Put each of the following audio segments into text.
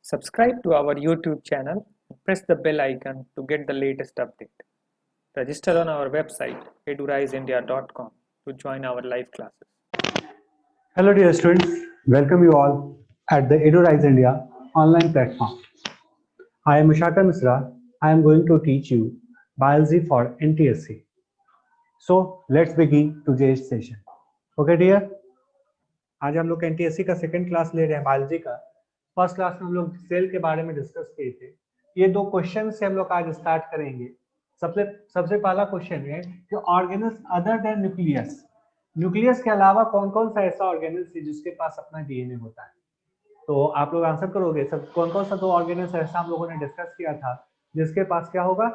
Subscribe to our YouTube channel and press the bell icon to get the latest update. Register on our website eduriseindia.com to join our live classes. Hello dear students, welcome you all at the EduRise India online platform. I am Ushaka Misra. I am going to teach you biology for NTSC. So let's begin today's session. Okay dear, आज हम लोग NTSC का second class ले रहे हैं biology का. First class में हम लोग सेल के बारे में डिस्कस किए थे. ये दो क्वेश्चन से हम लोग आज स्टार्ट करेंगे. सबसे पहला क्वेश्चन है कि organelles other than nucleus, nucleus के अलावा कौन कौन सा ऐसा ऑर्गेनल्स है जिसके पास अपना डीएनए होता है. तो आप लोग आंसर करोगे. सब कौन कौन सा दो ऑर्गेनल्स ऐसा हम लोगों ने डिस्कस किया था जिसके पास क्या होगा,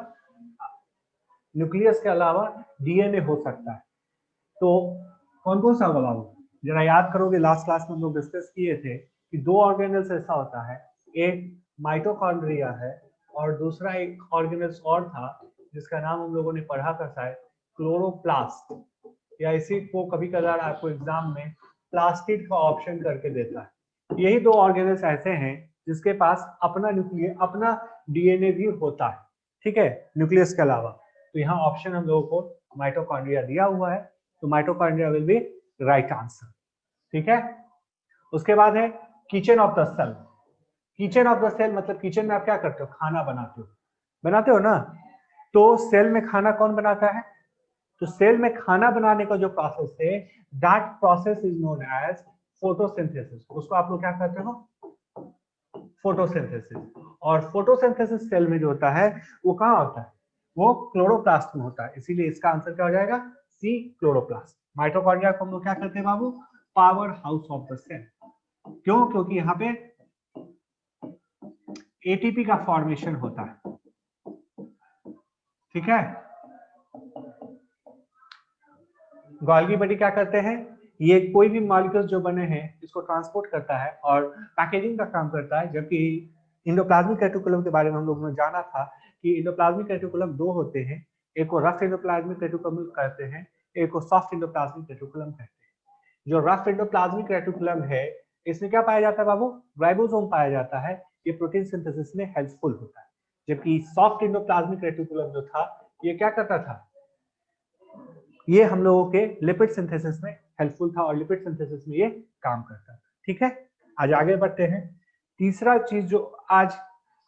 न्यूक्लियस के अलावा डीएनए हो सकता है. तो कौन कौन सा होगा बाबू, जरा याद करोगे. लास्ट क्लास में हम लोग डिस्कस किए थे कि दो ऑर्गेनल्स ऐसा होता है, एक माइटोकॉन्ड्रिया है और दूसरा एक ऑर्गेनल्स और था जिसका नाम हम लोगों ने पढ़ा था शायद क्लोरोप्लास्ट, या इसी को कभी कभार आपको एग्जाम में प्लास्टिड का ऑप्शन करके देता है. यही दो ऑर्गेनल्स ऐसे हैं जिसके पास अपना न्यूक्लियस, अपना डीएनए भी होता है. ठीक है, न्यूक्लियस के अलावा. तो यहाँ ऑप्शन हम लोगों को माइटोकॉन्ड्रिया दिया हुआ है, तो mitochondria will be right answer. ठीक है. उसके बाद है kitchen of the cell. Kitchen of the cell मतलब किचन में आप क्या करते हो, खाना बनाते हो ना. तो सेल में खाना कौन बनाता है, तो सेल में खाना बनाने का जो प्रोसेस है that process is known as photosynthesis. उसको आप लोग क्या कहते हो, फोटोसिंथेसिस. और फोटोसिंथेसिस सेल में जो होता है वो कहाँ होता है, वो क्लोरोप्लास्ट में होता है. इसीलिए इसका आंसर क्या हो जाएगा, सी क्लोरोप्लास्ट. माइटोकॉन्ड्रिया को हम लोग क्या कहते हैं बाबू, power house of the cell. क्यों, क्योंकि यहाँ पे एटीपी का फॉर्मेशन होता है. ठीक है. गोल्गी बॉडी क्या करते हैं, ये कोई भी मॉलिक्यूल्स जो बने हैं इसको ट्रांसपोर्ट करता है और पैकेजिंग का काम करता है. जबकि इंडोप्लाज्मिक रेटिकुलम के बारे में हम लोगों ने जाना था कि इंडोप्लाज्मिक रेटिकुलम दो होते हैं, एक को रफ इंडोप्लाज्मिक रेटिकुलम कहते हैं, एक को सॉफ्ट इंडोप्लाज्मिक रेटिकुलम कहते हैं. जो रफ इंडोप्लाज्मिक रेटिकुलम है इसमें क्या पाया जाता है बाबू, राइबोसोम पाया जाता है. ये प्रोटीन सिंथेसिस में हेल्पफुल होता है. जबकि सॉफ्ट इंडोप्लाज्मिक रेटिकुलम जो था ये क्या करता था, ये हम लोगों के लिपिड सिंथेसिस में हेल्पफुल था और लिपिड सिंथेसिस में ये काम करता था. ठीक है. आज आगे बढ़ते हैं. तीसरा चीज जो आज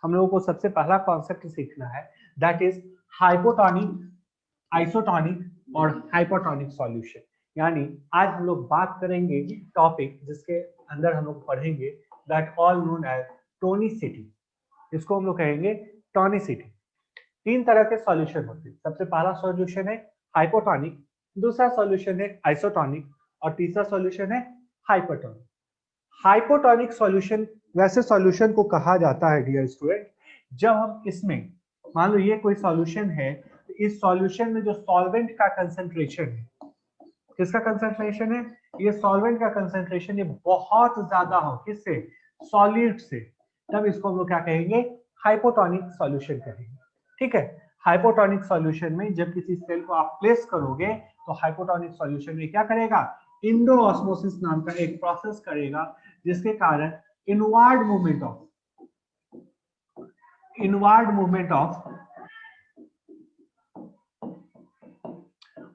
हम लोगों को सबसे पहला कॉन्सेप्ट सीखना है दैट इज हाइपोटोनिक, आइसोटोनिक और हाइपोटोनिक सॉल्यूशन. यानी आज हम लोग बात करेंगे टॉपिक जिसके अंदर हम लोग पढ़ेंगे that all known as tonicity. इसको हम लोग कहेंगे टोनिसिटी. तीन तरह के सॉल्यूशन होते हैं. सबसे पहला सॉल्यूशन है हाइपोटोनिक, दूसरा सॉल्यूशन है आइसोटोनिक और तीसरा सॉल्यूशन है हाइपरटोनिक. हाइपोटोनिक सॉल्यूशन वैसे सॉल्यूशन को कहा जाता है डियर स्टूडेंट जब हम इसमें, मान लो ये कोई सॉल्यूशन है, तो इस सॉल्यूशन में जो सॉल्वेंट का कंसंट्रेशन है, किसका कंसंट्रेशन है, ये सॉल्वेंट का कंसंट्रेशन ये बहुत ज्यादा हो, किससे, सॉलिड से, तब इसको हम लोग क्या कहेंगे, हाइपोटोनिक सॉल्यूशन कहेंगे. ठीक है. हाइपोटोनिक सॉल्यूशन में जब किसी सेल को आप प्लेस करोगे तो हाइपोटोनिक सॉल्यूशन में क्या करेगा, इंडो ऑस्मोसिस नाम का एक प्रोसेस करेगा जिसके कारण इनवर्ड मूवमेंट ऑफ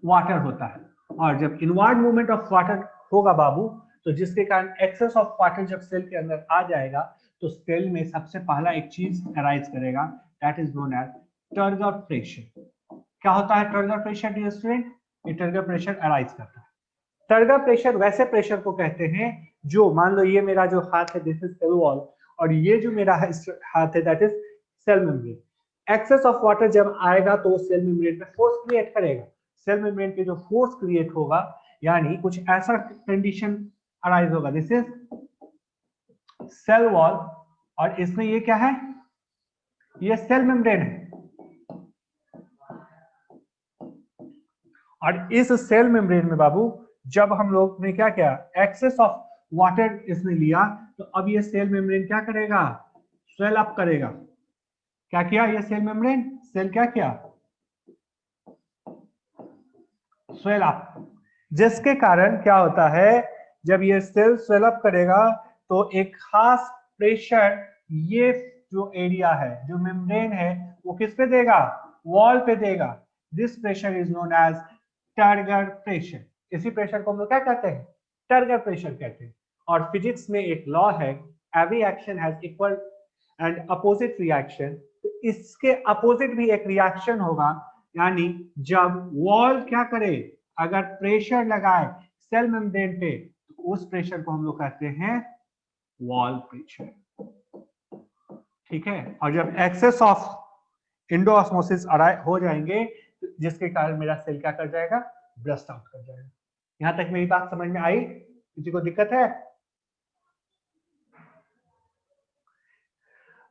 वाटर होता है. और जब इनवर्ड मूवमेंट ऑफ वाटर होगा बाबू, तो जिसके कारण एक्सेस ऑफ वाटर जब सेल के अंदर आ जाएगा तो सेल में सबसे पहला एक चीज अराइज करेगा that is known as turgor pressure. क्या होता है टर्गर प्रेशर डियर स्टूडेंट, ये टर्गर प्रेशर अराइज करता है. टर्गर प्रेशर वैसे प्रेशर को कहते हैं जो, मान लो ये मेरा जो हाथ है दिस इज सेल वॉल और ये जो मेरा हाथ है that is cell membrane. Excess of water जब आएगा तो सेल मेम्ब्रेन में फोर्स क्रिएट करेगा. सेल मेम्ब्रेन पे जो फोर्स क्रिएट होगा यानी कुछ ऐसा कंडीशन अराइज होगा, दिस इज सेल वॉल और इसमें ये क्या है, ये सेल मेम्ब्रेन है. और इस सेल मेम्ब्रेन में बाबू जब हम लोग ने क्या किया, एक्सेस ऑफ वाटर इसमें लिया, तो अब ये सेल मेम्ब्रेन क्या करेगा, स्वेल अप करेगा. क्या किया ये सेल मेम्ब्रेन, सेल क्या किया, स्वेल अप. जिसके कारण क्या होता है, जब ये सेल स्वेल अप करेगा तो एक खास प्रेशर ये जो एरिया है, जो मेम्ब्रेन है, वो किस पे देगा? वॉल पे देगा। This pressure is known as turgor pressure. इसी प्रेशर को हम लोग क्या कहते हैं? टर्गर प्रेशर कहते हैं। और फिजिक्स में एक लॉ है, every action has equal and opposite reaction. तो इसके अपोजिट भी एक रिएक्शन होगा, यानी जब वॉल क्या करे, अगर प्रेशर लगाए सेल मेम्ब्रेन पे, तो उस प्रेशर को हम लोग कहते हैं वॉल प्रेशर। ठीक है। और जब एक्सेस ऑफ इंडोऑस्मोसिस हो जाएंगे, जिसके कारण मेरा सेल क्या कर जाएगा? ब्रस्ट आउट कर जाएगा। यहां तक मेरी बात समझ में आई? किसी को दिक्कत है?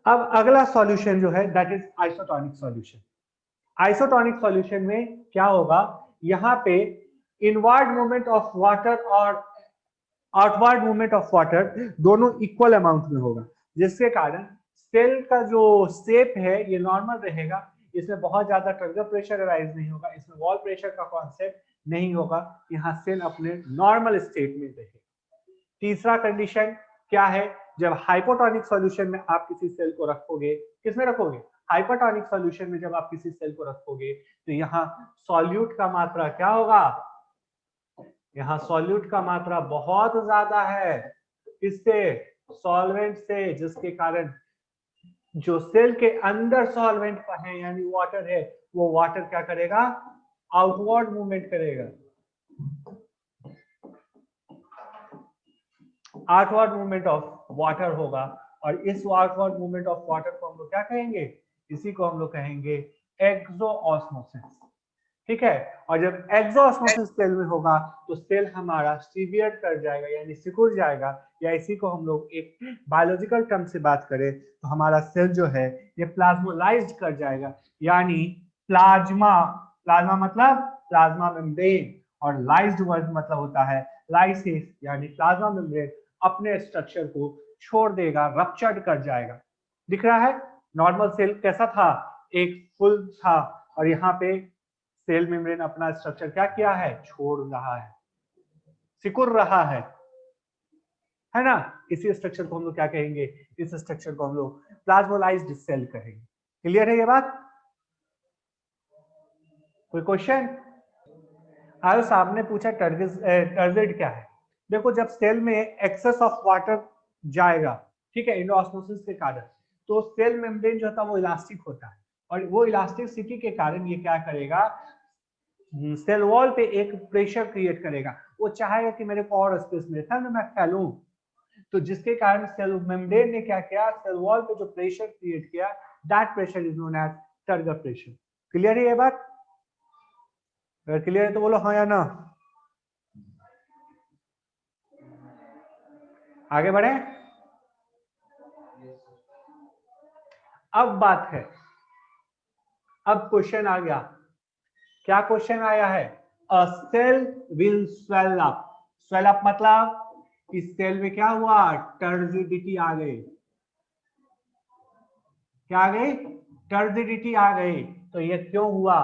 अब अगला सॉल्यूशन जो है that is isotonic solution. Isotonic solution में क्या होगा? यहाँ पे इनवर्ड मूवमेंट ऑफ वाटर और आउटवर्ड मूवमेंट ऑफ वाटर दोनों इक्वल अमाउंट में होगा, जिसके कारण सेल का जो शेप है ये नॉर्मल रहेगा। इसमें बहुत ज्यादा टर्गर प्रेशर अराइज नहीं होगा, इसमें वॉल प्रेशर का कॉन्सेप्ट नहीं होगा। यहाँ सेल अपने नॉर्मल स्टेट में रहेगा। तीसरा कंडीशन क्या है? जब हाइपोटोनिक सॉल्यूशन में आप किसी सेल को रखोगे, किसमें रखोगे? हाइपोटोनिक सॉल्यूशन में जब आप किसी सेल को रखोगे, तो यहाँ सॉल्यूट का मात्रा क्या होगा? यहाँ सॉल्यूट का मात्रा बहुत ज्यादा है। इससे सॉल्वेंट से, जिसके कारण जो सेल के अंदर सॉल्वेंट है यानी वाटर है, वो वाटर क्या करेगा? आउटवर्ड मूवमेंट करेगा, आउटवर्ड मूवमेंट ऑफ वाटर होगा। और इस आउटवर्ड मूवमेंट ऑफ वाटर को हम लोग क्या कहेंगे? इसी को हम लोग कहेंगे एक्सोऑस्मोसिस। ठीक है। और जब एक्सोऑस्मोसिस सेल में होगा तो सेल हमारा सीवियर कर जाएगा, यानी सिकुड़ जाएगा। या इसी को हम लोग एक बायोलॉजिकल टर्म से बात करें तो हमारा सेल जो है ये प्लाज्मोलाइज्ड कर जाएगा, यानी प्लाज्मा, प्लाज्मा मतलब प्लाज्मा मेम्ब्रेन, और लाइज्ड वर्ड मतलब होता है लाइसिस, यानी प्लाज्मा मेम्ब्रेन अपने स्ट्रक्चर को छोड़ देगा, रप्चर्ड कर जाएगा। दिख रहा है नॉर्मल सेल कैसा था? एक फुल था, और यहाँ पे सेल मेम्ब्रेन अपना स्ट्रक्चर क्या किया है? छोड़ रहा है, सिकुड़ रहा है ना? इसी स्ट्रक्चर को हम लोग क्या कहेंगे? इस स्ट्रक्चर को हम लोग प्लाज्मोलाइज्ड सेल कहेंगे। क्लियर है ये बात? कोई क्वेश्चन? आयो साहब ने पूछा टर्जिड क्या है? देखो, जब सेल में एक्सेस ऑफ वाटर जाएगा, ठीक है, इंडोऑस्मोसिस के कारण, तो सेल मेम्ब्रेन जो होता है वो इलास्टिक होता है, और वो इलास्टिसिटी के कारण ये क्या करेगा? सेल वॉल पे एक प्रेशर क्रिएट करेगा। वो चाहेगा कि मेरे को और स्पेस मिले था ना, मैं फैलूं। तो जिसके कारण सेल मेम्ब्रेन ने क्या किया? सेल वॉल पे जो प्रेशर क्रिएट किया, that pressure is known as turgor pressure. Clear है ये बात? अगर क्लियर है तो बोलो हाँ या ना। आगे बढ़े। अब बात है, अब क्वेश्चन आ गया। क्या क्वेश्चन आया है? A cell will swell up. Swell up मतलब इस सेल में क्या हुआ? टर्जिडिटी आ गई। क्या आ गई? टर्जिडिटी आ गई। तो ये क्यों हुआ?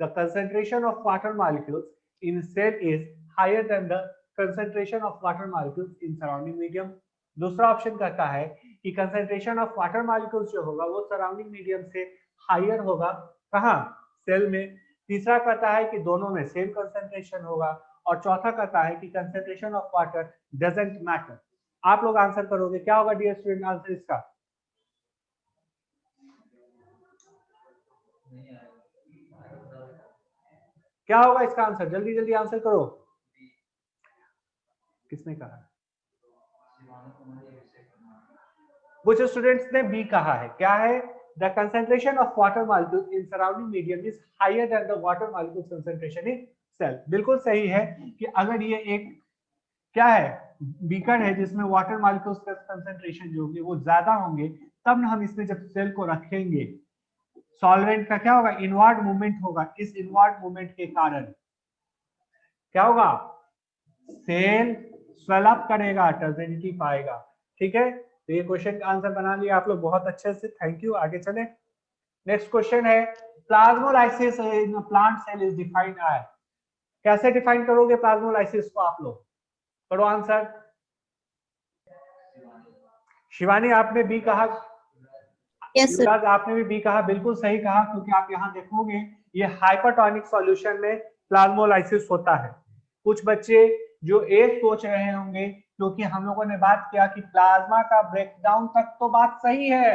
The concentration of water molecules in cell is higher than the concentration of water molecules in surrounding medium. दूसरा ऑप्शन कहता है कि कंसेंट्रेशन ऑफ वाटर मॉलिक्यूल्स जो होगा वो सराउंडिंग मीडियम से हायर होगा। कहाँ? सेल में। तीसरा कहता है कि दोनों में सेम कंसेंट्रेशन होगा। और चौथा कहता है कि concentration of water doesn't matter. आप लोग आंसर करोगे, क्या होगा डियर स्टूडेंट आंसर इसका? क्या होगा इसका आंसर? जल्दी जल्दी आंसर करो। किसने कहा? कुछ स्टूडेंट्स ने बी कहा है। क्या है? The concentration of water molecules in surrounding medium is higher than the water molecules concentration in cell. बिल्कुल सही है कि अगर ये एक क्या है, बीकर है जिसमें वाटर मॉलिक्यूल्स का कंसेंट्रेशन जो होंगे वो ज्यादा होंगे, तब हम इसमें जब सेल को रखेंगे, सॉल्वेंट का क्या होगा? इनवर्ड मूवमेंट होगा। इस इनवर्ड मूवमेंट के कारण क्या होगा? सेल स्वेल अप करेगा, टर्जिडिटी पाएगा। ठीक है, तो ये क्वेश्चन का आंसर बना लिया आप लोग बहुत अच्छे से। Thank you. आगे चले। नेक्स्ट क्वेश्चन है, plasmolysis in plant cell is defined as. कैसे डिफाइन करोगे प्लाज्मोलाइसिस को आप लोग? करो आंसर। शिवानी आपने बी कहा, Yes, sir. युवराज आपने भी बी कहा, बिल्कुल सही कहा, क्योंकि आप यहाँ देखोगे ये हाइपरटोनिक सॉल्यूशन में प्लाज्मोलाइसिस होता है। कुछ बच्चे जो एक सोच रहे होंगे, क्योंकि हम लोगों ने बात किया कि प्लाज्मा का ब्रेकडाउन तक तो बात सही है,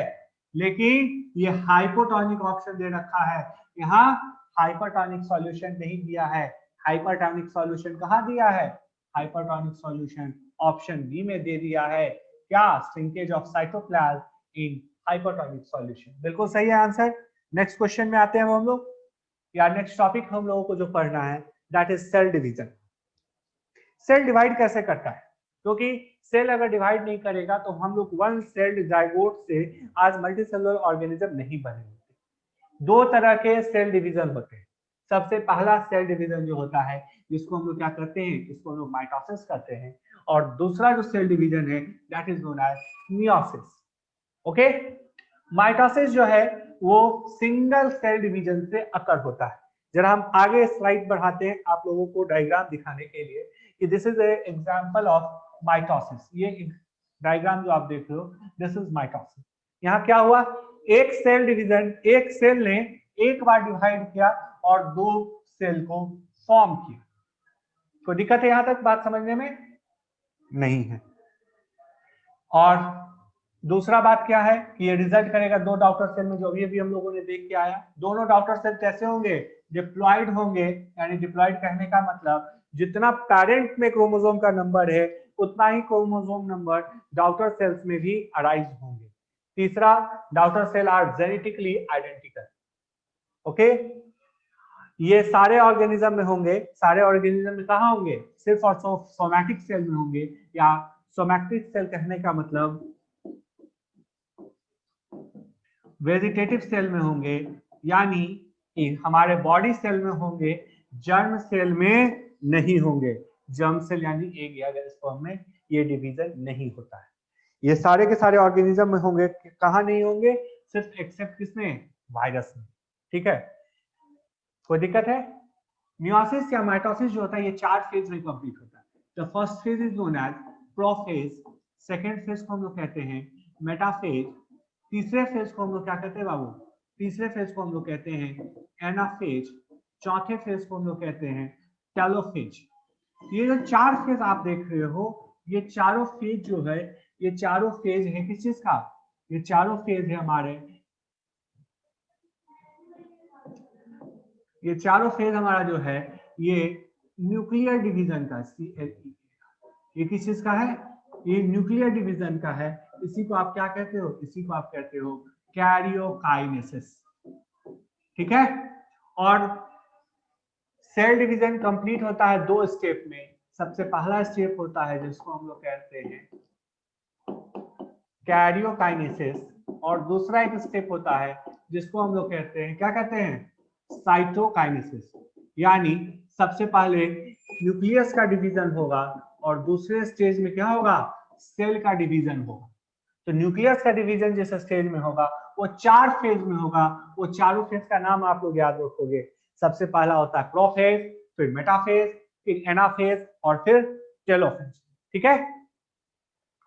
लेकिन ये हाइपोटोनिक ऑप्शन दे रखा है, यहाँ हाइपरटोनिक सॉल्यूशन नहीं दिया है। हाइपरटोनिक सॉल्यूशन कहाँ दिया है? हाइपरटोनिक सॉल्यूशन ऑप्शन बी में दे दिया है। क्या? Shrinkage of cytoplasm in hypertonic solution. बिल्कुल सही है आंसर। नेक्स्ट क्वेश्चन में आते हैं हम लोग, या नेक्स्ट टॉपिक हम लोगों को जो पढ़ना है that is cell division. Cell divide कैसे करता है? क्योंकि सेल अगर डिवाइड नहीं करेगा तो हम लोग वन सेल्ड जाइगोट से आज मल्टीसेलुलर ऑर्गेनिज्म नहीं बने होते। दो तरह के सेल डिवीजन होते हैं। सबसे पहला सेल डिवीजन जो होता है, जिसको हम लोग क्या करते हैं, इसको हम लोग माइटोसिस करते हैं, और दूसरा जो सेल डिवीजन है that is known as meiosis. Okay, mitosis जो है वो सिंगल सेल डिवीजन से अकर होता है। जरा हम आगे स्लाइड बढ़ाते हैं आप लोगों को डायग्राम दिखाने के लिए कि this is a example of mitosis. ये डायग्राम जो आप देख रहे हो दिस इज माइटोसिस। यहाँ क्या हुआ, एक सेल डिवीजन, एक सेल ने एक बार डिवाइड किया और दो सेल को फॉर्म किया। कोई दिक्कत है यहां तक बात समझने में? नहीं है। और दूसरा बात क्या है कि ये रिजल्ट करेगा दो डॉटर सेल में, जो अभी हम लोगों ने देख के आया। दोनों डॉटर सेल कैसे होंगे? डिप्लॉयड होंगे। यानी डिप्लॉयड कहने का मतलब जितना पेरेंट में क्रोमोसोम का नंबर है उतना ही क्रोमोसोम नंबर डॉटर सेल्स में भी अराइज होंगे। तीसरा, daughter cell are genetically identical. Okay, ये सारे ऑर्गेनिज्म में होंगे। सारे ऑर्गेनिज्म में कहाँ होंगे? सिर्फ और सोमैटिक सेल में होंगे, या सोमैटिक सेल कहने का मतलब वेजिटेटिव सेल में होंगे, यानी कि हमारे बॉडी सेल में होंगे, जर्म सेल में नहीं होंगे। जर्म सेल यानी एग या स्पर्म में ये डिवीजन नहीं होता है। ये सारे के सारे ऑर्गेनिज्म में होंगे। कहाँ नहीं होंगे? सिर्फ एक्सेप्ट किसमें? वायरस में। ठीक है, कोई दिक्कत है? मियोसिस या माइटोसिस जो होता है ये 4 फेज में कंप्लीट होता है। The first phase is known as prophase, second phase को हम लोग कहते हैं मेटाफेज, तीसरे फेज को हम लोग क्या कहते हैं बाबू? तीसरे फेज को हम लोग कहते हैं एनाफेज, चौथे फेज को हम लोग कहते हैं टेलोफेज। ये जो 4 फेज आप देख रहे हो, ये चारों फेज जो है, ये चारों फेज है किस चीज का? ये चारों फेज है हमारे, ये चारों फेज हमारा जो है ये न्यूक्लियर डिवीजन का, CLE। ये किस चीज का है? ये न्यूक्लियर डिवीजन का है। इसी को आप क्या कहते हो? इसी को आप कहते हो कैरियोकाइनेसिस। ठीक है, और सेल डिवीजन कंप्लीट होता है 2 स्टेप में। सबसे पहला स्टेप होता है जिसको हम लोग कहते हैं कैरियोकाइनेसिस, और दूसरा एक स्टेप होता है जिसको हम लोग कहते हैं, क्या कहते हैं? साइटोकाइनेसिस। यानी सबसे पहले न्यूक्लियस का डिवीजन होगा और दूसरे स्टेज में क्या होगा? सेल का डिवीजन होगा। तो न्यूक्लियस का डिवीजन जिस स्टेज में होगा वो 4 फेज में होगा। वो चारों फेज का नाम आप लोग याद रखोगे। सबसे पहला होता है प्रोफेज, फिर मेटाफेज, फिर एनाफेज और फिर टेलोफेज। ठीक है,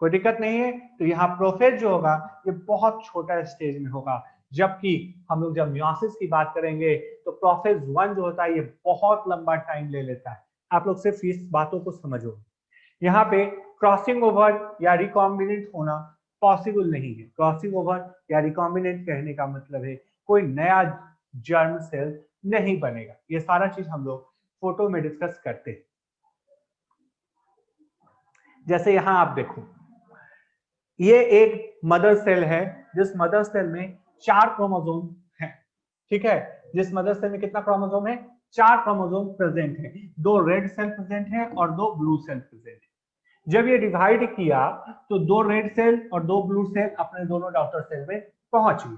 कोई दिक्कत नहीं है। तो यहाँ प्रोफेज जो होगा ये बहुत छोटा स्टेज में होगा, जबकि हम लोग जब मियोसिस की बात करेंगे तो प्रोफेज 1 जो होता है ये बहुत लंबा टाइम ले लेता है। आप लोग सिर्फ इस बातों को समझो। यहाँ पे क्रॉसिंग ओवर या रिकॉम्बिनेंट होना पॉसिबल नहीं है। क्रॉसिंग ओवर या रिकॉम्बिनेंट कहने का मतलब है कोई नया जर्म सेल नहीं बनेगा। ये सारा चीज हम लोग फोटो में डिस्कस करते हैं। जैसे यहाँ आप देखो, ये एक मदर सेल है, जिस मदर सेल में 4 क्रोमोसोम है। ठीक है, जिस मदर सेल में कितना क्रोमोसोम है? 4 क्रोमोसोम प्रेजेंट है। 2 रेड सेल प्रेजेंट है और 2 ब्लू सेल प्रेजेंट है। जब ये डिवाइड किया तो 2 रेड सेल और 2 ब्लू सेल अपने दोनों डॉटर सेल में पहुंच गए।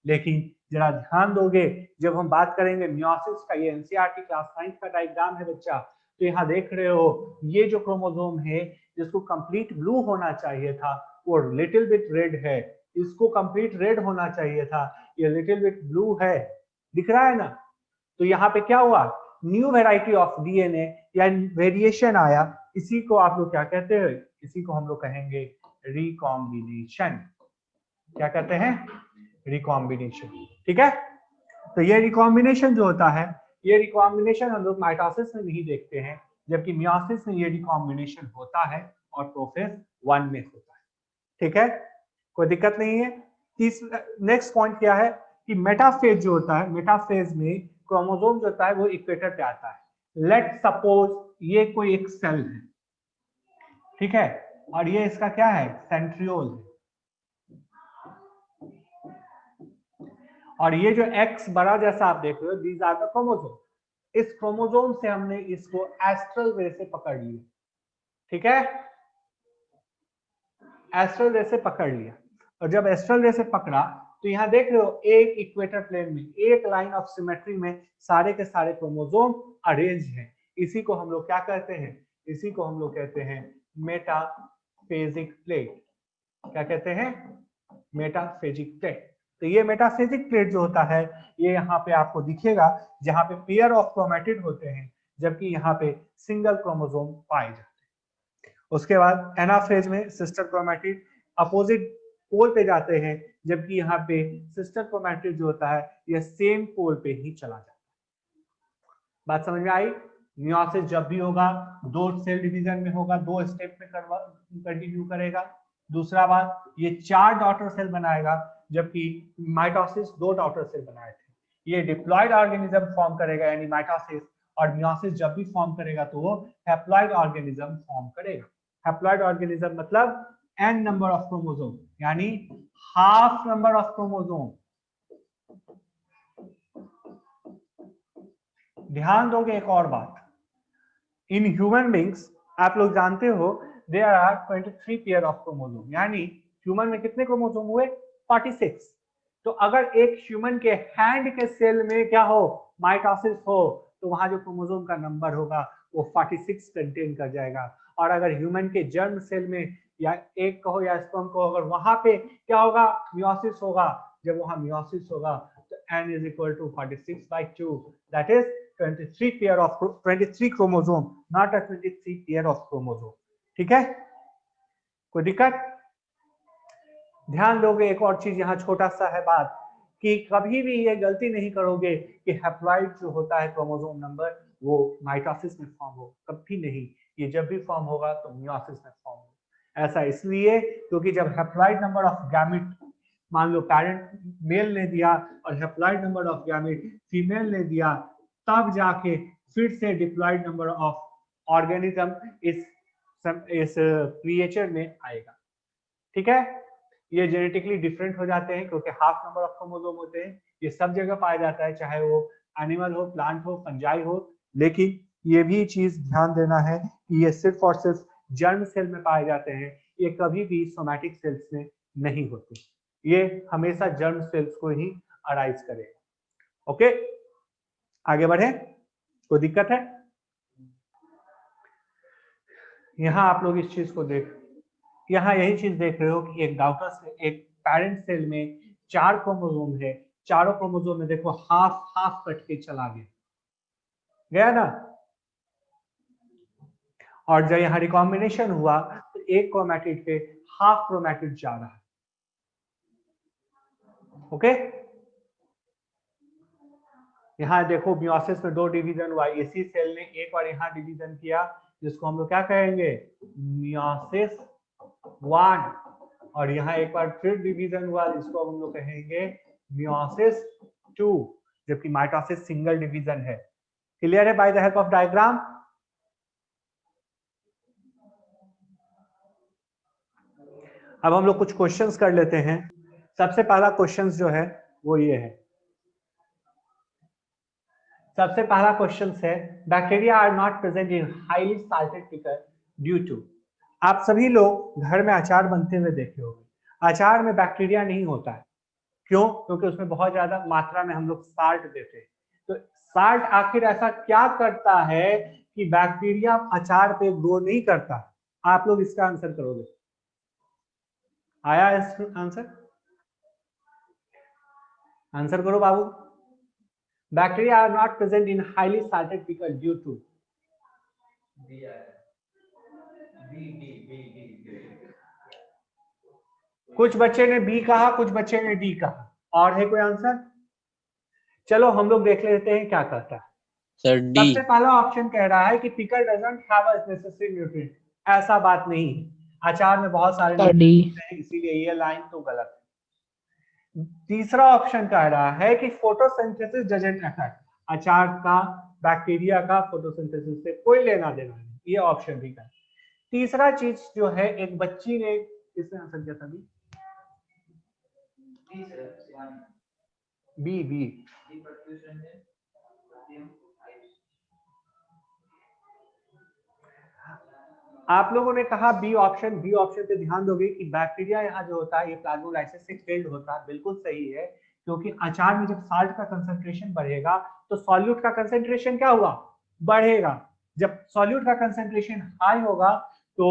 लेकिन जरा ध्यान दोगे, जब हम बात करेंगे मियोसिस का, ये एनसीईआरटी क्लास 9 का डायग्राम है बच्चा, तो यहाँ देख रहे हो ये जो क्रोमोसोम है जिसको कंप्लीट ब्लू होना चाहिए था वो लिटिल बिट रेड है। इसको कंप्लीट रेड होना चाहिए था, ये लिटिल बिट ब्लू है। दिख रहा है ना? तो यहाँ पे क्या हुआ? न्यू वेराइटी ऑफ डीएनए या वेरिएशन आया। इसी को आप लोग क्या कहते हैं? इसी को हम लोग कहेंगे रिकॉम्बिनेशन। क्या कहते हैं? रिकॉम्बिनेशन। ठीक है, तो ये रिकॉम्बिनेशन जो होता है, ये रिकॉम्बिनेशन हम लोग माइटोसिस में नहीं देखते हैं, जबकि मियोसिस में ये रिकॉम्बिनेशन होता है और प्रोफेज 1 में होता है। ठीक है, कोई दिक्कत नहीं है। नेक्स्ट पॉइंट क्या है कि मेटाफेज जो होता है, मेटाफेज में क्रोमोसोम जो होता है वो इक्वेटर पे आता है। लेट सपोज ये कोई एक सेल है, ठीक है, और ये इसका क्या है, सेंट्रियोल है, और ये जो एक्स बड़ा जैसा आप देख रहे हो, दीज आर द क्रोमोसोम। इस क्रोमोसोम से हमने इसको एस्ट्रल वे से पकड़ लिया। ठीक है, एस्ट्रल रे से पकड़ लिया, और जब एस्ट्रल रे से पकड़ा तो यहाँ देख रहे हो एक इक्वेटर प्लेन में, एक लाइन ऑफ सिमेट्री में सारे के सारे क्रोमोसोम अरेंज हैं। इसी को हम लोग क्या कहते हैं, इसी को हम लोग कहते हैं मेटाफेजिक प्लेट। क्या कहते हैं, मेटाफेजिक प्लेट। तो ये मेटाफेजिक प्लेट जो होता है, ये यहाँ पे आपको दिखेगा, जहाँ पे पेयर ऑफ क्रोमेटिड होते हैं, जबकि यहाँ पे सिंगल क्रोमोसोम पाए जाते हैं। उसके बाद एनाफेज में सिस्टर क्रोमेटिड अपोजिट पोल पे जाते हैं, जबकि यहाँ पे सिस्टर क्रोमेटिड जो होता है ये सेम पोल पे ही चला जाता है। बात समझ में आई। मियोसिस जब भी होगा 2 सेल डिवीजन में होगा, 2 स्टेप में कंटिन्यू करेगा। दूसरा बात, ये 4 डॉटर सेल बनाएगा, जबकि माइटोसिस 2 डॉटर सेल बनाए थे। ये डिप्लॉयड ऑर्गेनिज्म फॉर्म करेगा, यानी माइटोसिस, और मियोसिस जब भी फॉर्म करेगा तो वो हैप्लॉइड ऑर्गेनिज्म फॉर्म करेगा। हैप्लॉइड ऑर्गेनिज्म मतलब n नंबर ऑफ क्रोमोसोम, यानी हाफ नंबर ऑफ क्रोमोसोम। ध्यान दोगे एक और बात, इन ह्यूमन बींग्स आप लोग जानते हो there are 23 pair of chromosome, यानी ह्यूमन में कितने क्रोमोसोम हुए, 46। तो अगर एक ह्यूमन के हैंड के सेल में क्या हो, माइटोसिस हो, तो वहां जो क्रोमोसोम का नंबर होगा वो 46 कंटेन कर जाएगा। और अगर ह्यूमन के जर्म सेल में, या एक कहो या स्पर्म को, अगर वहां पे क्या होगा, मियोसिस होगा, जब वहां मियोसिस होगा तो n is equal to 46/2, that is 23 chromosome, not a 23 pair of chromosome। ठीक है, कोई दिक्कत। ध्यान दोगे एक और चीज, यहाँ छोटा सा है बात, कि कभी भी ये गलती नहीं करोगे कि हैप्लॉइड जो होता है क्रोमोसोम नंबर वो माइटोसिस में फॉर्म हो, कभी नहीं। ये जब भी फॉर्म होगा तो मियोसिस में फॉर्म होगा। ऐसा इसलिए क्योंकि जब हैप्लॉइड नंबर ऑफ गैमेट, मान लो पैरेंट मेल ने दिया और haploid number of gamete female ने दिया, तब जाके फिर से डिप्लॉइड नंबर ऑफ ऑर्गेनिज्म इस क्रिएचर में आएगा। ठीक है, ये जेनेटिकली डिफरेंट हो जाते हैं क्योंकि हाफ नंबर ऑफ क्रोमोसोम होते हैं। ये सब जगह पाया जाता है, चाहे वो एनिमल हो, प्लांट हो, फंजाई हो। लेकिन ये भी चीज ध्यान देना है कि ये सिर्फ और सिर्फ जर्म सेल में पाए जाते हैं, ये कभी भी सोमैटिक सेल्स में नहीं होते। ये हमेशा जर्म सेल्स को ही अराइज करेगा। ओके, आगे बढ़े, कोई दिक्कत है। यहाँ आप लोग इस चीज को देख, यहाँ यही चीज देख रहे हो कि एक डॉटर से, एक पेरेंट सेल में 4 क्रोमोसोम है, चारों क्रोमोसोम में देखो हाफ हाफ कट के चला गया ना। और जब यहाँ रिकॉम्बिनेशन हुआ तो एक क्रोमैटिड पे हाफ क्रोमैटिड जा रहा है। ओके, यहाँ देखो मियोसिस में 2 डिवीजन हुआ, इसी सेल ने एक बार यहाँ डिवीजन किया, जिसको हम लोग क्या कहेंगे, मियोसिस 1, और यहाँ एक बार फिर डिवीजन हुआ, जिसको हम लोग कहेंगे मियोसिस 2, जबकि माइटोसिस सिंगल डिवीजन है। क्लियर है by the help of diagram. अब हम लोग कुछ क्वेश्चंस कर लेते हैं। सबसे पहला क्वेश्चंस जो है वो ये है, सबसे पहला क्वेश्चन है, bacteria are not present in highly salted pickle due to. आप सभी लोग घर में अचार बनते हुए देखे होंगे, अचार में बैक्टीरिया नहीं होता है। क्यों? क्योंकि उसमें बहुत ज्यादा मात्रा में हम लोग साल्ट देते हैं। तो साल्ट आखिर ऐसा क्या करता है कि बैक्टीरिया अचार पे ग्रो नहीं करता? आप लोग इसका आंसर करोगे। आया आंसर? आंसर करो बाबू। Bacteria are not present in highly salted pickle due to. कुछ बच्चे ने बी कहा, कुछ बच्चे ने डी कहा। और है कोई आंसर? चलो हम लोग देख लेते हैं क्या कहता है। Sir D. सबसे पहला ऑप्शन कह रहा है कि pickle doesn't have a necessary nutrient. ऐसा बात नहीं है, अचार में बहुत सारे न्यूट्रिएंट्स होते हैं, इसीलिए ये लाइन तो गलत है। तीसरा ऑप्शन कह रहा है कि फोटोसिंथेसिस डजंट अफेक्ट, अचार का बैक्टीरिया का फोटोसिंथेसिस से कोई लेना देना नहीं, ये ऑप्शन भी का। तीसरा चीज जो है, एक बच्ची ने, किसने आंसर किया था? बी बी आप लोगों ने कहा बी ऑप्शन। बी ऑप्शन पे ध्यान दोगे कि बैक्टीरिया यहाँ जो होता है ये प्लाज्मोलाइसिस से किल्ड होता है, बिल्कुल सही है, क्योंकि अचार में जब साल्ट का कंसंट्रेशन बढ़ेगा तो सॉल्यूट का कंसंट्रेशन क्या हुआ? बढ़ेगा। जब सॉल्यूट का कंसंट्रेशन हाई होगा तो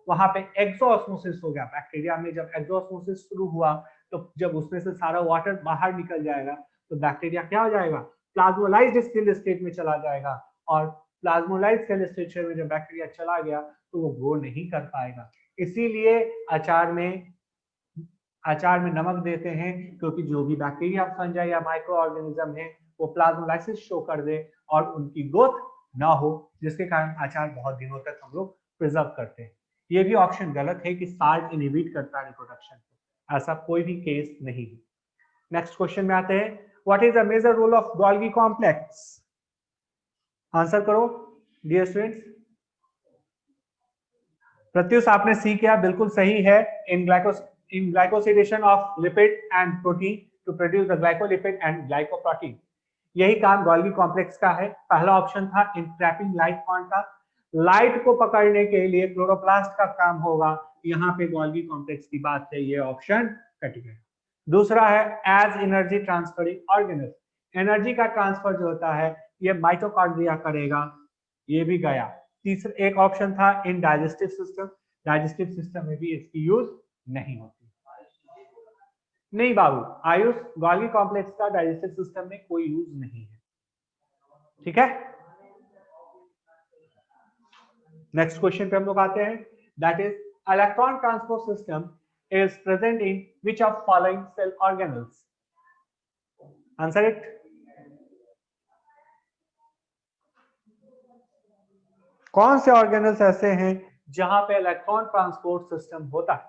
वहां पे एक्सोऑस्मोसिस हो गया, बैक्टीरिया में जब एक्सोऑस्मोसिस शुरू हुआ तो जब उसमें से सारा वाटर बाहर निकल जाएगा तो बैक्टीरिया क्या हो जाएगा? प्लाज्मोलाइज्ड सेल स्टेट में चला जाएगा, और प्लाज्मोलाइज्ड सेल स्टेट में जब बैक्टीरिया चला गया तो वो ग्रो नहीं कर पाएगा। इसीलिए अचार में नमक देते हैं, क्योंकि जो भी बैक्टीरिया, फंजाई या माइक्रो ऑर्गेनिज्म है वो प्लाज्मोलाइसिस शो कर दे और उनकी ग्रोथ ना हो, जिसके कारण अचार बहुत दिनों तक हम लोग प्रिजर्व करते हैं। ये भी ऑप्शन गलत है कि साल्ट इनहिबिट करता है रिप्रोडक्शन को, ऐसा कोई भी केस नहीं है। नेक्स्ट क्वेश्चन में आते हैं, what is the major role of Golgi complex? Answer करो डियर स्टूडेंट्स। प्रत्युष आपने सी किया, बिल्कुल सही है। In glycosidation of lipid and protein to produce the glycolipid and glycoprotein, यही काम गोल्गी कॉम्प्लेक्स का है। पहला ऑप्शन था इन ट्रैपिंग लाइट बॉन्ड का, लाइट को पकड़ने के लिए क्लोरोप्लास्ट का काम होगा, यहाँ पे गोल्गी कॉम्प्लेक्स की बात है, ये ऑप्शन कट गया। दूसरा है as energy transferring organelle, energy का ट्रांसफर जो होता है ये माइटोकॉन्ड्रिया करेगा, ये भी गया। तीसरा एक ऑप्शन था इन डाइजेस्टिव सिस्टम, डाइजेस्टिव सिस्टम में भी इसकी यूज नहीं होती। नहीं बाबू आयुष, गोल्गी कॉम्प्लेक्स का डाइजेस्टिव सिस्टम में कोई यूज नहीं है, ठीक है। नेक्स्ट क्वेश्चन पे हम लोग आते हैं, that is electron transport system is present in which of following cell organelles? Answer it. कौन से ऑर्गेनल्स ऐसे हैं जहां पे इलेक्ट्रॉन ट्रांसपोर्ट सिस्टम होता है?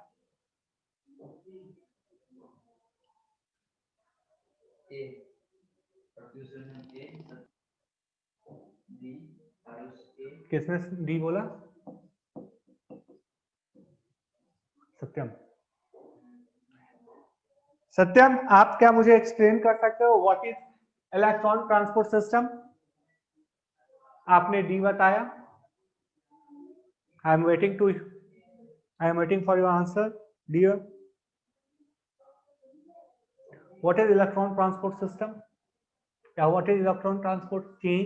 किसने डी बोला? सत्यम। सत्यम आप क्या मुझे एक्सप्लेन कर सकते हो what is electron transport system? आपने डी बताया। I am waiting for your answer dear. What is electron transport system या what is electron transport chain?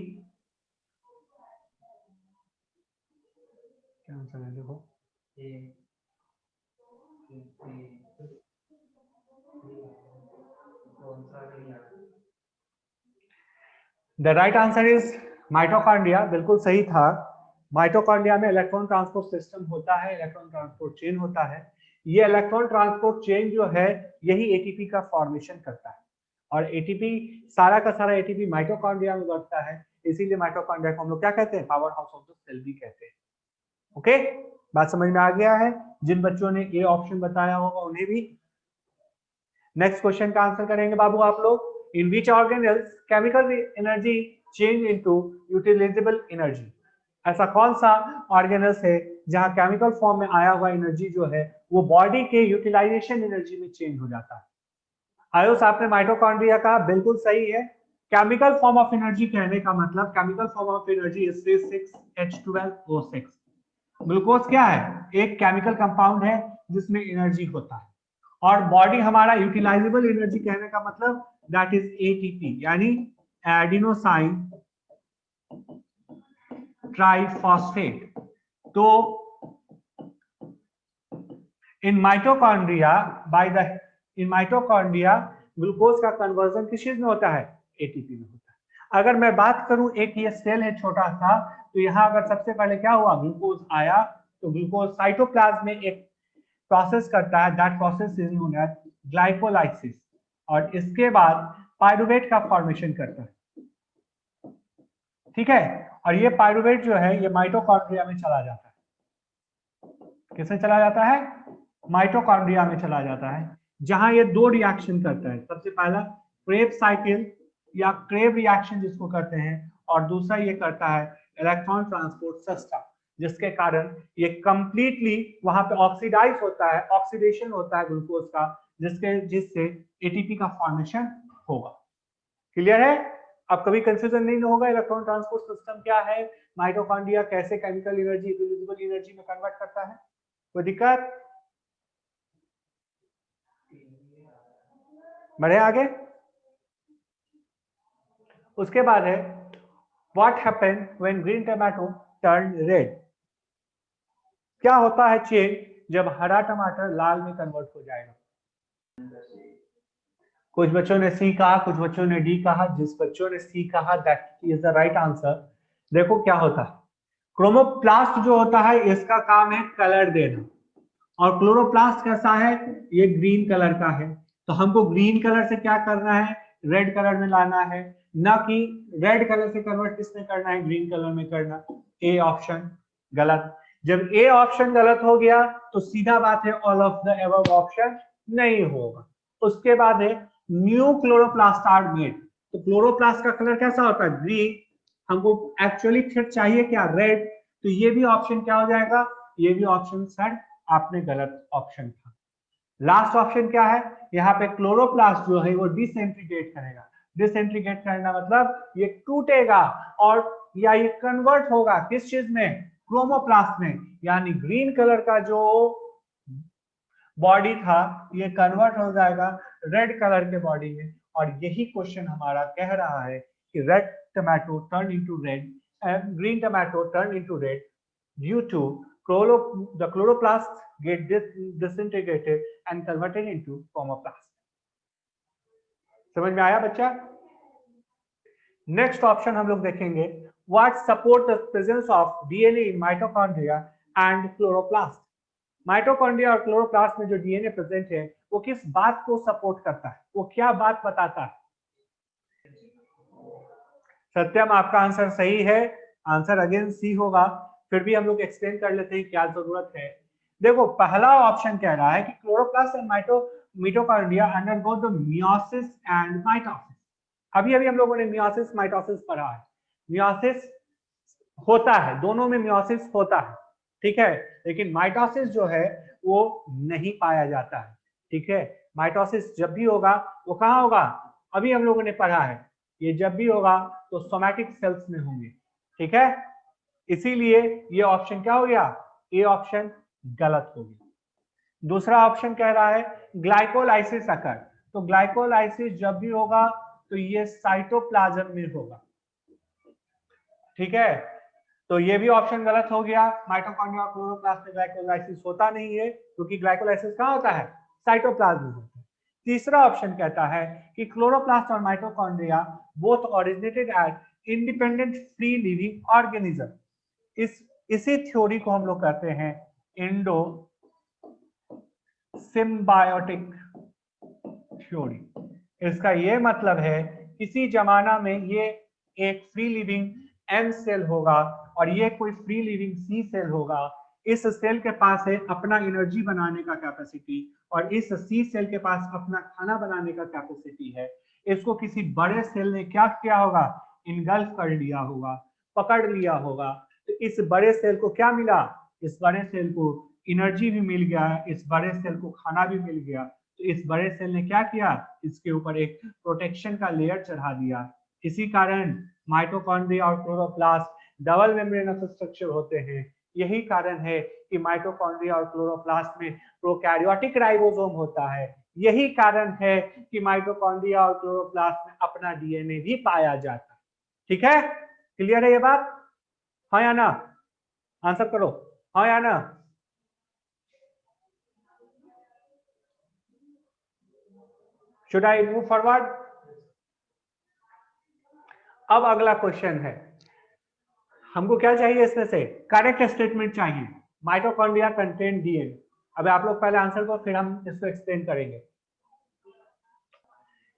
क्या आंसर है देखो। The right answer is mitochondria, बिल्कुल सही था। माइटोकॉन्ड्रिया में इलेक्ट्रॉन ट्रांसपोर्ट सिस्टम होता है, इलेक्ट्रॉन ट्रांसपोर्ट चेन होता है। ये इलेक्ट्रॉन ट्रांसपोर्ट चेन जो है यही एटीपी का फॉर्मेशन करता है, और एटीपी सारा का सारा एटीपी माइटोकॉन्ड्रिया में बढ़ता है, इसीलिए माइटोकॉन्ड्रिया को हम लोग क्या कहते हैं? Power house of the cell भी कहते हैं। ओके, बात समझ में आ गया है? जिन बच्चों ने ए ऑप्शन बताया होगा उन्हें भी। नेक्स्ट क्वेश्चन का आंसर करेंगे बाबू आप लोग। In which organelles chemical energy change into utilizable energy, ऐसा कौन सा ऑर्गेनल्स है जहां केमिकल फॉर्म में आया हुआ एनर्जी जो है वो बॉडी के यूटिलाइजेशन एनर्जी में चेंज हो जाता है? आयुष आपने माइटोकॉन्ड्रिया का, बिल्कुल सही है। केमिकल फॉर्म ऑफ एनर्जी कहने का मतलब, chemical form of energy is C6H12O6। Glucose क्या है? एक केमिकल कंपाउंड है जिसमें एनर्जी होता है, और बॉडी हमारा यूटिलाइजेबल एनर्जी कहने का मतलब दैट इज एटीपी, यानी एडिनोसाइन ट्राइफॉस्फेट। तो इन माइटोकॉन्ड्रिया ग्लूकोज का कन्वर्जन किस चीज में होता है? एटीपी में होता है। अगर मैं बात करूं, एक ये सेल है छोटा सा, तो यहाँ अगर सबसे पहले क्या हुआ? ग्लूकोज आया, तो ग्लूकोज साइटोप्लाज्म में एक प्रोसेस करता है, that process is known as glycolysis. और इसके बाद पायरुवेट का फॉर्मेशन करता है। ठीक है, और ये पायरुवेट जो है ये माइटोकॉन्ड्रिया में चला जाता है। किसमें चला जाता है? माइटोकॉन्ड्रिया में चला जाता है, जहां ये दो रिएक्शन करता है। सबसे पहला क्रेब्स साइकिल या क्रेब रिएक्शन जिसको करते हैं, और दूसरा ये करता है इलेक्ट्रॉन ट्रांसपोर्ट सिस्टम, जिसके कारण ये कंप्लीटली वहां पे ऑक्सीडाइज होता है, ऑक्सीडेशन होता है ग्लूकोज का, जिससे एटीपी का फॉर्मेशन होगा। क्लियर है? अब कभी कंफ्यूजन नहीं होगा इलेक्ट्रॉन ट्रांसपोर्ट सिस्टम क्या है, माइटोकॉन्ड्रिया कैसे केमिकल एनर्जी विजिबल एनर्जी में कन्वर्ट करता है। कोई दिक्कत? बढ़े आगे। उसके बाद है what happen when green tomato turn red. क्या होता है चेंज जब हरा टमाटर लाल में कन्वर्ट हो जाएगा? कुछ बच्चों ने सी कहा, कुछ बच्चों ने डी कहा। जिस बच्चों ने सी कहा that is the right answer. देखो क्या होता है, क्रोमोप्लास्ट जो होता है इसका काम है कलर देना, और क्लोरोप्लास्ट कैसा है? ये ग्रीन कलर का है। तो हमको ग्रीन कलर से क्या करना है? रेड कलर में लाना है, ना कि रेड कलर से कन्वर्ट किसमें करना है? ग्रीन कलर में करना। ए ऑप्शन गलत। जब ए ऑप्शन गलत हो गया तो सीधा बात है all of the above option नहीं होगा। उसके बाद है न्यू क्लोरोप्लास्ट आर मेड। तो क्लोरोप्लास्ट का कलर कैसा होता है? ग्रीन। हमको एक्चुअली फिर चाहिए क्या? रेड। तो ये भी ऑप्शन क्या हो जाएगा? ये भी ऑप्शन सर आपने गलत ऑप्शन था। लास्ट ऑप्शन क्या है? यहाँ पे क्लोरोप्लास्ट जो है वो डिसइंटीग्रेट करेगा। डिसइंटीग्रेट करना मतलब ये टूटेगा और या ये कन्वर्ट होगा किस चीज में? क्रोमोप्लास्ट में। यानी ग्रीन कलर का जो बॉडी था ये कन्वर्ट हो जाएगा रेड कलर के बॉडी में। और यही क्वेश्चन हमारा कह रहा है कि red tomato turn into red and green tomato turn into red due to the chloroplast get disintegrated and converted into chromoplast। समझ में आया बच्चा? नेक्स्ट ऑप्शन हम लोग देखेंगे what support the presence of DNA in mitochondria and chloroplast. Mitochondria और chloroplast में जो डीएनए प्रेजेंट है वो किस बात को सपोर्ट करता है? वो क्या बात बताता है? सत्यम आपका आंसर सही है। आंसर अगेन सी होगा। फिर भी हम लोग एक्सप्लेन कर लेते हैं क्या जरूरत है। देखो पहला ऑप्शन कह रहा है कि chloroplast and mitochondria undergo the meiosis and mitosis. अभी अभी हम लोगों ने मियोसिस माइटोसिस पढ़ा है। मियोसिस होता है, दोनों में मियोसिस होता है, ठीक है, लेकिन माइटोसिस जो है वो नहीं पाया जाता है। ठीक है, माइटोसिस जब भी होगा वो कहाँ होगा? अभी हम लोगों ने पढ़ा है, ये जब भी होगा तो सोमैटिक सेल्स में होंगे। ठीक है, इसीलिए ये ऑप्शन क्या हो गया? ए ऑप्शन गलत हो गया। दूसरा ऑप्शन कह रहा है ग्लाइकोलाइसिस अकर। तो ग्लाइकोलाइसिस जब भी होगा तो ये साइटोप्लाज्म में होगा। ठीक है, तो ये भी ऑप्शन गलत हो गया। माइटोकॉन्ड्रिया और क्लोरोप्लास्ट में ग्लाइकोलाइसिस होता नहीं है, क्योंकि ग्लाइकोलाइसिस कहाँ होता है? साइटोप्लाज्म में होता है। तीसरा ऑप्शन कहता है कि क्लोरोप्लास्ट और mitochondria both originated at independent free living organism. इसी थ्योरी को हम लोग कहते हैं इंडो सिम्बायोटिक थ्योरी। इसका ये मतलब है किसी जमाना में ये एक फ्री लिविंग एम सेल होगा और ये कोई फ्री लिविंग सी सेल होगा। इस सेल के पास है अपना एनर्जी बनाने का कैपेसिटी और इस सी सेल के पास अपना खाना बनाने का कैपेसिटी है। इसको किसी बड़े सेल ने क्या किया होगा? इनगल्फ कर लिया होगा, पकड़ लिया होगा। तो इस बड़े सेल को क्या मिला? इस बड़े सेल को एनर्जी भी मिल गया, इस बड़े सेल को खाना भी मिल गया। तो इस बड़े सेल ने क्या किया? इसके ऊपर एक प्रोटेक्शन का लेयर चढ़ा दिया। इसी कारण माइटोकॉन्ड्रिया और क्लोरोप्लास्ट डबल मेम्ब्रेनस स्ट्रक्चर होते हैं। यही कारण है कि माइटोकॉन्ड्रिया और क्लोरोप्लास्ट में प्रोकैरियोटिक राइबोसोम होता है। यही कारण है कि माइटोकॉन्ड्रिया और क्लोरोप्लास्ट में अपना डीएनए भी पाया जाता है। ठीक है, क्लियर है ये बात? हाँ या ना? आंसर करो, हाँ या ना? Should I move forward? अब अगला क्वेश्चन है, हमको क्या चाहिए इसमें से? करेक्ट स्टेटमेंट चाहिए। Mitochondria contain DNA. अब आप लोग पहले आंसर को, फिर हम इसको एक्सप्लेन करेंगे।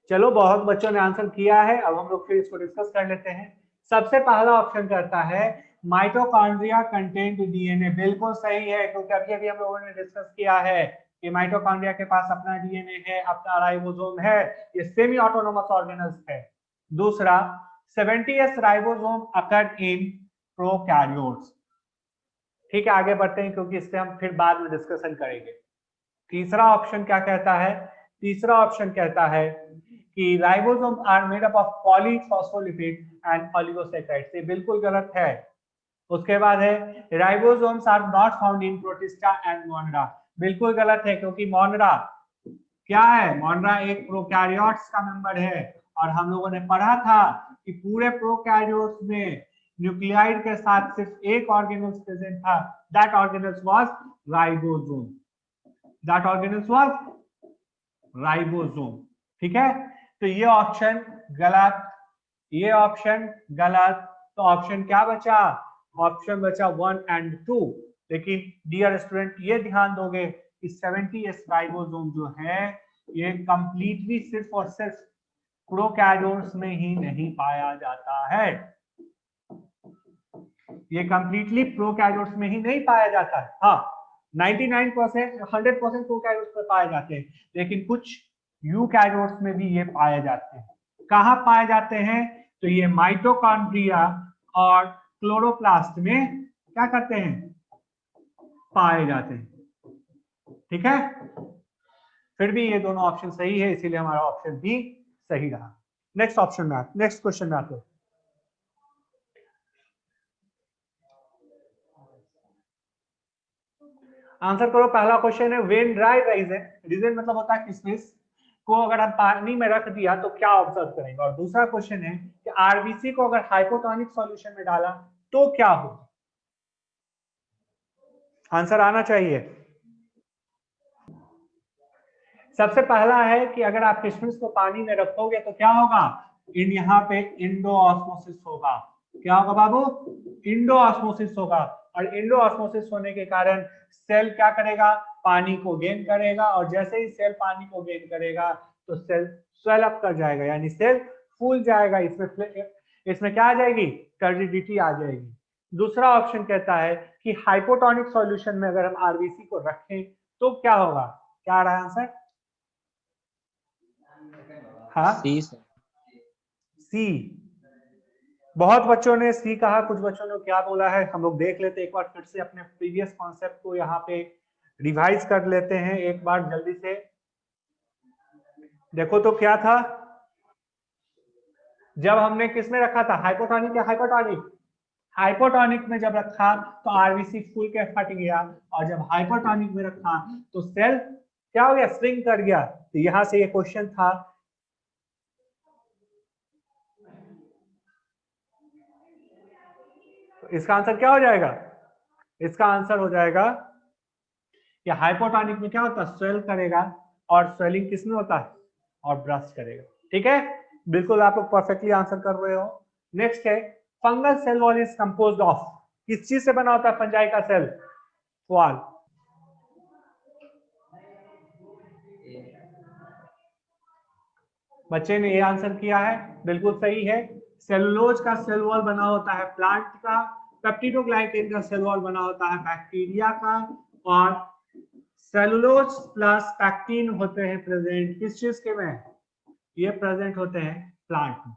चलो बहुत बच्चों ने आंसर किया है, अब हम लोग फिर इसको डिस्कस कर लेते हैं। सबसे पहला ऑप्शन करता है माइटोकॉन्ड्रिया कंटेंट डीएनए। बिल्कुल सही है, क्योंकि अभी अभी हम लोगों ने डिस्कस किया है कि माइटोकॉन्ड्रिया के पास अपना डीएनए है, अपना राइबोसोम है, ये सेमी ऑटोनोमस ऑर्गेनल्स है। दूसरा 70s ribosome occurred in prokaryotes. ठीक है, आगे बढ़ते हैं क्योंकि इससे हम फिर बाद में डिस्कशन करेंगे। तीसरा ऑप्शन क्या कहता है? तीसरा ऑप्शन कहता है कि ribosome are made up of polyphospholipid and oligosaccharides. ये बिल्कुल गलत है। उसके बाद है ribosomes are not found in Protista and Monera. बिल्कुल गलत है, क्योंकि मोनरा क्या है? मोनरा एक प्रोकैरियोट्स का मेंबर है, और हम लोगों ने पढ़ा था कि पूरे प्रोकैरियोट्स में न्यूक्लियाइड के साथ सिर्फ एक ऑर्गेनल्स प्रेजेंट था, that organelles was ribosome. That organelles was ribosome. ठीक है, तो ये ऑप्शन गलत, ये ऑप्शन गलत। तो ऑप्शन क्या बचा? ऑप्शन बचा 1 एंड 2। लेकिन डियर स्टूडेंट ये ध्यान दोगे कि 70s राइबोसोम जो है ये कंप्लीटली सिर्फ और सिर्फ प्रोकैरियोट्स में ही नहीं पाया जाता है। ये कंप्लीटली प्रोकैरियोट्स में ही नहीं पाया जाता है। हाँ, 99% 100% प्रोकैरियोट्स में पाए जाते हैं, लेकिन कुछ यूकैरियोट्स में भी ये पाए जाते हैं। कहाँ पाए जाते हैं? तो ये माइटोकॉन्ड्रिया और क्लोरोप्लास्ट में क्या करते हैं? पाए जाते हैं। ठीक है, फिर भी ये दोनों ऑप्शन सही है, इसीलिए हमारा ऑप्शन भी सही रहा। नेक्स्ट ऑप्शन में, नेक्स्ट क्वेश्चन में आते हैं। आंसर करो। पहला क्वेश्चन है व्हेन ड्राई राइजिन, रीजन मतलब होता है किशमिश को अगर हम पानी में रख दिया तो क्या ऑब्जर्व करेंगे। और दूसरा क्वेश्चन है कि आरबीसी को अगर हाइपोटोनिक सॉल्यूशन में डाला तो क्या होगा। आंसर आना चाहिए। सबसे पहला है कि अगर आप किशमिश को पानी में रखोगे तो क्या होगा? यहाँ पे इंडो ऑस्मोसिस होगा। क्या होगा बाबू? इंडो ऑस्मोसिस होगा। और इंडो ऑस्मोसिस होने के कारण सेल क्या करेगा? पानी को गेन करेगा, और जैसे ही सेल पानी को गेन करेगा तो सेल स्वेल अप कर जाएगा, यानी सेल फूल जाएगा। इसमें क्या आ जाएगी? टर्जिडिटी आ जाएगी। दूसरा ऑप्शन कहता है कि हाइपोटोनिक सॉल्यूशन में अगर हम आरबीसी को रखें तो क्या होगा? क्या आ रहा है आंसर? हाँ, सी। बहुत बच्चों ने सी कहा, कुछ बच्चों ने क्या बोला है हम लोग देख लेते हैं। एक बार फिर से अपने प्रीवियस कॉन्सेप्ट को यहाँ पे रिवाइज कर लेते हैं एक बार जल्दी से। देखो तो क्या था, जब हमने किस में रखा था? हाइपोटोनिक या हाइपरटोनिक? हाइपोटोनिक में जब रखा तो आरबीसी फूल के फट गया, और जब हाइपरटोनिक में रखा तो सेल क्या हो गया? श्रिंक कर गया। तो यहां से ये क्वेश्चन था, तो इसका आंसर क्या हो जाएगा? इसका आंसर हो जाएगा कि हाइपोटोनिक में क्या होता है? स्वेल करेगा, और स्वेलिंग किस में होता है? और ब्रस्ट करेगा। ठीक है, बिल्कुल आप लोग परफेक्टली आंसर कर रहे हो। नेक्स्ट है fungal cell wall is composed of. किस चीज से बना होता है फंजाई का सेल वॉल? बच्चे ने ये आंसर किया है, बिल्कुल सही है। सेलुलोज का सेल वॉल बना होता है प्लांट का, पेप्टिडोग्लाइकेन का सेल वॉल बना होता है बैक्टीरिया का, और सेलुलोज प्लस पैक्टिन होते हैं प्रेजेंट किस चीज के में? ये प्रेजेंट होते हैं प्लांट में।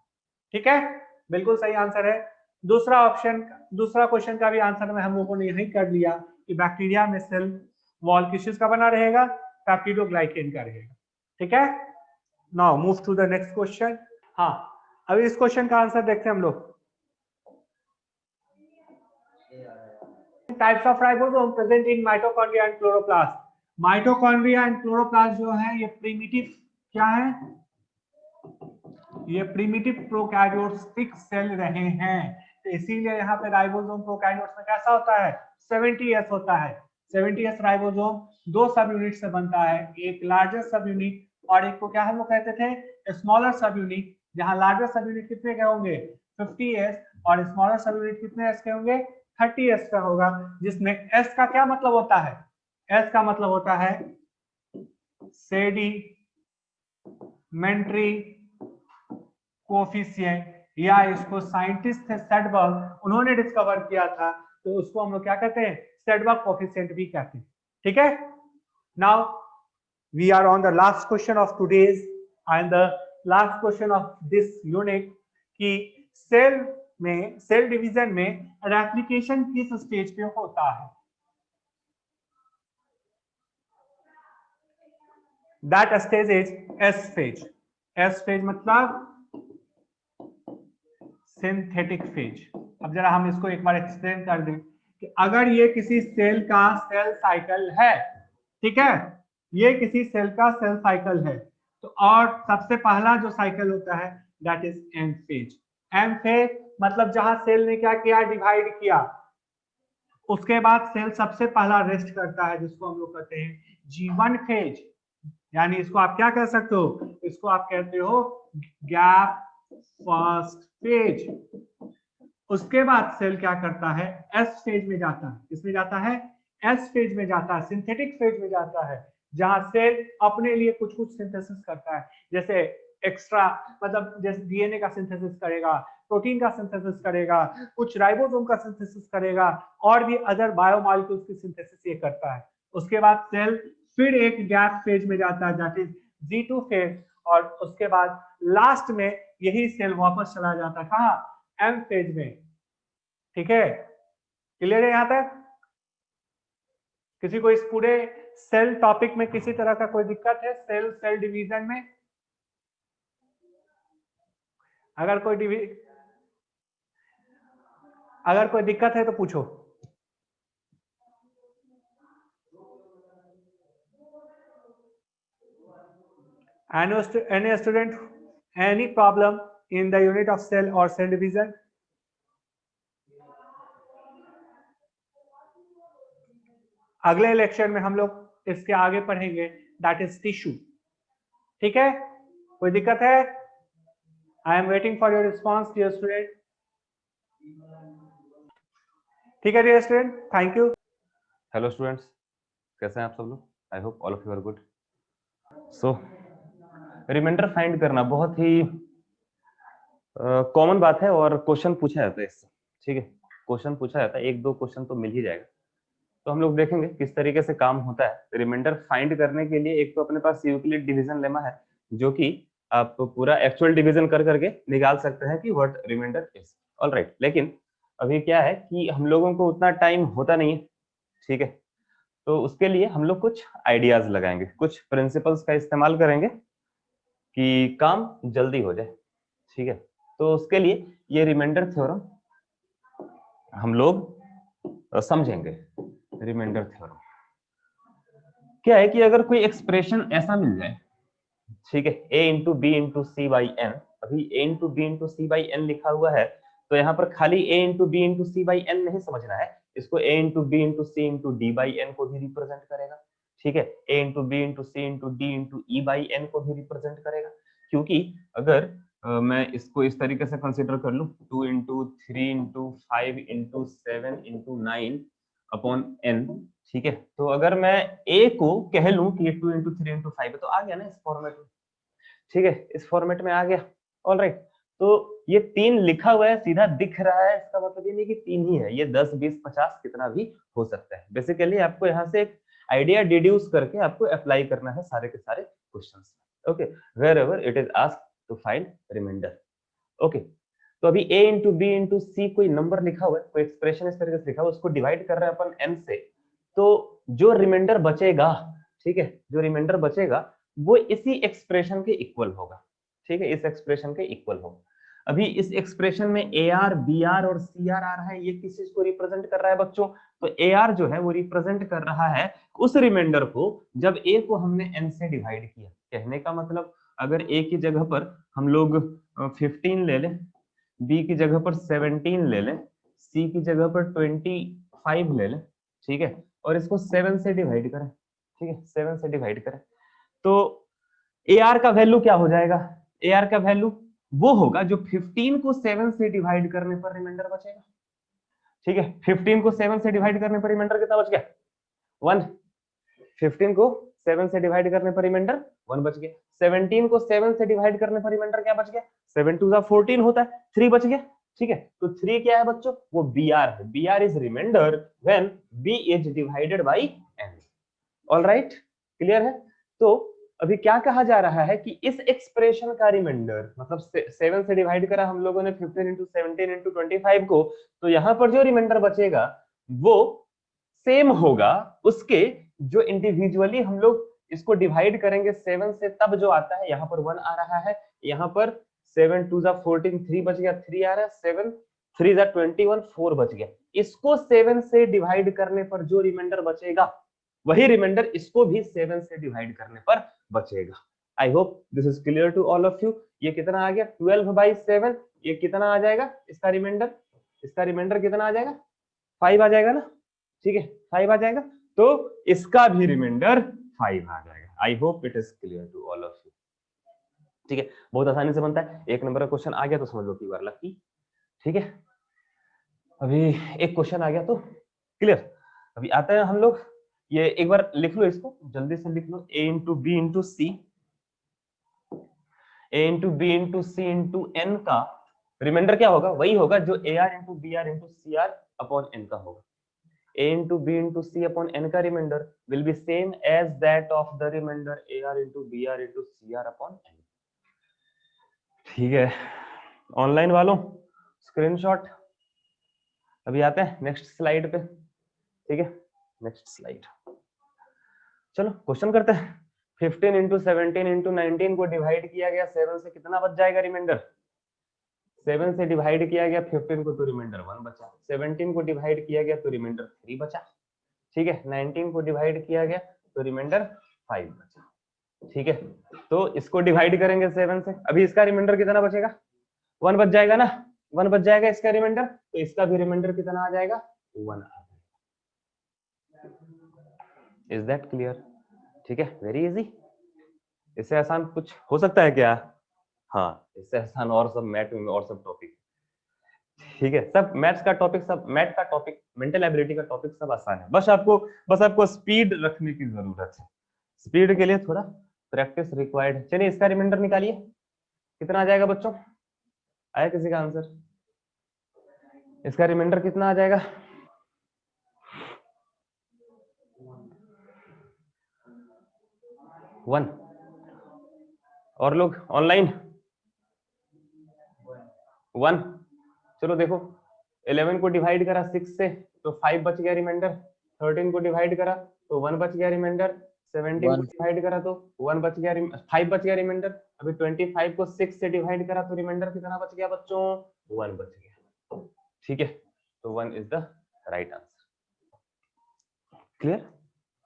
ठीक है, बिल्कुल सही आंसर है। दूसरा ऑप्शन, दूसरा क्वेश्चन का भी आंसर में हम लोगों ने यही कर लिया कि बैक्टीरिया में सेल वॉल किस चीज का बना रहेगा? पेप्टिडोग्लाइकेन का रहेगा। ठीक है, now move to the next question. हाँ, अभी इस क्वेश्चन का आंसर देखते हैं हम लोग। Types of ribosome present in mitochondria and chloroplast. Mitochondria and chloroplast जो है ये प्रिमिटिव क्या है? ये प्रिमिटिव प्रोकैरियोटिक सेल रहे हैं, तो इसीलिए यहाँ पे राइबोसोम प्रोकैरियोट्स में कैसा होता है? 70s होता है। 70s राइबोसोम दो सब यूनिट से बनता है, एक लार्जर सब यूनिट और एक को क्या हम लोग कहते थे? स्मॉलर सब यूनिट। जहां लार्जर सब यूनिट कितने के होंगे? 50s, और स्मॉलर सब यूनिट कितने s के होंगे? 30s का होगा। जिसमें s का क्या मतलब होता है? s का मतलब होता है सेडिमेंट्री कोफिशिएंट, या इसको साइंटिस्ट थे सेडबर्ग, उन्होंने डिस्कवर किया था, तो उसको हम लोग क्या कहते हैं, सेडबर्ग कोफिशिएंट भी कहते हैं। ठीक है, now we are on the last question of today's and the last question of this unit कि सेल डिवीजन में रेप्लिकेशन किस स्टेज पे होता है। That stage is S phase. S phase मतलब सिंथेटिक फेज। अब जरा हम इसको एक बार एक्सप्लेन कर दें कि अगर ये किसी सेल का सेल साइकिल है, ठीक है, ये किसी सेल का सेल साइकिल है, तो और सबसे पहला जो साइकिल होता है that is M phase. M phase मतलब जहां सेल ने क्या किया, डिवाइड किया, उसके बाद सेल सबसे पहला रेस्ट करता है, जिसको हम लोग कहते हैं G1 फेज। यानी इसको आप क्या कह सकते हो, इसको आप कहते हो गैप फर्स्ट फेज। उसके बाद सेल क्या करता है, एस फेज में जाता है। किसमें जाता है, एस फेज में जाता है, सिंथेटिक फेज में जाता है, जहां सेल अपने लिए कुछ कुछ सिंथेसिस करता है, जैसे एक्स्ट्रा मतलब जैसे डीएनए का सिंथेसिस करेगा, प्रोटीन का सिंथेसिस करेगा, कुछ राइबोसोम का सिंथेसिस करेगा, और भी अदर बायोमॉलिक्यूल्स की सिंथेसिस ये करता है। उसके बाद सेल फिर एक गैप फेज में जाता है दैट इज G2 फेज, और उसके बाद लास्ट में यही सेल वापस चला जाता है कहाँ, एम फेज में। ठीक है, क्लियर है? यहां तक किसी को इस पूरे सेल टॉपिक में किसी तरह का कोई दिक्कत है, सेल डिवीजन में? अगर कोई दिक्कत है तो पूछो। Any student, any problem in the unit of cell or cell division? अगले लेक्चर में हम लोग इसके आगे पढ़ेंगे दैट इज टिश्यू। ठीक है, कोई दिक्कत है? I am waiting for your response dear student. ठीक है dear student, thank you. Hello students, कैसे हैं आप सब लोग? I hope all of you are good. So remainder find करना बहुत ही कॉमन बात है और क्वेश्चन पूछा जाता है इससे। ठीक है, क्वेश्चन पूछा जाता है, एक दो क्वेश्चन तो मिल ही जाएगा। तो हम लोग देखेंगे किस तरीके से काम होता है। रिमाइंडर फाइंड करने के लिए एक तो अपने पास यूक्लिड डिवीजन लेमा है, जो कि आप पूरा एक्चुअल डिवीजन कर करके निकाल सकते हैं कि व्हाट रिमाइंडर इज। ऑलराइट, लेकिन अभी क्या है कि हम लोगों को उतना टाइम होता नहीं है। ठीक है, तो उसके लिए हम लोग कुछ आइडियाज लगाएंगे, कुछ प्रिंसिपल्स का इस्तेमाल करेंगे कि काम जल्दी हो जाए। ठीक है, तो उसके लिए ये रिमाइंडर थ्योरम हम लोग समझेंगे। रिमाइंडर थ्योरम क्या है कि अगर कोई एक्सप्रेशन ऐसा मिल जाए, ठीक है, a into B into C by N. अभी a into B into C by N लिखा हुआ है, तो यहाँ पर खाली a into B into C by N नहीं समझना है, इसको a into B into C into D by N को भी रिप्रेजेंट करेगा। ठीक है, a into B into C into D into E by N को भी रिप्रेजेंट करेगा। क्योंकि अगर मैं इसको इस तरीके से कंसिडर कर लूं, 2 into 3 into 5 into 7 into 9 upon N. ठीक है, तो अगर मैं a को कह लूं कि ये 2 इंटू 3 इंटू 5 है, तो आ गया ना इस फॉर्मेट में। ठीक है, इस फॉर्मेट में आ गया। ऑलराइट, तो ये 3 लिखा हुआ है, सीधा दिख रहा है, इसका मतलब ये नहीं कि 3 ही है, ये 10 20 50 कितना भी हो सकता है। बेसिकली आपको यहाँ से एक आइडिया डिड्यूस करके आपको अप्लाई करना है सारे के सारे questions. Okay, wherever it is asked to find remainder. Okay, तो अभी a into B into C कोई नंबर लिखा हुआ है, कोई एक्सप्रेशन इस तरीके से लिखा हुआ है, उसको डिवाइड कर रहे हैं अपन n से, तो जो रिमाइंडर बचेगा, ठीक है, जो रिमाइंडर बचेगा वो इसी एक्सप्रेशन के इक्वल होगा। ठीक है, इस एक्सप्रेशन के इक्वल होगा। अभी इस एक्सप्रेशन में AR, BR और CR आ रहा है, ये किस चीज को रिप्रेजेंट कर रहा है बच्चों? तो AR जो है वो रिप्रेजेंट कर रहा है उस रिमाइंडर को जब A को हमने n से डिवाइड किया। कहने का मतलब अगर A की जगह पर हम लोग 15 ले लें, B की जगह पर 17 ले लें, C की जगह पर 25 ले लें, ठीक है, और इसको 7 से डिवाइड करें। ठीक है, 7 से डिवाइड करें, तो AR का वैल्यू क्या हो जाएगा? AR का वैल्यू वो होगा जो 15 को 7 से डिवाइड करने पर रिमाइंडर बचेगा। ठीक है, 15 को 7 से डिवाइड करने पर रिमाइंडर कितना बच गया? 1। 15 को 7 से डिवाइड करने पर रिमाइंडर 1 बच गया। 17 को 7 से डिवाइड करने पर रिमाइंडर क्या बच गया? 7 2 14 होता है, 3 बच गया। ठीक है, तो 3 क्या है बच्चों? वो BR है। BR is remainder when B is divided by N। Alright, clear है? तो अभी क्या कहा जा रहा है कि इस एक्सप्रेशन का रिमाइंडर, मतलब 7 से डिवाइड करा हम लोगों ने 15 into 17 into 25 को, तो यहाँ पर जो रिमाइंडर बचेगा वो सेम होगा उसके जो इंडिविजुअली हम लोग इसको डिवाइड करेंगे 7 से, तब जो आता है यहाँ पर 1 आ रहा है, यहाँ पर 7 2 14, 3 बच गया, 3 आ रहा है, 7 3 21, 4 बच गया। इसको 7 से डिवाइड करने पर जो रिमाइंडर बचेगा वही रिमाइंडर इसको भी 7 से डिवाइड करने पर बचेगा। I hope this is clear to all of you. ये कितना आ गया? 12/7। ये कितना आ जाएगा इसका रिमाइंडर? इसका रिमाइंडर कितना आ जाएगा? 5 आ जाएगा ना? ठीक है, 5 आ जाएगा, तो इसका भी रिमाइंडर 5 आ जाएगा। I hope it is clear to all of you. ठीक है, बहुत आसानी से बनता है। 1 नंबर का क्वेश्चन आ गया तो समझ लो कि बार लकी। ठीक है, अभी एक क्वेश्चन आ गया तो क्लियर। अभी आते हैं हम लोग, ये एक बार लिख लो, इसको जल्दी से लिख लो। a into B into C, a into B into C into N का रिमाइंडर क्या होगा? वही होगा जो A R into B R into C R upon N का होगा। a into B into C upon N का remainder will be same as that of the remainder A R into B R into C R upon N. ठीक है, online वालों screenshot. अभी आते हैं next slide पे। ठीक है, नेक्स्ट स्लाइड। चलो क्वेश्चन करते हैं। 15 इंटू 17 इंटू 19 को डिवाइड किया गया 7 से, कितना बच जाएगा रिमाइंडर? 7 से डिवाइड किया गया 15 को तो रिमाइंडर 1 बचा। 17 को डिवाइड किया गया तो रिमाइंडर 3 बचा। ठीक है, 19 को डिवाइड किया गया तो रिमाइंडर 5 बचा। ठीक है, तो इसको डिवाइड करेंगे 7 से। अभी इसका रिमाइंडर कितना बचेगा? 1 बच जाएगा ना? 1 बच जाएगा इसका रिमाइंडर, तो इसका भी रिमाइंडर कितना आ जाएगा? 1 आ जाएगा। Is that clear? ठीक है, वेरी इजी। इससे आसान कुछ हो सकता है क्या? हाँ, इससे आसान और सब मैथ में और सब टॉपिक। ठीक है, सब मैथ्स का टॉपिक, सब मैथ का टॉपिक, मेंटल एबिलिटी का टॉपिक सब आसान है। बस आपको स्पीड रखने की जरूरत है। स्पीड के लिए थोड़ा प्रैक्टिस रिक्वायर्ड है। चलिए इसका रिमाइंडर निकालिए, कितना आ जाएगा बच्चों? आया किसी का आंसर? इसका रिमाइंडर कितना आ जाएगा? वन। और लोग ऑनलाइन? 1। चलो देखो, 11 को डिवाइड करा 6 से तो 5 बच गया रिमाइंडर। 13 को डिवाइड करा तो 1 बच गया रिमाइंडर। 17 को डिवाइड करा तो 1 बच गया, 5 बच गया रिमाइंडर। अभी 25 को 6 से डिवाइड करा तो रिमाइंडर कितना बच गया बच्चों? 1 बच गया। ठीक है, तो 1 is the right answer. Clear?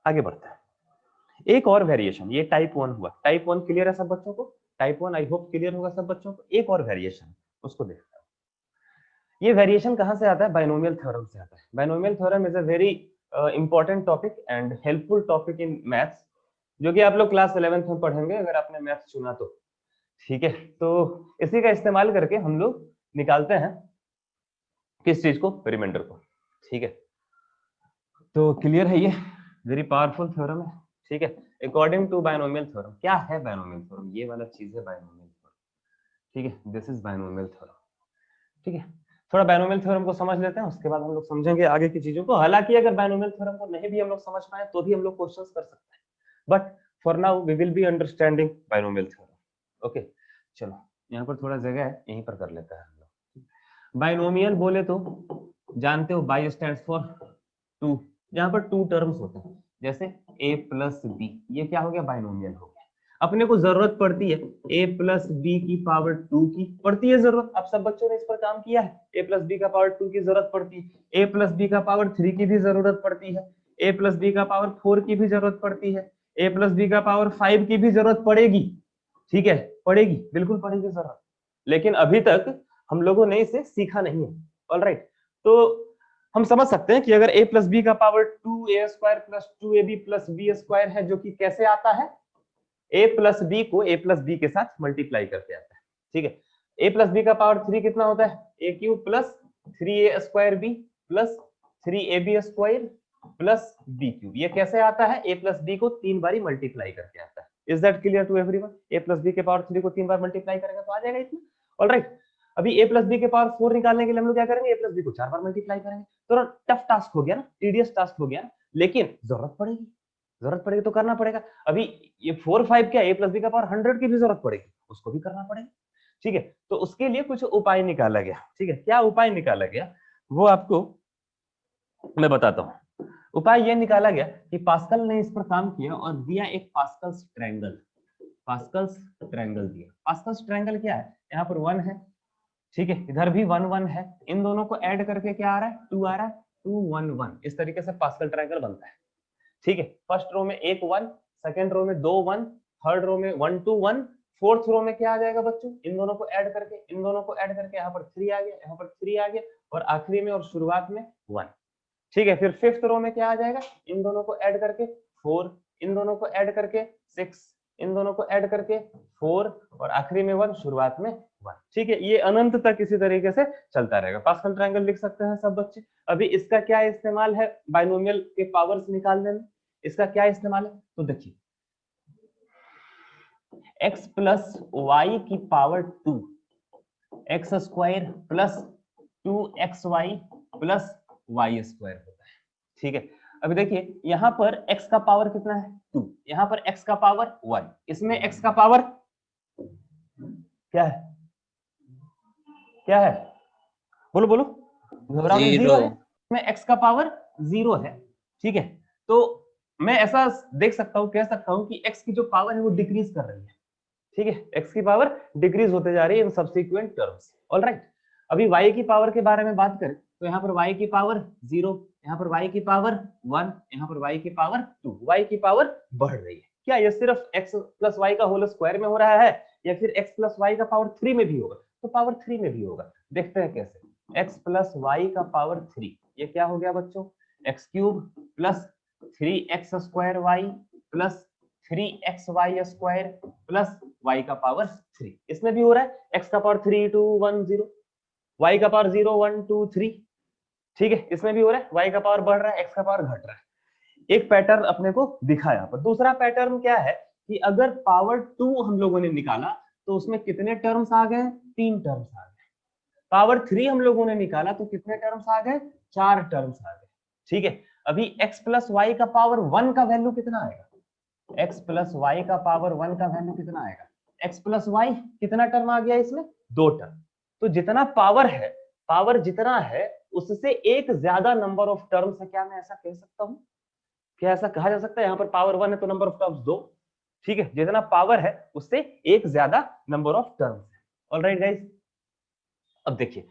आगे बढ़ते हैं। एक और वेरिएशन, ये टाइप 1 हुआ। टाइप 1 क्लियर है सब बच्चों को? टाइप 1 आई होप क्लियर होगा सब बच्चों को। एक और वेरिएशन, उसको देखते हैं। ये वेरिएशन कहां से आता है? बाइनोमियल थ्योरम से आता है। Binomial theorem is a very important topic and helpful topic in maths, जो कि आप लोग क्लास 11th में पढ़ेंगे अगर आपने मैथ्स चुना तो। ठीक है, तो इसी का इस्तेमाल करके हम लोग निकालते हैं किस चीज को? रिमाइंडर को। ठीक है, तो क्लियर है? ये वेरी पावरफुल थ्योरम है। ठीक है, अकॉर्डिंग टू बाइनोमियल थ्योरम। क्या है बाइनोमियल थ्योरम? ये वाला चीज है बाइनोमियल थ्योरम। ठीक है, दिस इज बाइनोमियल थ्योरम। ठीक है, थोड़ा बाइनोमियल थ्योरम को समझ लेते हैं, उसके बाद हम लोग समझेंगे आगे की चीजों को। हालांकि अगर बाइनोमियल थ्योरम को नहीं भी हम लोग समझ पाए तो भी हम लोग क्वेश्चंस कर सकते हैं, but for now we will be understanding binomial theorem. Okay, चलो यहाँ पर थोड़ा जगह है, यहीं पर कर लेते हैं हम लोग। बाइनोमियल बोले तो जानते हो, बाई स्टैंड्स फॉर 2। यहाँ पर 2 टर्म्स होते हैं, जैसे a प्लस बी, ये क्या हो गया? बाइनोमियल हो गया। अपने को जरूरत पड़ती है a प्लस बी की पावर 2 की, पड़ती है जरूरत। आप सब बच्चों ने इस पर काम किया है। a प्लस बी का पावर 2 की जरूरत पड़ती है। a प्लस बी का पावर 3 की भी जरूरत पड़ती है। a प्लस बी का पावर 4 की भी जरूरत पड़ती है। a प्लस बी का पावर 5 की भी जरूरत पड़ेगी। ठीक है, पड़ेगी, बिल्कुल पड़ेगी जरूरत, लेकिन अभी तक हम लोगों ने इसे सीखा नहीं है। ऑलराइट, तो हम समझ सकते हैं कि अगर a प्लस बी का power 2a square plus 2ab plus b square है, जो कि कैसे आता है? a प्लस बी को a प्लस बी के साथ मल्टीप्लाई करके आता है। ठीक है, a प्लस बी का पावर 3 कितना होता है? a cube plus 3a square b plus 3ab square plus B cube. ये कैसे आता है? ए प्लस बी को 3 बारी मल्टीप्लाई करके आता है। Is that clear to everyone? A plus B के पावर 3 को 3 बार मल्टीप्लाई करेंगे तो आ जाएगा इतना। ऑलराइट, अभी ए प्लस बी के पावर 4 निकालने के लिए हम लोग क्या करेंगे? ए प्लस बी को 4 बार मल्टीप्लाई करेंगे। थोड़ा टफ टास्क हो गया ना, टीडियस टास्क हो गया, लेकिन जरूरत पड़ेगी तो करना पड़ेगा। अभी ये 4 5 क्या, ए प्लस बी का पावर 100 की भी जरूरत पड़ेगी, उसको भी करना पड़ेगा। ठीक है, तो उसके लिए कुछ उपाय निकाला गया। ठीक है, क्या उपाय निकाला गया वो आपको मैं बताता हूं। उपाय ये निकाला गया कि पास्कल ने इस पर काम किया और दिया एक पास्कल्स ट्रायंगल। पास्कल्स ट्रायंगल दिया। पास्कल्स ट्रायंगल क्या है? यहाँ पर 1 है, ठीक है, इधर भी 1 1 है, इन दोनों को ऐड करके क्या आ रहा है? 2 आ रहा है, 2 1 1। इस तरीके से पास्कल ट्रायंगल बनता है। ठीक है, फर्स्ट रो में एक 1, सेकंड रो में 2 1, थर्ड रो में 1 2 1, फोर्थ रो में क्या आ जाएगा बच्चों? इन दोनों को ऐड करके यहाँ पर 3 आ गया, यहाँ पर 3 आ गया, और आखिरी में और शुरुआत में 1। ठीक है, फिर फिफ्थ रो में क्या आ जाएगा? इन दोनों को ऐड करके 4, इन दोनों को ऐड करके 6, इन दोनों को ऐड करके 4, और आखिरी में 1, शुरुआत में 1। ठीक है, ये अनंत तक इसी तरीके से चलता रहेगा। पास्कल ट्रायंगल लिख सकते हैं सब बच्चे। अभी इसका क्या इस्तेमाल है बाइनोमियल के पावर्स निकालने में? इसका क्या इस्तेमाल है? तो देखिए, x प्लस वाई की power 2 X square plus 2xy plus Y square होता है। ठीक है, अभी देखिए यहां पर x का पावर कितना है? 2, यहां पर x का पावर 1, इसमें x का पावर क्या है? क्या है? बोलो बोलो, घबराओ नहीं, 0 है। इसमें x का पावर 0 है। ठीक है, तो मैं ऐसा देख सकता हूं, कह सकता हूं कि x की जो पावर है वो डिक्रीज कर रही है। ठीक है, x की पावर डिक्रीज होते जा रही है इन सब्सिक्वेंट टर्म्स। ऑलराइट, अभी y की पावर के बारे में बात करें तो यहाँ पर y की पावर 0, यहाँ पर y की पावर 1, यहाँ पर y की पावर 2, y की पावर बढ़ रही है। क्या ये सिर्फ x प्लस y का होल स्क्वायर में हो रहा है, या फिर x प्लस y का पावर 3 में भी होगा? तो पावर 3 में भी होगा। देखते हैं कैसे। x प्लस y का पावर 3, ये क्या हो गया बच्चों? x cube plus 3x square y plus 3xy square plus y का पावर 3। इसमें भी हो रहा है x का पावर 3 2 1 0, y का पावर 0 1 2 3। ठीक है, इसमें भी हो रहा है y का पावर बढ़ रहा है, x का पावर घट रहा है। एक पैटर्न अपने को दिखा यहाँ पर। दूसरा पैटर्न क्या है कि अगर पावर 2 हम लोगों ने निकाला तो उसमें कितने टर्म्स आ गए? 3 टर्म्स आ गए। पावर 3 हम लोगों ने निकाला तो कितने टर्म्स आ गए? 4 टर्म्स आ गए। ठीक है, अभी x प्लस वाई का पावर 1 का वैल्यू कितना आएगा? x प्लस वाई का पावर 1 का वैल्यू कितना आएगा? x प्लस वाई कितना टर्म आ गया इसमें? 2 टर्म। तो जितना पावर है, पावर जितना है उससे एक ज्यादा नंबर ऑफ टर्म्स है। क्या मैं ऐसा कह सकता हूं? क्या ऐसा कहा जा सकता है? यहाँ पर पावर 1 है तो नंबर ऑफ टर्म्स 2। ठीक है, जितना पावर है उससे एक ज्यादा नंबर ऑफ टर्म्स है। ऑलराइट गाइस, अब देखिए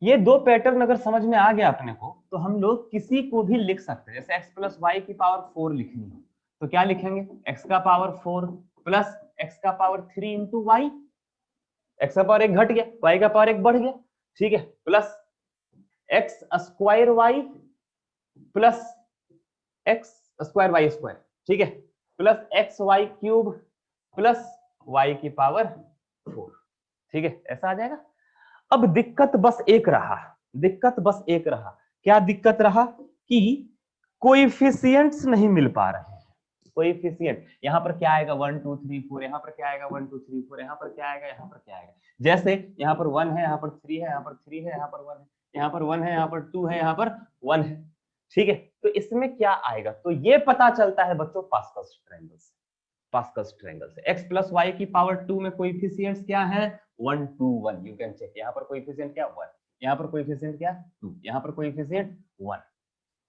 ये दो पैटर्न अगर समझ में आ गया अपने को तो हम लोग किसी को भी लिख सकते हैं। जैसे x प्लस वाई की पावर 4 लिखनी हो तो क्या लिखेंगे? x का पावर 4 प्लस x का पावर 3 इंटू वाई। x का पावर 1 घट गया, y का पावर 1 बढ़ गया। ठीक है, plus x square Y plus x square Y square. ठीक है, plus X Y cube plus y की पावर 4। ठीक है, ऐसा आ जाएगा। अब दिक्कत बस एक रहा, क्या दिक्कत रहा? कि कोएफिशिएंट्स नहीं मिल पा रहे हैं। कोएफिशिएंट यहाँ पर क्या आएगा? 1 2 3 4, यहाँ पर क्या आएगा? 1 2 3 4, यहाँ पर क्या आएगा? यहाँ पर क्या आएगा? जैसे यहाँ पर 1 है, यहाँ पर 3 है, यहाँ पर 3 है, यहाँ पर 1 है, यहाँ पर 1 है, यहाँ पर 2 है, यहाँ पर 1 है। ठीक है, तो इसमें क्या आएगा? तो ये पता चलता है बच्चों पास्कल्स ट्रायंगल से। पास्कल्स ट्रायंगल से x प्लस वाई की पावर 2 में कोएफिशिएंट्स क्या है? 1 2 1। यू कैन चेक, यहाँ पर कोएफिशिएंट क्या? 1, यहाँ पर कोएफिशिएंट क्या? 2, यहाँ पर कोएफिशिएंट 1।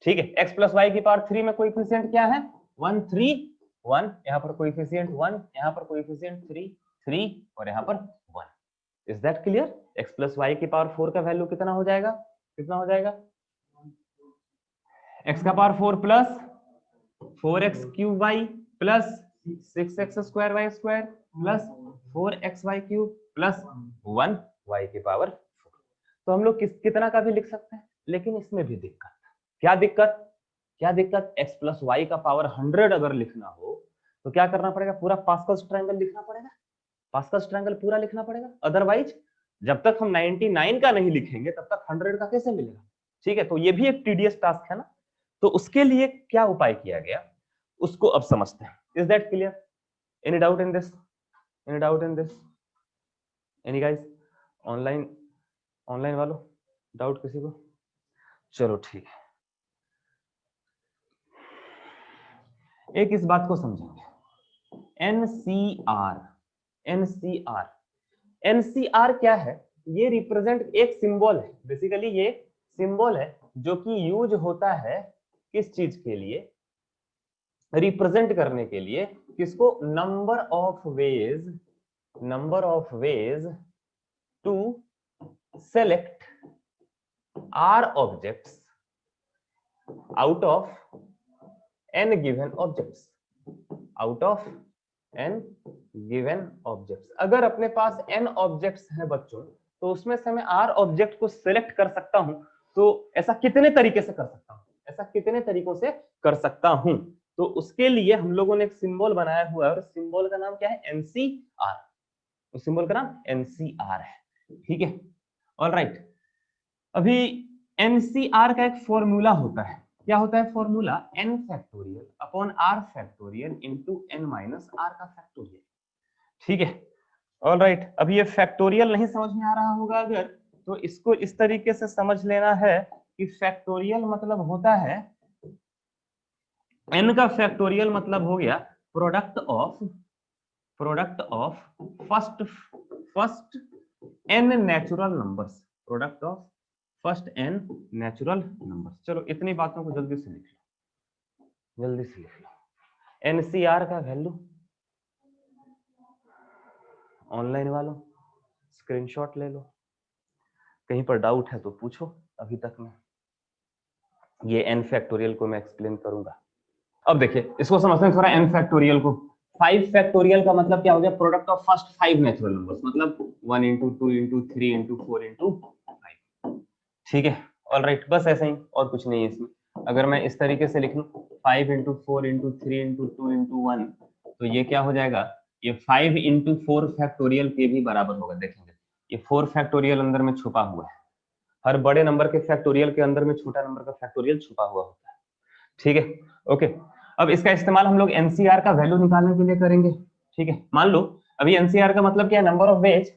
ठीक है, x प्लस वाई की पावर 3 में कोएफिशिएंट क्या है? 1 3 1, यहाँ पर कोएफिशिएंट 1, यहाँ पर कोएफिशिएंट 3 3, और यहाँ पर 1। Is that clear? x plus Y की पावर 4 का वैल्यू कितना हो जाएगा? कितना हो जाएगा? x का power 4 plus 4x cube y plus 6x square y square plus 4xy cube plus 1 y की पावर 4। तो हम लोग कितना का भी लिख सकते हैं, लेकिन इसमें भी दिक्कत। क्या दिक्कत? x प्लस वाई का पावर 100 अगर लिखना हो तो क्या करना पड़ेगा? पूरा पास्कल्स ट्रायंगल लिखना पड़ेगा। पास्कल्स ट्रायंगल पूरा लिखना पड़ेगा, अदरवाइज जब तक हम 99 का नहीं लिखेंगे तब तक 100 का कैसे मिलेगा? ठीक है, तो ये भी एक टीडियस टास्क है ना। तो उसके लिए क्या उपाय किया गया उसको अब समझते हैं। Is that clear? Any doubt in this? Any doubt in this? Any guys? Online वालों डाउट किसी को? चलो ठीक है, एक इस बात को समझेंगे, एनसीआर। एनसीआर एनसीआर क्या है? ये रिप्रेजेंट एक सिंबल है, बेसिकली ये सिंबल है जो कि यूज होता है किस चीज के लिए? रिप्रेजेंट करने के लिए किसको? Number of ways to select R objects out of n given objects, out of n given objects। अगर अपने पास n ऑब्जेक्ट्स हैं बच्चों, तो उसमें से मैं r ऑब्जेक्ट को सिलेक्ट कर सकता हूं। तो ऐसा कितने तरीके से कर सकता हूं? ऐसा कितने तरीकों से कर सकता हूं? तो उसके लिए हम लोगों ने एक सिंबल बनाया हुआ है, और सिंबल का नाम क्या है? NCR। उस सिंबल का नाम NCR है, ठीक है? ऑलराइट, अभी NCR का एक फॉर्मूला होता है। क्या होता है formula? n factorial upon r factorial into n minus r का फैक्टोरियल, ठीक है? ऑलराइट, अभी ये फैक्टोरियल नहीं समझ में आ रहा होगा अगर, तो इसको इस तरीके से समझ लेना है कि फैक्टोरियल मतलब होता है, n का फैक्टोरियल मतलब हो गया product of first n natural numbers, product of first n natural numbers. चलो इतनी बातों को जल्दी से लिख लो, जल्दी से लिख लो। एनसीआर का वैल्यू ऑनलाइन वालों स्क्रीनशॉट ले लो, कहीं पर डाउट है तो पूछो। अभी तक में ये n फैक्टोरियल को मैं एक्सप्लेन करूंगा। अब देखिए इसको समझते हैं थोड़ा, n फैक्टोरियल को। 5 फैक्टोरियल का मतलब क्या हो गया? Product of first 5 natural numbers, मतलब 1 इंटू 2 इंटू 3 इंटू 4 इंटू 5, ठीक है? ऑलराइट, बस ऐसा ही, और कुछ नहीं है इसमें। अगर मैं इस तरीके से लिख लूं 5 इंटू 4 इंटू 3 इंटू 2 इंटू 1, तो ये क्या हो जाएगा? ये 5 इंटू 4 फैक्टोरियल के भी बराबर होगा। देखेंगे ये 4 फैक्टोरियल अंदर में छुपा हुआ है, हर बड़े नंबर के फैक्टोरियल के अंदर में छोटा नंबर का फैक्टोरियल छुपा हुआ होता है, ठीक है? ओके, अब इसका इस्तेमाल हम लोग एनसीआर का वैल्यू निकालने के लिए करेंगे, ठीक है? मान लो अभी एनसीआर का मतलब क्या है? नंबर ऑफ वेज,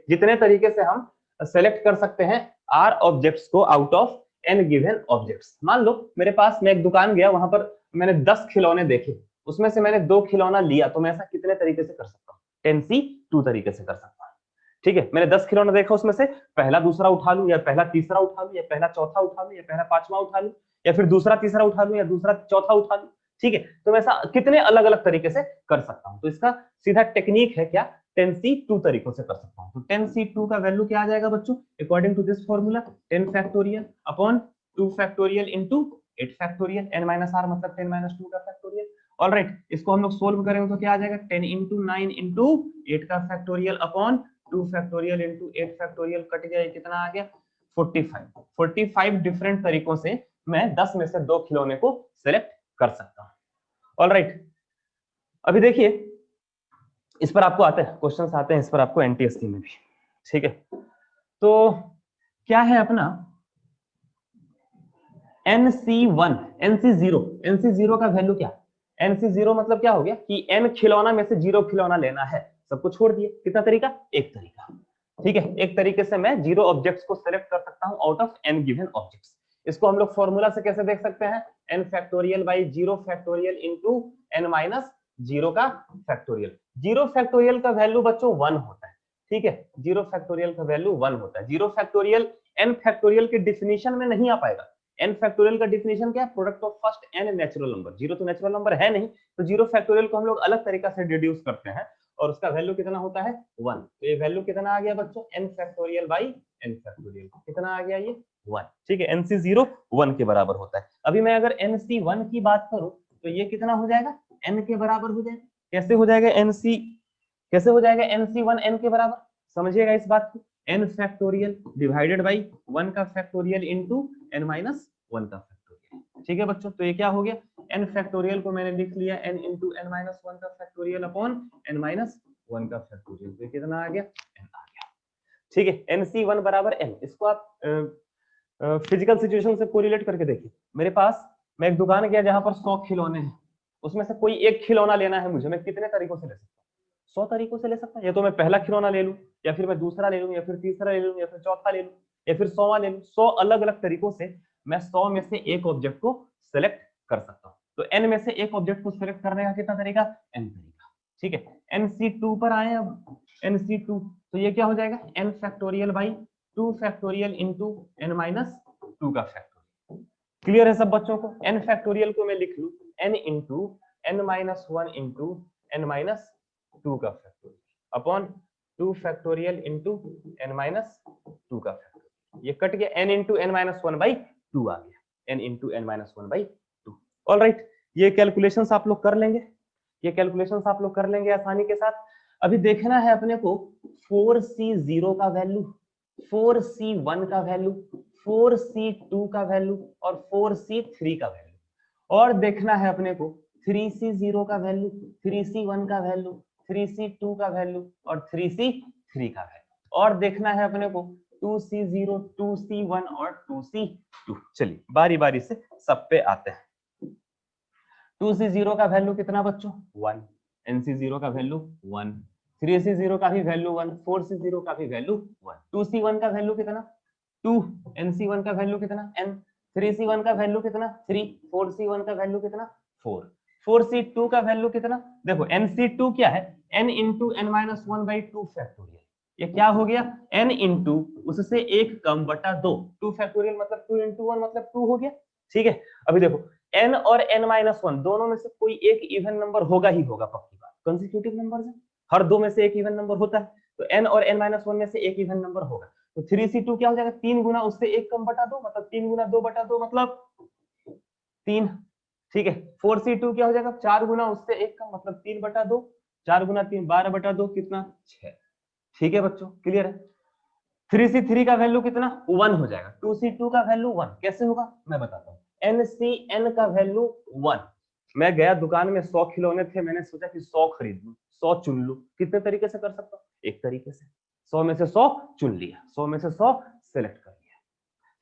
जितने तरीके से हम सेलेक्ट कर सकते हैं आर ऑब्जेक्ट्स को out of N given objects. मान लो मेरे पास, मैं एक दुकान गया, वहां पर मैंने 10 खिलौने देखे, उसमें से मैंने 2 खिलौना लिया, तो मैं ऐसा कितने तरीके से कर सकता हूँ? 10C2 तरीके से कर सकता हूँ, ठीक है? मैंने 10 खिलौना देखा, उसमें से पहला दूसरा उठा लूं, या पहला तीसरा उठा लूं, या पहला चौथा उठा लूं, या पहला पांचवा उठा लूं, या फिर दूसरा तीसरा उठा लूं, या दूसरा चौथा उठा लूं, ठीक है? तो मैं ऐसा कितने अलग अलग तरीके से कर सकता हूं? तो इसका सीधा टेक्निक है क्या? 10C2 तरीकों से कर सकता हूं। तो 10C2 का वैल्यू क्या आ जाएगा बच्चों? According to this formula 10 factorial upon 2 factorial into 8 factorial, n minus r मतलब 10 माइनस 2 का फैक्टोरियल। ऑलराइट, इसको हम लोग सोल्व करेंगे तो क्या आ जाएगा? 10 इंटू 9 इंटू 8 का factorial upon 2 factorial into 8 factorial, cut गया, कितना आ गया? 45। 45 डिफरेंट तरीकों से मैं 10 में से 2 खिलौने को सिलेक्ट कर सकता हूं। ऑलराइट, अभी देखिए इस पर आपको आते हैं क्वेश्चंस, आते हैं इस पर आपको एनटीएससी में भी, ठीक है? तो क्या है अपना NC1, NC0 का वैल्यू क्या? NC0 मतलब क्या हो गया कि n खिलौना में से 0 खिलौना लेना है, सबको छोड़ दिए। कितना तरीका? एक तरीका, ठीक है? एक तरीके से मैं 0 ऑब्जेक्ट्स को सिलेक्ट कर सकता हूं out of n given objects. इसको हम लोग फॉर्मूला से कैसे देख सकते हैं? n factorial by 0 factorial into n minus 0 का फैक्टोरियल। 0 फैक्टोरियल का वैल्यू बच्चों 1 होता है, ठीक है? 0 फैक्टोरियल का वैल्यू 1 होता है। 0 फैक्टोरियल n फैक्टोरियल के डिफिनीशन में नहीं आ पाएगा। n फैक्टोरियल का डिफिनीशन क्या है? Product of first n natural number. 0 तो नेचुरल नंबर है नहीं, तो 0 फैक्टोरियल को हम लोग अलग तरीका से डिड्यूस करते हैं, और उसका वैल्यू कितना होता है? 1। तो ये वैल्यू कितना आ गया बच्चों? n factorial by n factorial, कितना आ गया? ये 1, ठीक है? NC0 1 के बराबर होता है। अभी मैं अगर NC1 की बात करूं तो ये कितना हो जाएगा? n के बराबर हो जाएगा। कैसे हो जाएगा कैसे हो जाएगा NC1 n के बराबर? समझिएगा इस बात को, n फैक्टोरियल डिवाइडेड बाई 1 का फैक्टोरियल इंटू n माइनस 1 का फैक्टोरियल, ठीक है बच्चों? तो ये क्या हो गया? n फैक्टोरियल को मैंने लिख लिया n इंटू n माइनस 1 का फैक्टोरियल अपॉन n माइनस 1 का फैक्टोरियल। तो कितना आ गया? n आ गया, ठीक है? NC1 बराबर n। इसको आप फिजिकल सिचुएशन से कोरिलेट करके देखिए, मेरे पास, मैं एक दुकान गया जहां पर 100 खिलौने हैं, उसमें से कोई एक खिलौना लेना है मुझे, मैं कितने तरीकों से ले सकता हूँ? 100 तरीकों से ले सकता हूँ। या तो मैं पहला खिलौना ले लूं, या फिर मैं दूसरा ले लूं, या फिर तीसरा ले लूं, या फिर चौथा ले लूं, या फिर 100वां ले लूं। 100 अलग अलग तरीकों से मैं 100 में से एक ऑब्जेक्ट को सिलेक्ट कर सकता हूँ। तो n में से एक ऑब्जेक्ट को सिलेक्ट करने का कितना तरीका? n तरीका। ठीक है, nc2 पर आए अब, nc2, तो ये क्या हो जाएगा? n factorial by 2 factorial into n minus 2 का फैक्टोरियल। क्लियर है सब बच्चों को? n फैक्टोरियल को मैं लिख लूं n into n minus 1 into n minus 2 का factorial upon 2 factorial into n minus 2 का फैक्टोरियल। ये कट गया, n into n minus 1 by 2 आ गया, n into n minus 1 by 2। All right, ये कैलकुलेशंस आप लोग कर लेंगे, ये कैलकुलेशंस आप लोग कर लेंगे आसानी के साथ। अभी देखना है अपने को 4c0 का वैल्यू, 4c1 का वैल्यू, 4c2 का वैल्यू और 4c3 का वैल्यू, और देखना है अपने को 3c0 का वैल्यू, 3c1 का वैल्यू, 3c2 का वैल्यू और 3c3 का वैल्यू, और देखना है अपने को 2c0, 2c1 और 2c2। चलिए बारी बारी से सब पे आते हैं। 2c0 का वैल्यू कितना बच्चों? 1, nc0 का वैल्यू 1, 3c0 का भी वैल्यू 1, 4c0 का भी वैल्यू 1, 2c1 का वैल्यू कितना? 2, nc1 का वैल्यू कितना? n, 3c1 का वैल्यू कितना? 3, 4c1 का वैल्यू कितना? 4, 4c2 का वैल्यू कितना? देखो nc2 क्या है? n into n minus 1 by 2 factorial. ये क्या हो गया? n इंटू उससे एक कम बटा 2, 2 फैक्टोरियल मतलब 2 इंटू 1 मतलब 2 हो गया। ठीक है, अभी देखो n और n माइनस 1 दोनों में से कोई एक इवन नंबर होगा ही होगा, पक्की बात, कंसेक्यूटिव नंबर्स है, हर दो में से एक इवन नंबर होता है, तो n और n माइनस 1 में से एक इवन नंबर होगा। तो 3c2 क्या हो जाएगा? 3 गुना उससे एक कम बटा 2 मतलब 3 गुना 2 बटा 2 मतलब 3। ठीक है, 4c2 क्या हो जाएगा? 4 गुना उससे एक कम मतलब 3 बटा 2, 4 गुना 3 12 बटा 2 कितना? 6। ठीक है बच्चों, क्लियर है? 3c3 का वैल्यू कितना? 1 हो जाएगा। 2c2 का वैल्यू 1 कैसे होगा मैं बताता हूँ। nCn का वैल्यू 1, मैं गया दुकान में 100 खिलौने थे, मैंने सोचा कि 100 खरीद लूं, 100 चुन लूं। कितने तरीके से कर सकता हूँ? एक तरीके से, 100 में से 100 चुन लिया, 100 में से 100 सिलेक्ट कर लिया।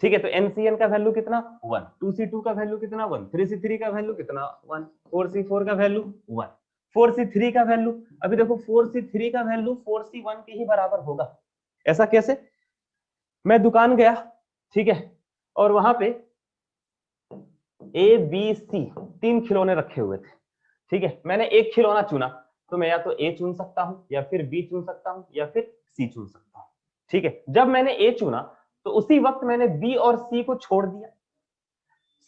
ठीक है, तो nCn का वैल्यू कितना? 1, 2c2 का वैल्यू कितना? 1, 3c3 का वैल्यू कितना? 1, 4c4 का वैल्यू 1, 4c3 का वैल्यू, अभी देखो 4c3 का वैल्यू 4c1 के ही बराबर होगा। ऐसा कैसे? मैं दुकान गया, ठीक है, और वहां पे A B C 3 खिलौने रखे हुए थे। ठीक है, मैंने एक खिलौना चुना, तो मैं या तो A चुन सकता हूं, या फिर B चुन सकता हूं, या फिर C चुन सकता हूं। ठीक है, जब मैंने A चुना तो उसी वक्त मैंने B और C को छोड़ दिया,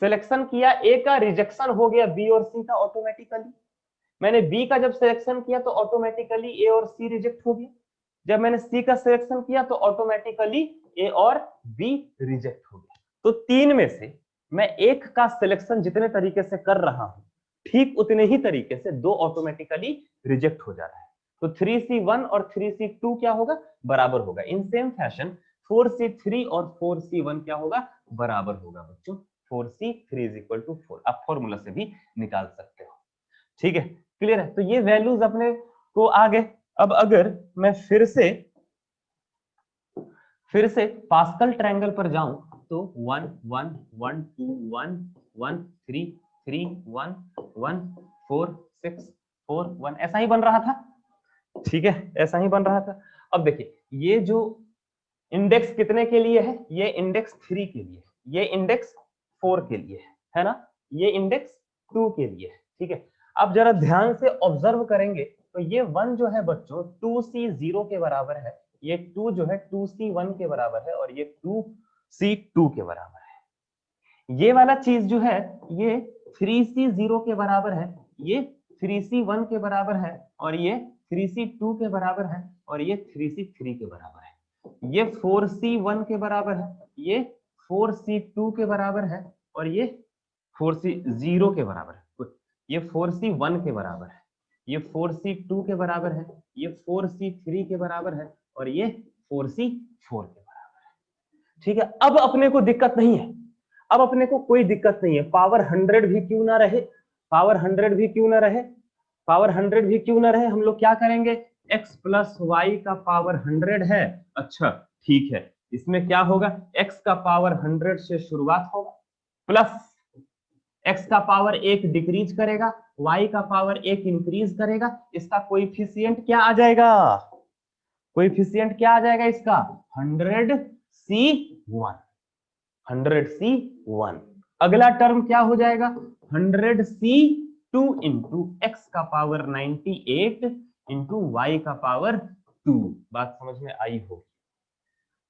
सिलेक्शन किया, A का रिजेक्शन हो गया B और C का ऑटोमेटिकली। मैंने B का जब सिलेक्शन किया तो ऑटोमेटिकली A और C रिजेक्ट हो गया, जब मैंने C का सिलेक्शन किया तो ऑटोमेटिकली A और B रिजेक्ट हो गया। तो 3 में से मैं एक का सिलेक्शन जितने तरीके से कर रहा हूं, ठीक उतने ही तरीके से 2 ऑटोमेटिकली रिजेक्ट हो जा रहा है। तो 3C1 और 3C2 क्या होगा? बराबर होगा। इन सेम फैशन 4C3 और 4C1 क्या होगा? बराबर होगा बच्चों। 4C3 इज इक्वल टू 4, आप फॉर्मूला से भी निकाल सकते हो। ठीक है, क्लियर है? तो ये वैल्यूज अपने को आ गए। अब अगर मैं फिर से पास्कल ट्रायंगल पर जाऊं तो 1 1 1 2 1 1 3 3 1 1 4 6 4 1 ऐसा ही बन रहा था। ठीक है, ऐसा ही बन रहा था। अब देखिए, ये जो इंडेक्स कितने के लिए है? ये इंडेक्स 3 के लिए, ये इंडेक्स 4 के लिए है ना, ये इंडेक्स 2 के लिए है। ठीक है, अब जरा ध्यान से ऑब्जर्व करेंगे तो ये 1 जो है बच्चों 2C0 के बराबर है, ये 2 जो है 2C1 के बराबर है, और ये 2C2 के बराबर है। ये वाला चीज जो है ये 3C0 के बराबर है, ये 3C1 के बराबर है, और ये 3C2 के बराबर है, और ये 3C3 के बराबर है। ये 4C1 के बराबर है, ये 4C2 के बराबर है, और ये 4C0 के बराबर है। ये 4C1 के बराबर है, ये 4C2 के बराबर है, ये 4C3 के बराबर है, और ये 4C4 के बराबर है। ठीक है, अब अपने को दिक्कत नहीं है, अब अपने को कोई दिक्कत नहीं है। पावर 100 भी क्यों ना रहे, पावर 100 भी क्यों ना रहे, पावर 100 भी क्यों ना रहे, हम लोग क्या करेंगे? x प्लस वाई का पावर 100 है, अच्छा ठीक है, इसमें क्या होगा, x का पावर 100 से शुरुआत होगा, प्लस x का पावर 1 डिक्रीज करेगा, y का पावर 1 इंक्रीज करेगा, इसका कोएफिशिएंट क्या आ जाएगा, कोएफिशिएंट क्या आ जाएगा इसका 100c1, 100c1। अगला टर्म क्या हो जाएगा 100c2 इंटू एक्स का पावर 98 इंटू वाई का पावर 2। बात समझ में आई हो?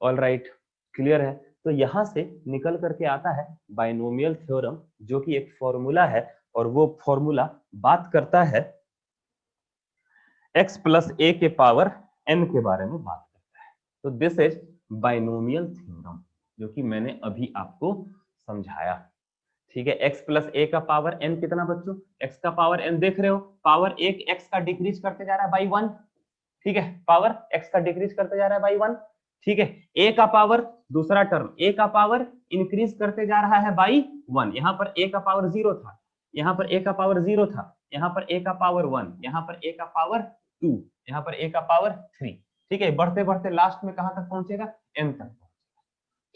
ऑल राइट, क्लियर है? तो यहां से निकल करके आता है बाइनोमियल थ्योरम, जो कि एक फॉर्मूला है, और वो फॉर्मूला बात करता है x प्लस a के पावर n के बारे में बात करता है। तो दिस इज बाइनोमियल थ्योरम, जो कि मैंने अभी आपको समझाया। ठीक है, x प्लस a का पावर n कितना बच्चों, x का पावर n देख रहे हो, पावर 1 x का डिक्रीज करते जा रहा है बाई 1। ठीक है, पावर x का डिक्रीज करते जा रहा है बाई 1। ठीक है, a का पावर, दूसरा टर्म a का पावर इंक्रीज करते जा रहा है बाई 1। यहाँ पर a का पावर 0 था, यहाँ पर a का पावर 0 था, यहाँ पर a का पावर 1, यहाँ पर a का पावर 2, यहाँ पर a का पावर 3। ठीक है, बढ़ते बढ़ते लास्ट में कहां तक पहुंचेगा, n तक पहुंचेगा।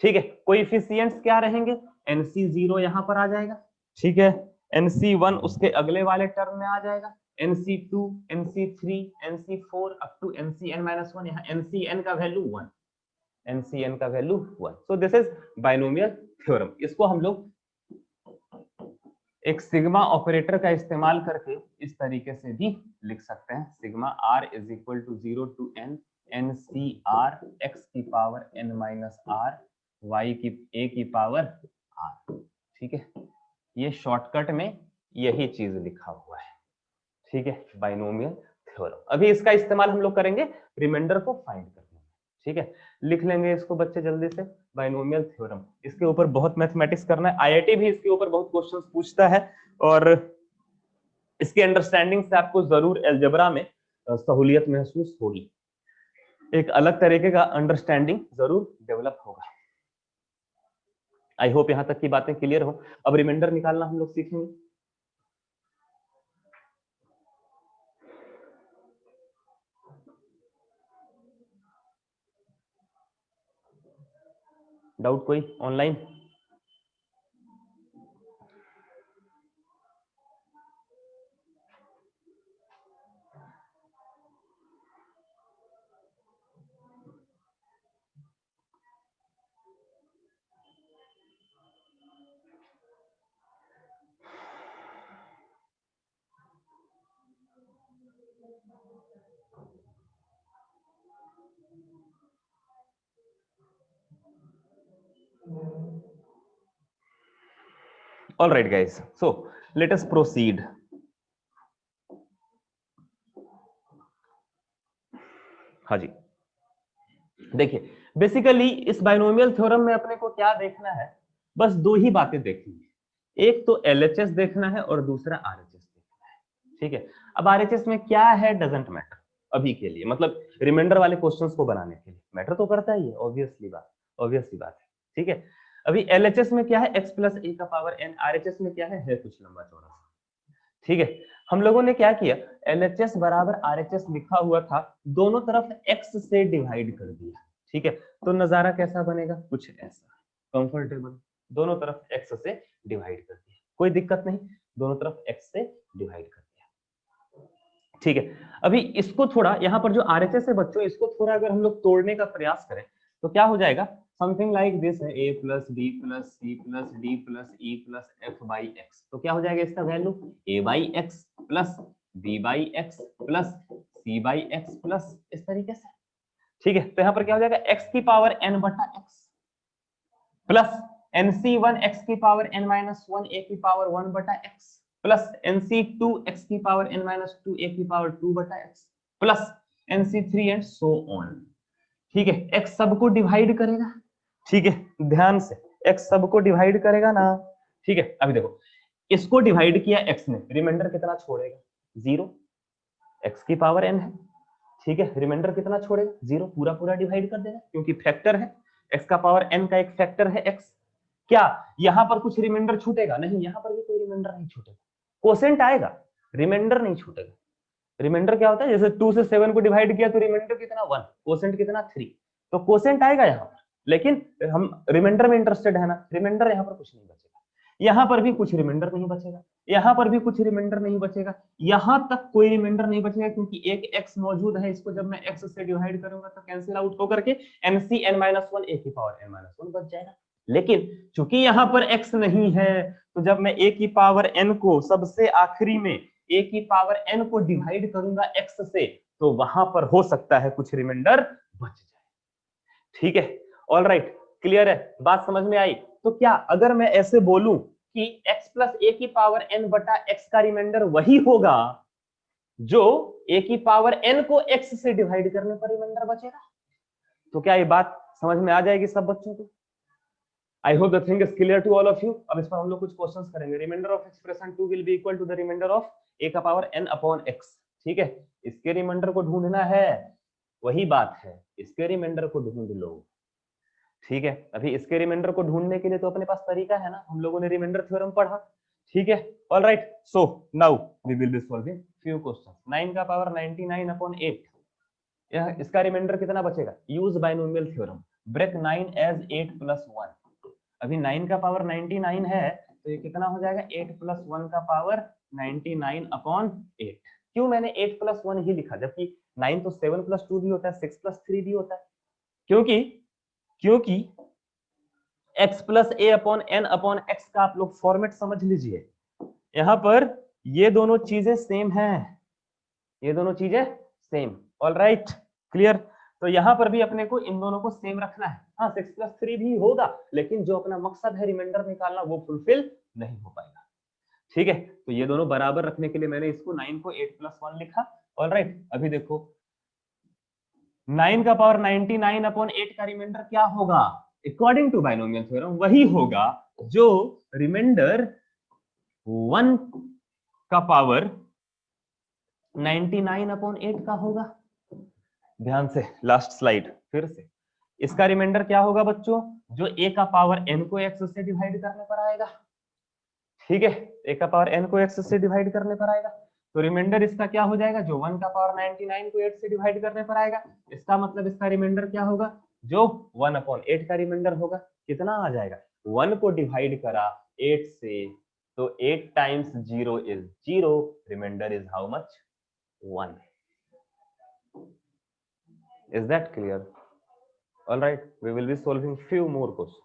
ठीक है, कोएफिशिएंट्स क्या रहेंगे, nc0 यहाँ पर आ जाएगा। ठीक है, nc1 उसके अगले वाले टर्म में आ जाएगा, nc2, nc3, nc4 up to ncn-1। यहाँ ncn का वैल्यू 1, ncn का value 1। So this is binomial theorem. इसको हम लोग एक सिग्मा ऑपरेटर का इस्तेमाल करके इस तरीके से भी लिख सकते हैं, sigma r is equal to 0 to n ncr x की power n minus r y की a की पावर r। ठीक है, ये शॉर्टकट में यही चीज लिखा हुआ है। ठीक है, बाइनोमियल थ्योरम। अभी इसका इस्तेमाल हम लोग करेंगे रिमाइंडर को फाइंड करने में। ठीक है, लिख लेंगे इसको बच्चे जल्दी से, बाइनोमियल थ्योरम। इसके ऊपर बहुत मैथमेटिक्स करना है, आईआईटी भी इसके ऊपर बहुत क्वेश्चंस पूछता है, और इसके अंडरस्टैंडिंग से आपको जरूर अलजेब्रा में सहूलियत महसूस होगी, एक अलग तरीके का अंडरस्टैंडिंग जरूर डेवलप होगा। आई होप यहां तक की बातें क्लियर हो। अब रिमाइंडर निकालना हम लोग सीखेंगे। डाउट कोई online? All right guys, so let us proceed. हाँ जी, देखिए बेसिकली इस बाइनोमियल थ्योरम में अपने को क्या देखना है, बस दो ही बातें देखनी है, एक तो एलएचएस देखना है और दूसरा आरएचएस देखना है। ठीक है, अब आरएचएस में क्या है डजंट मैटर अभी के लिए, मतलब रिमाइंडर वाले क्वेश्चंस को बनाने के लिए मैटर तो करता ही है, ऑब्वियसली बात है। ठीक है, अभी एलएचएस में क्या है, x प्लस a का पावर n, आरएचएस में क्या है कुछ लंबा चौड़ा सा। ठीक है, हम लोगों ने क्या किया, एलएचएस बराबर आरएचएस लिखा हुआ था, दोनों तरफ x से डिवाइड कर दिया। ठीक है, तो नजारा कैसा बनेगा, कुछ ऐसा कंफर्टेबल, दोनों तरफ x से डिवाइड कर दिया, कोई दिक्कत नहीं, दोनों तरफ x से डिवाइड कर दिया। ठीक है, अभी इसको थोड़ा यहाँ पर जो आरएचएस है बच्चों, इसको थोड़ा अगर हम लोग तोड़ने का प्रयास करें तो क्या हो जाएगा, समथिंग लाइक दिस है, a plus b plus c plus d plus e plus f by x। तो क्या हो जाएगा इसका value, a by x plus b by x plus c by x plus इस तरीके से। ठीक है, तो यहाँ पर क्या हो जाएगा, x की पावर n बटा x प्लस nc1 x की पावर n माइनस 1 a की पावर 1 बटा x प्लस nc2 x की पावर n माइनस 2 a की पावर 2 बटा x plus nc3 and so on. ठीक है, x सबको डिवाइड करेगा। ठीक है, ध्यान से, x सबको डिवाइड करेगा ना। ठीक है, अभी देखो इसको डिवाइड किया x ने, रिमाइंडर कितना छोड़ेगा, 0, x की पावर n है। ठीक है, रिमाइंडर कितना छोड़ेगा, 0, पूरा पूरा डिवाइड कर देगा, क्योंकि फैक्टर है, x का पावर n का एक फैक्टर है x। क्या यहां पर कुछ रिमाइंडर छूटेगा, नहीं, यहां पर भी कोई रिमाइंडर नहीं छूटेगा, कोसेंट आएगा, रिमाइंडर नहीं छूटेगा। रिमाइंडर क्या होता है, जैसे 2 से 7 को डिवाइड किया तो रिमाइंडर कितना 1, कोसेंट कितना 3, तो कोसेंट आएगा यहाँ पर, लेकिन हम रिमाइंडर में इंटरेस्टेड है ना, रिमाइंडर यहाँ पर कुछ नहीं बचेगा, यहाँ पर भी कुछ रिमाइंडर नहीं बचेगा, यहाँ पर भी कुछ रिमाइंडर नहीं बचेगा, यहाँ तक कोई रिमाइंडर नहीं बचेगा क्योंकि एक x मौजूद है, इसको जब मैं x से डिवाइड करूंगा तो कैंसिल आउट होकर के mcn-1 a की पावर n-1 बच जाएगा। लेकिन चूंकि यहाँ पर x नहीं है तो जब मैं a की पावर n को सबसे आखिरी में a की पावर n को डिवाइड करूंगा x से, तो वहां पर हो सकता है कुछ रिमाइंडर बच जाए। ठीक है, ऑल राइट, क्लियर है, बात समझ में आई? तो क्या अगर मैं ऐसे बोलूं कि x प्लस a की पावर n बटा x का रिमाइंडर वही होगा जो a की पावर n को x से डिवाइड करने पर रिमाइंडर बचेगा, तो क्या ये बात समझ में आ जाएगी सब बच्चों को? I hope the thing is clear to all of you. अब इस पर हम लोग कुछ क्वेश्चंस करेंगे। Remainder of expression 2 will be equal to the remainder of a का पावर n अपॉन x। ठीक है, इसके रिमाइंडर को ढूंढना है, वही बात है, इसके रिमाइंडर को ढूंढ लो। ठीक है, अभी इसके रिमाइंडर को ढूंढने के लिए तो अपने पास तरीका है ना, हम लोगों ने रिमाइंडर थ्योरम पढ़ा। ठीक है, all right, so now we will be solving few questions. 9 का पावर 99 अपॉन 8, यह इसका रिमाइंडर कितना बचेगा? Use binomial theorem, break 9 as 8 plus 1। अभी 9 का पावर 99 है तो ये कितना हो जाएगा? 8 प्लस 1 का पावर 99 अपॉन 8। क्यों मैंने 8 प्लस 1 ही लिखा, जबकि 9 तो 7 प्लस 2 भी होता है, 6 प्लस 3 भी होता है? क्योंकि x plus a upon n upon x का आप लोग फॉर्मेट समझ लीजिए। यहां पर ये दोनों चीजें सेम हैं, ये दोनों चीजें सेम। All right, clear? तो यहां पर भी अपने को इन दोनों को सेम रखना है। हाँ, 6 प्लस 3 भी होगा, लेकिन जो अपना मकसद है रिमाइंडर निकालना वो फुलफिल नहीं हो पाएगा। ठीक है, तो ये दोनों बराबर रखने के लिए मैंने इसको 9 को 8 प्लस 1 लिखा। ऑल राइट, अभी देखो 9 का पावर 99 अपॉन 8 का रिमाइंडर क्या होगा? अकॉर्डिंग टू बाइनोमियल थ्योरम वही होगा जो रिमाइंडर 1 का पावर 99 अपॉन 8 का होगा। ध्यान से, लास्ट स्लाइड फिर से। इसका रिमाइंडर क्या होगा बच्चों? जो a का पावर n को x से डिवाइड करने पर आएगा। ठीक है, a का पावर n को x से डिवाइड करने पर आएगा, तो रिमाइंडर इसका क्या हो जाएगा? जो 1 का पावर 99 को 8 से डिवाइड करने पर आएगा। इसका मतलब इसका रिमाइंडर क्या होगा? जो 1 अपॉन 8 का रिमाइंडर होगा। कितना आ जाएगा? 1 को डिवाइड करा 8 से, तो 8 times 0 is 0, remainder is how much? 1। Is that clear? All right, we will be solving few more questions.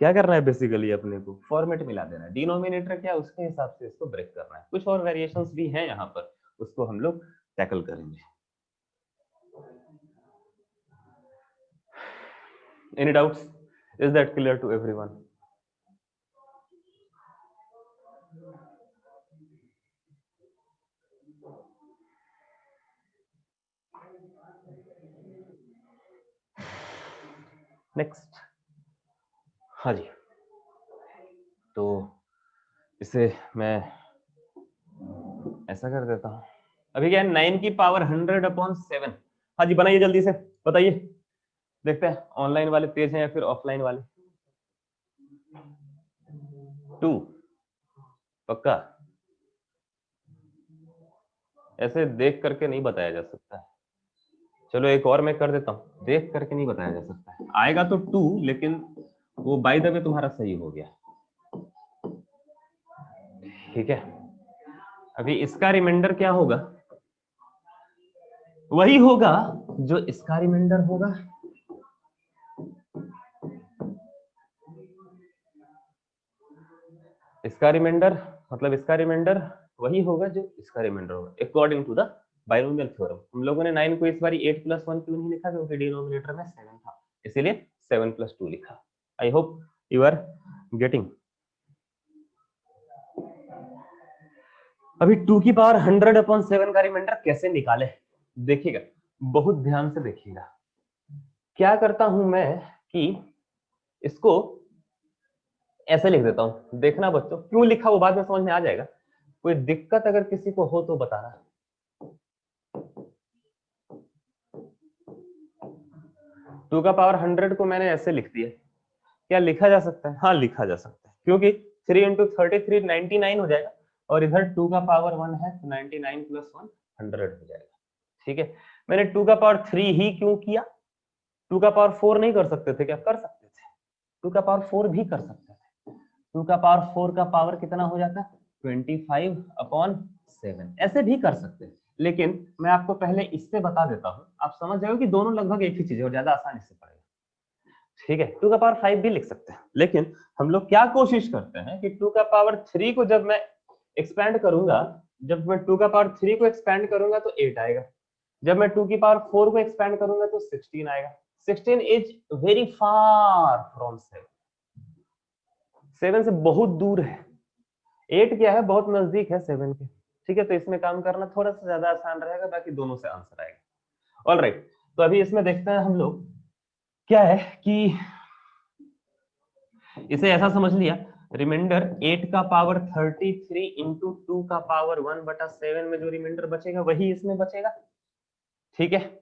क्या करना है बेसिकली? अपने को फॉर्मेट मिला देना है, डिनोमिनेटर क्या उसके हिसाब से इसको ब्रेक करना है। कुछ और वेरिएशंस भी हैं यहाँ पर, उसको हम लोग टैकल करेंगे। Any doubts? Is that clear to everyone? Next, हाँ जी, तो इसे मैं ऐसा कर देता हूं। अभी क्या है? 9 की पावर 100 अपॉन 7। हाँ जी, बनाइए जल्दी से, बताइए, देखते हैं ऑनलाइन वाले तेज हैं या फिर ऑफलाइन वाले। 2 पक्का? ऐसे देख करके नहीं बताया जा सकता है। चलो एक और मैं कर देता हूं, देख करके नहीं बताया जा सकता है। आएगा तो 2, लेकिन वो बाय द वे तुम्हारा सही हो गया। ठीक है, अभी इसका रिमाइंडर क्या होगा? वही होगा जो इसका रिमाइंडर होगा। इसका रिमाइंडर मतलब इसका रिमाइंडर वही होगा जो इसका रिमाइंडर होगा, according to the binomial theorem. हम लोगों ने 9 को इस बार 8 प्लस 1 क्यों नहीं लिखा? क्योंकि डिनोमिनेटर में 7 था, इसीलिए 7 प्लस 2 लिखा। I hope you are getting. अभी 2 की पावर 100 अपॉन 7 का रिमाइंडर कैसे निकाले? देखिएगा, बहुत ध्यान से देखिएगा। क्या करता हूं मैं कि इसको ऐसे लिख देता हूं। देखना बच्चों, क्यों लिखा वो बाद में समझ में आ जाएगा। कोई दिक्कत अगर किसी को हो तो बताना। 2 का पावर 100 को मैंने ऐसे लिख दिया। क्या लिखा जा सकता है? हाँ, लिखा जा सकता है, क्योंकि 3 इंटू 33 99 हो जाएगा, और इधर 2 का पावर 1 है तो 99 प्लस 1 100 हो जाएगा। ठीक है, मैंने 2 का पावर 3 ही क्यों किया? 2 का पावर 4 नहीं कर सकते थे क्या? कर सकते थे, 2 का पावर 4 भी कर सकते थे। 2 का पावर 4 का पावर कितना हो जाता? 25/7। ऐसे भी कर सकते हैं, लेकिन मैं आपको पहले इससे बता देता हूं, आप समझ जाओगे कि दोनों लगभग एक ही चीज है और ज्यादा आसानी से पड़ेगा। ठीक है, 2 का पावर 5 भी लिख सकते हैं, लेकिन हम लोग क्या कोशिश करते हैं कि 2 का पावर 3 को जब मैं एक्सपेंड करूंगा, जब मैं 2 का पावर 3 को एक्सपेंड करूंगा तो 8 आएगा, जब मैं 2 की पावर 4 को एक्सपेंड करूंगा तो 16 आएगा। 16 इज वेरी फार फ्रॉम 7, 7 से बहुत दूर है। 8 क्या है, बहुत नजदीक है 7 के। ठीक है, तो इसमें काम करना थोड़ा सा ज्यादा आसान रहेगा, बाकी दोनों से आंसर आएगा। ऑलराइट, तो अभी इसमें देखते हैं हम लोग क्या है कि इसे ऐसा समझ लिया, रिमाइंडर 8 का पावर 33 इंटू 2 का पावर 1/7 में जो रिमाइंडर बचेगा वही इसमें बचेगा। ठीक है,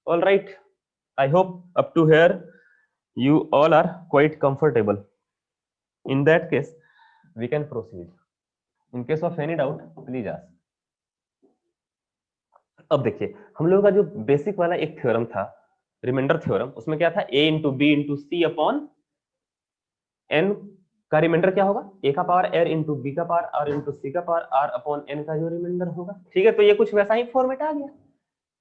all right, I hope up to here you all are quite comfortable. In that case we can proceed. In case of any doubt please ask. अब देखिए, हम लोगों का जो बेसिक वाला एक थ्योरम था, रिमाइंडर थ्योरम, उसमें क्या था, a into B into C upon n का रिमाइंडर क्या होगा, a का पावर r इंटू बी का पावर r इंटू सी का पावर r अपॉन n का जो रिमाइंडर होगा। ठीक है, तो ये कुछ वैसा ही फॉर्मेट आ गया।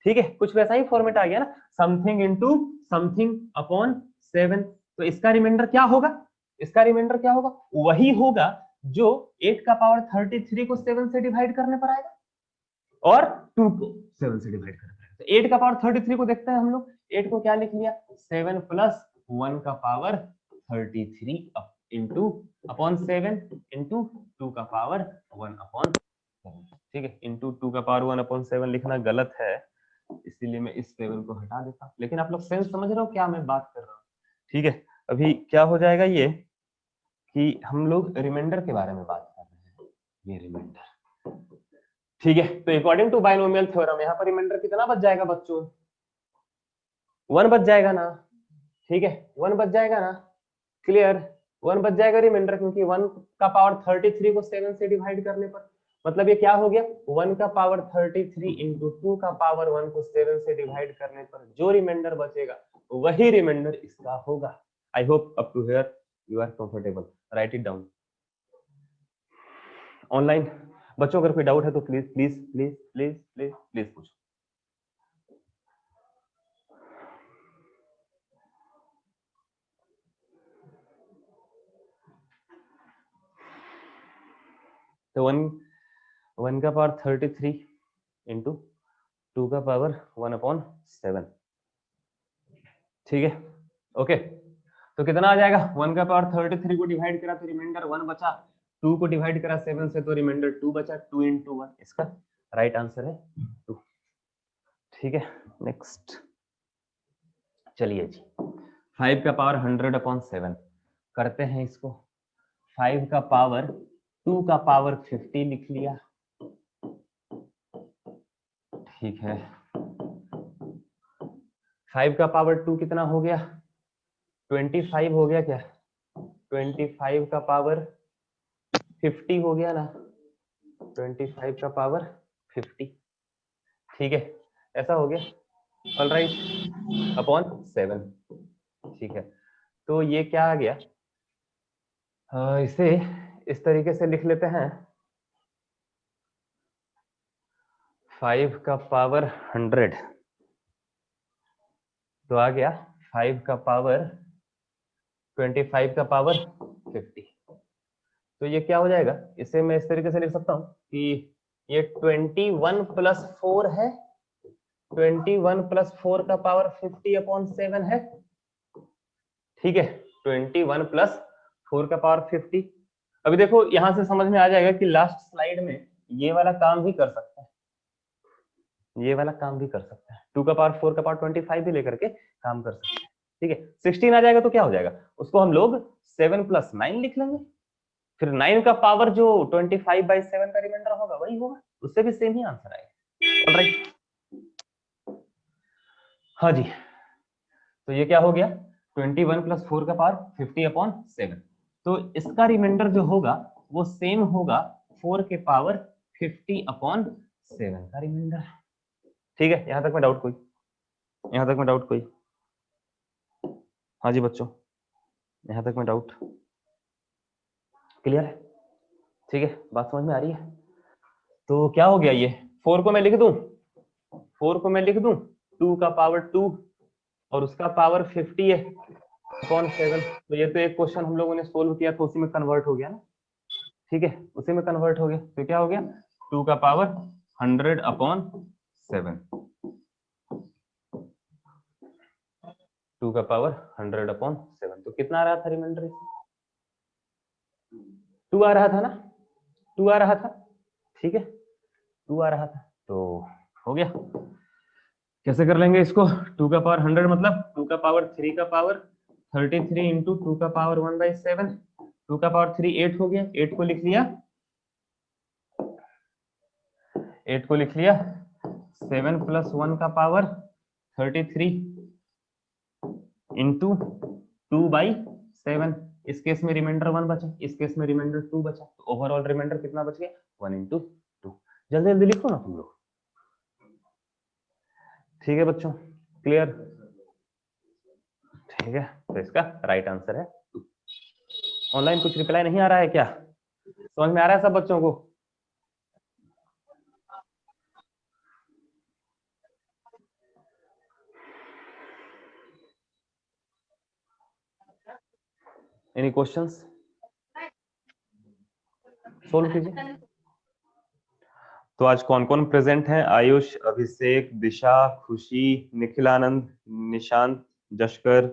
ठीक है, कुछ वैसा ही फॉर्मेट आ गया ना, समथिंग इंटू समथिंग अपॉन 7। तो इसका रिमाइंडर क्या होगा, इसका रिमाइंडर क्या होगा, वही होगा जो 8 का पावर 33 को 7 से डिवाइड करने पर आएगा और 2 को 7 से डिवाइड करने पर आएगा। तो 8 का पावर 33 को देखते हैं हम लोग, 8 को क्या लिख लिया, 7 प्लस 1 का पावर 33 इंटू अपॉन 7 इंटू 2 का पावर 1 अपॉन 7। ठीक है, इंटू 2 का पावर 1 अपॉन 7 लिखना गलत है, इसीलिए मैं इस 7 को हटा देता हूं, लेकिन आप लोग सेंस समझ रहे हो क्या मैं बात कर रहा हूँ। ठीक है, अभी क्या हो जाएगा ये कि हम लोग रिमाइंडर के बारे में बात कर रहे हैं, ये रिमाइंडर। ठीक है, तो अकॉर्डिंग टू बाइनोमियल थ्योरम यहाँ पर रिमाइंडर कितना बच जाएगा बच्चों, 1 बच जाएगा ना। ठीक है, 1 बच जाएगा ना, क्लियर, 1 बच जाएगा रिमाइंडर, क्योंकि 1 का पावर 33 को 7 से डिवाइड करने पर, मतलब ये क्या हो गया, 1 का पावर 33 इंटू 2 का पावर 1 को 7 से डिवाइड करने पर जो रिमाइंडर बचेगा वही रिमाइंडर इसका होगा। I hope up to here you are comfortable, write it down. Online बच्चों अगर कोई डाउट है तो please please please please please please पूछो। तो 1 का पावर 33 इंटू 2 का पावर 1/7। ठीक है, ओके, तो कितना आ जाएगा, 1 का पावर 33 को डिवाइड करा तो रिमाइंडर 1 बचा, 2 को डिवाइड करा 7 से तो रिमाइंडर 2 बचा, 2 इंटू 1, इसका राइट आंसर है 2। ठीक है, नेक्स्ट चलिए जी, 5 का पावर 100/7 करते हैं इसको। 5 का पावर 2 का पावर 50 लिख लिया। ठीक है, 5 का पावर 2 कितना हो गया, 25 हो गया क्या, 25 का पावर 50 हो गया ना, 25 का पावर 50। ठीक है, ऐसा हो गया, ऑलराइट, अपॉन 7। ठीक है, तो ये क्या आ गया, इसे इस तरीके से लिख लेते हैं, 5 का पावर 100 तो आ गया 5 का पावर 25 का पावर 50। तो ये क्या हो जाएगा, इसे मैं इस तरीके से लिख सकता हूं कि ये 21 प्लस 4 है, 21 प्लस 4 का पावर 50/7 है। ठीक है, 21 प्लस 4 का पावर 50। अभी देखो यहां से समझ में आ जाएगा कि लास्ट स्लाइड में ये वाला काम भी कर सकता है, ये वाला काम भी कर सकता है, 2 का पावर 4 का पावर 25 भी लेकर के काम कर सकते हैं। ठीक है, 16 आ जाएगा तो क्या हो जाएगा, उसको हम लोग 7 + 9 लिख लेंगे, फिर 9 का पावर जो 25/7 का रिमाइंडर होगा वही होगा, उससे भी सेम ही आंसर आएगा। ऑलराइट, हाँ जी, तो ये क्या हो गया, 21 + 4 का पावर 50/7। तो इसका रिमाइंडर जो होगा वो सेम होगा 4 के पावर 50/7 का रिमाइंडर। ठीक है, यहां तक में डाउट कोई, यहां तक में डाउट कोई, हाँ जी बच्चों, यहाँ तक में डाउट क्लियर है? ठीक है, बात समझ में आ रही है? तो क्या हो गया, ये 4 को मैं लिख दूं, 4 को मैं लिख दूं 2 का पावर 2 और उसका पावर 50 है अपॉन 7। तो ये तो एक क्वेश्चन हम लोगों ने सोल्व किया था, उसी में कन्वर्ट हो गया ना, ठीक है, उसी में कन्वर्ट हो गया। तो क्या हो गया, 2 का पावर 100 अपॉन 7, 2 का पावर 100 अपॉन 7। तो कितना आ रहा था रिमाइंडर इसमें? 2 आ रहा था ना, 2 आ रहा था, ठीक है, 2 आ रहा था। तो हो गया। कैसे कर लेंगे इसको? 2 का पावर 100 मतलब 2 का पावर 3 का पावर 33 इंटू 2 का पावर 1/7। 2 का पावर 3 8 हो गया, 8 को लिख लिया, 8 को लिख लिया, 7 प्लस 1 का पावर 33 इंटू 2/7। इस केस में रिमाइंडर 1 बचा, इस केस में रिमाइंडर 2 बचा, तो ओवरऑल रिमाइंडर कितना बच गया? 1 इंटू 2। जल्दी जल्दी लिखो ना तुम लोग, ठीक है बच्चों, क्लियर? ठीक है, तो इसका राइट आंसर है 2। ऑनलाइन कुछ रिप्लाई नहीं आ रहा है क्या? समझ में आ रहा है सब बच्चों को? Any questions? सोल्व कीजिए। तो आज कौन कौन प्रेजेंट है? आयुष, अभिषेक, दिशा, खुशी, निखिलानंद, निशांत, जशकर,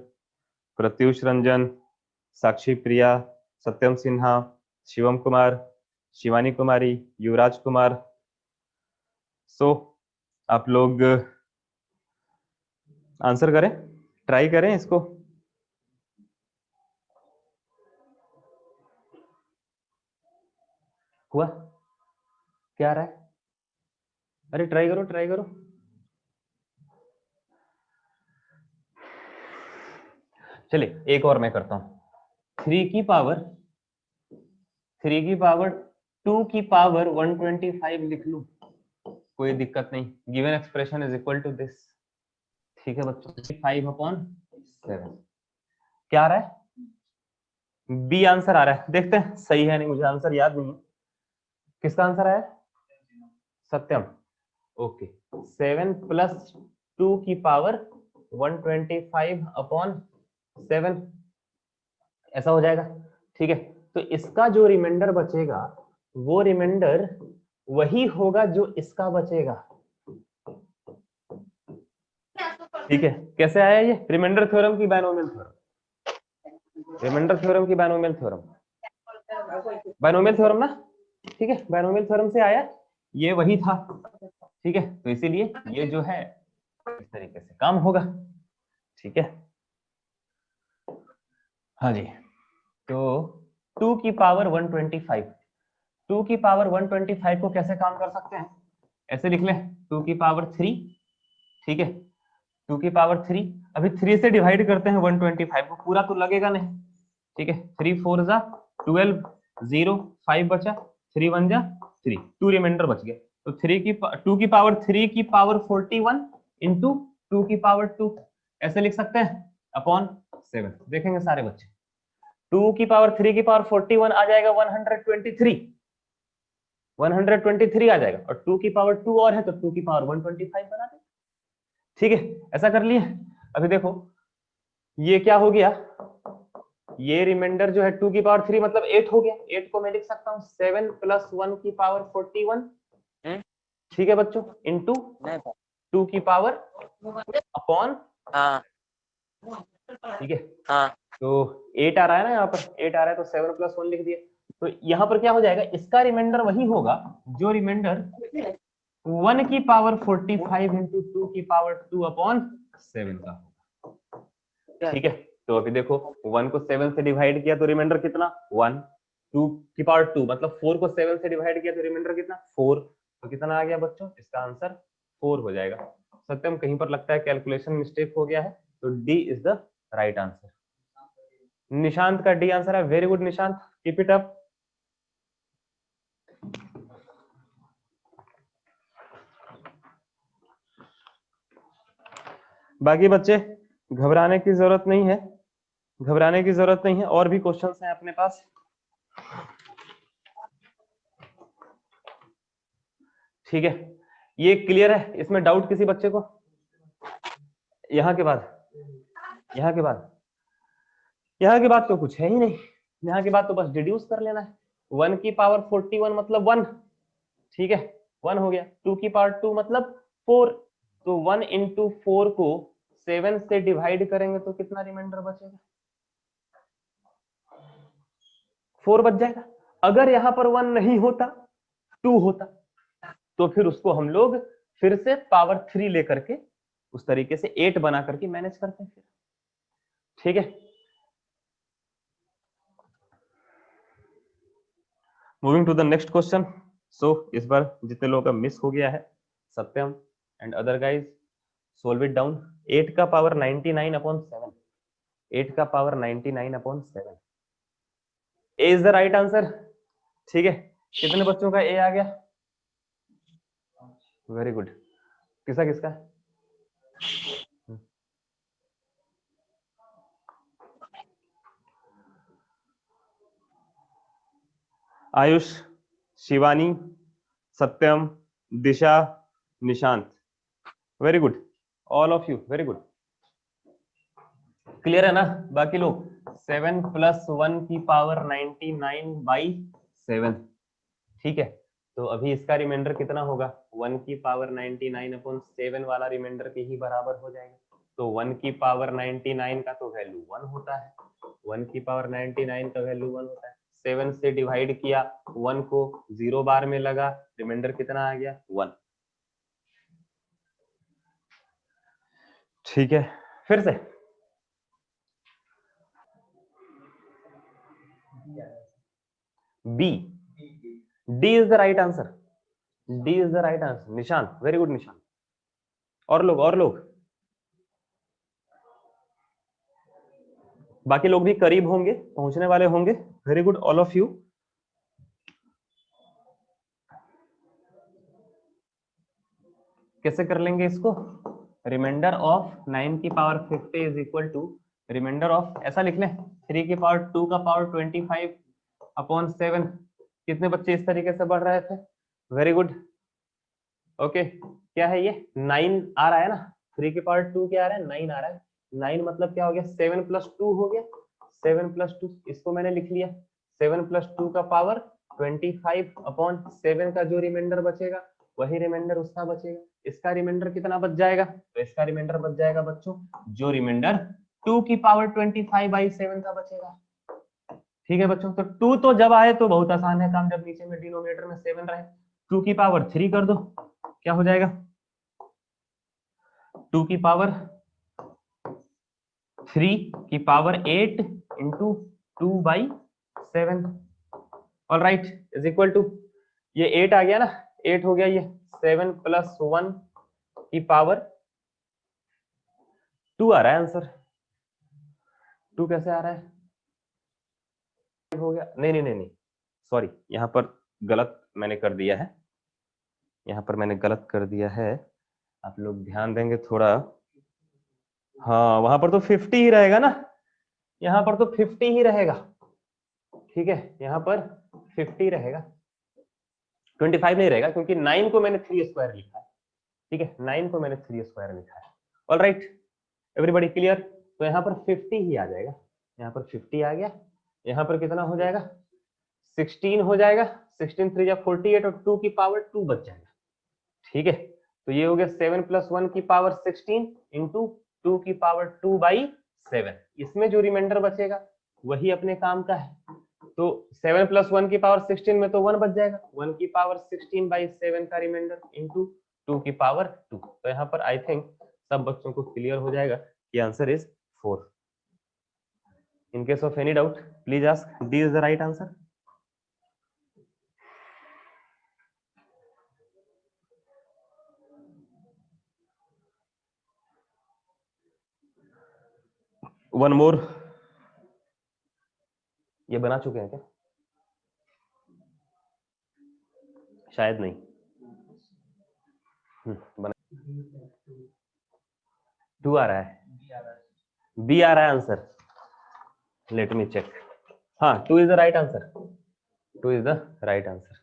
प्रत्युष रंजन, साक्षी प्रिया, सत्यम सिन्हा, शिवम कुमार, शिवानी कुमारी, युवराज कुमार। सो आप लोग आंसर करें, ट्राई करें इसको। हुआ? क्या आ रहा है? अरे ट्राई करो, ट्राई करो। चलिए एक और मैं करता हूं। 3 की पावर 2 की पावर 125 लिख लूं, कोई दिक्कत नहीं। Given expression is equal to this, ठीक है बच्चों, 5/7। क्या आ रहा है? बी आंसर आ रहा है, देखते हैं सही है नहीं, मुझे आंसर याद नहीं है। किसका आंसर आया? सत्यम, ओके। 7 प्लस 2 की पावर 125/7, ऐसा हो जाएगा, ठीक है। तो इसका जो रिमाइंडर बचेगा वो रिमाइंडर वही होगा जो इसका बचेगा, ठीक है। कैसे आया ये? रिमाइंडर थ्योरम की बायनोमियल थ्योरम, रिमाइंडर थ्योरम की बायनोमियल थ्योरम, बायनोमियल थ्योरम ना, ठीक है, बायनोमियल थ्योरम से आया, ये वही था, ठीक है। तो इसीलिए ये जो है इस तरीके से काम होगा, ठीक है। हाँ जी, तो 2 की पावर 125, 2 की पावर 125 को कैसे काम कर सकते हैं? ऐसे लिख लें, 2 की पावर 3, ठीक है, 2 की पावर 3, अभी 3 से डिवाइड करते हैं 125 को, पूरा तो लगेगा नहीं, ठीक है। 3 4 जा 12, 0 5 बचा, 3 1 जा 3, 2 रिमाइंडर बच गया। तो 2 की पावर 3 की पावर 41 इंटू 2 की पावर 2, ऐसे लिख सकते हैं, अपॉन 7। देखेंगे सारे बच्चे, 2 की पावर 3 की पावर 41 आ जाएगा 123, 123 आ जाएगा, और 2 की पावर 2 और है तो 2 की पावर 125 बना दे, ठीक है। ऐसा कर लिए। अभी देखो ये क्या हो गया, ये रिमाइंडर जो है 2 की पावर 3 मतलब 8 हो गया, 8 को मैं लिख सकता हूँ 7 प्लस 1 की पावर 41, ठीक है बच्चों, इंटू 2 की पावर अपॉन, ठीक है। तो 8 आ रहा है ना, यहाँ पर 8 आ रहा है, तो 7 प्लस 1 लिख दिया। तो यहाँ पर क्या हो जाएगा, इसका रिमाइंडर वही होगा जो रिमाइंडर 1 की पावर 45 इंटू 2 की पावर 2 अपॉन 7 का होगा, ठीक है। तो अभी देखो 1 को 7 से डिवाइड किया तो रिमाइंडर कितना? 1, 2 की पावर 2 मतलब 4 को 7 से डिवाइड किया तो रिमाइंडर कितना? 4। तो कितना आ गया बच्चों? इसका आंसर 4 हो जाएगा। सत्यम कहीं पर लगता है कैलकुलेशन मिस्टेक हो गया है, तो D is the right answer. Nishant का डी आंसर है, very good Nishant, keep it up. बाकी बच्चे घबराने की जरूरत नहीं है, घबराने की जरूरत नहीं है, और भी क्वेश्चंस हैं अपने पास। ठीक है, ये क्लियर है? इसमें डाउट किसी बच्चे को? यहाँ के बाद, यहाँ के बाद, यहाँ के बाद तो कुछ है ही नहीं। यहाँ के बाद तो बस डिड्यूस कर लेना है। 1 की पावर 41 मतलब 1, ठीक है, 1 हो गया। 2 की पावर 2 मतलब 4, तो 1 इंटू 4 को 7 से डिवाइड करेंगे तो कितना रिमाइंडर बचेगा? 4 बच जाएगा। अगर यहाँ पर 1 नहीं होता, 2 होता, तो फिर उसको हम लोग फिर से पावर 3 लेकर के उस तरीके से 8 बना करके मैनेज करते हैं फिर। ठीक है, moving to the next question. So इस बार जितने लोगों का मिस हो गया है, Satyam and other guys, solve it down. 8 का पावर 99/7, 8 का power 99/7, A is the right answer. ठीक है, कितने बच्चों का ए आ गया? Very good. किसका किसका? Ayush, Shivani, Satyam, Disha, Nishant, very good, all of you, very good. Clear है ना बाकी लोग? 7 + 1 की पावर 99/7, ठीक है। तो अभी इसका रिमाइंडर कितना होगा? 1 की पावर 99/7 वाला रिमाइंडर के ही बराबर हो जाएगा। तो 1 की पावर 99 का तो वैल्यू 1 होता है, 1 की पावर 99 का वैल्यू 1 होता है। 7 से डिवाइड किया, 1 को 0 बार में लगा, रिमाइंडर कितना आ गया? 1। ठीक है, फिर से B, D is the right answer, D is the right answer. Nishant, very good Nishant. और लोग, और लोग, बाकी लोग भी करीब होंगे, पहुंचने वाले होंगे। Very good all of you. कैसे कर लेंगे इसको? रिमाइंडर ऑफ 9 की power 50 is equal to remainder of, ऐसा लिख लें, 3 की पावर 2 का पावर 25/7। कितने बच्चे इस तरीके से बढ़ रहे थे? Very good, okay. क्या है ये? 9 आ रहा है ना, 3 की पावर 2 क्या आ रहा है? 9 आ रहा है। 9 मतलब क्या हो गया? 7 + 2 हो गया, 7 + 2, इसको मैंने लिख लिया। 7 + 2 का पावर 25/7 का जो रिमाइंडर बचेगा वही रिमाइंडर उसका बचेगा। इसका रिमाइंडर कितना बच जाएगा? तो इसका रिमाइंडर बच जाएगा बच्चों, जो रिमाइंडर 2 की पावर 25/7 का बचेगा। ठीक है बच्चों, तो 2 तो जब आए तो बहुत आसान है काम, जब नीचे में डिनोमिनेटर में 7 रहे। 2 की पावर 3 कर दो, क्या हो जाएगा? 2 की पावर 3 की power 8 into 2/7, all right, is equal to, ये 8 आ गया ना, 8 हो गया ये। 7 + 1 की पावर 2 आ रहा है आंसर। 2 कैसे आ रहा है? हो गया, नहीं नहीं नहीं नहीं, सॉरी, यहाँ पर गलत मैंने कर दिया है, यहाँ पर मैंने गलत कर दिया है, आप लोग ध्यान देंगे थोड़ा। हाँ, वहां पर तो 50 ही रहेगा ना, यहाँ पर तो 50 ही रहेगा। ठीक है, यहाँ पर 50 रहेगा, 25 नहीं रहेगा, क्योंकि 9 को मैंने 3 स्क्वायर लिखा है। ठीक है, 9 को मैंने 3 स्क्वायर लिखा है। All right, everybody clear? तो यहाँ पर 50 ही आ जाएगा, यहाँ पर 50 आ गया। यहाँ पर कितना हो जाएगा? 16 हो जाएगा, 16 3 जा 48 और 2 की पावर 2 बच जाएगा। ठीक है, तो ये हो गया 7 + 1 की पावर 16 इंटू 2 की पावर 2/7। इसमें जो रिमाइंडर बचेगा वही अपने काम का है। तो 7 + 1 की पावर 16 में तो 1 बच जाएगा, 1 की पावर 16/7 का रिमाइंडर इंटू 2 की पावर 2। तो यहाँ पर आई थिंक सब बच्चों को क्लियर हो जाएगा कि answer is 4। In case of any doubt please ask, D is the right answer. One more, ये बना चुके हैं क्या? शायद नहीं, बना। 2 आ रहा है, बी आ रहा है आंसर। Let me check. हाँ 2 is the right answer, 2 is the right answer.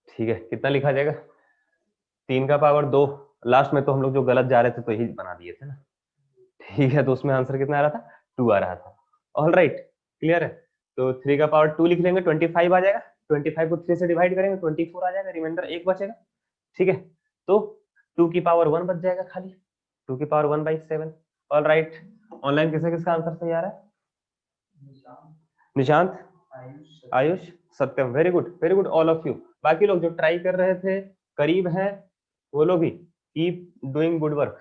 ठीक है, कितना लिखा जाएगा? 3 का पावर 2, लास्ट में तो हम लोग जो गलत जा रहे थे तो यही बना दिए थे ना। ठीक है, तो उसमें आंसर कितना आ रहा था? 2 आ रहा था। ऑल राइट, क्लियर है। तो 3 का पावर 2 लिख लेंगे, 25 आ जाएगा। 25 को 3 से डिवाइड करेंगे, 24 आ जाएगा, रिमाइंडर 1 बचेगा। ठीक है, तो 2 की पावर 1 बच जाएगा खाली, 2 की पावर 1/7। ऑल राइट, ऑनलाइन किसे किसका आंसर सही आ रहा है? Nishant, Ayush, Satyam, very good all of you. बाकी लोग जो ट्राई कर रहे थे, करीब हैं, वो लोग भी कीप डूइंग गुड वर्क।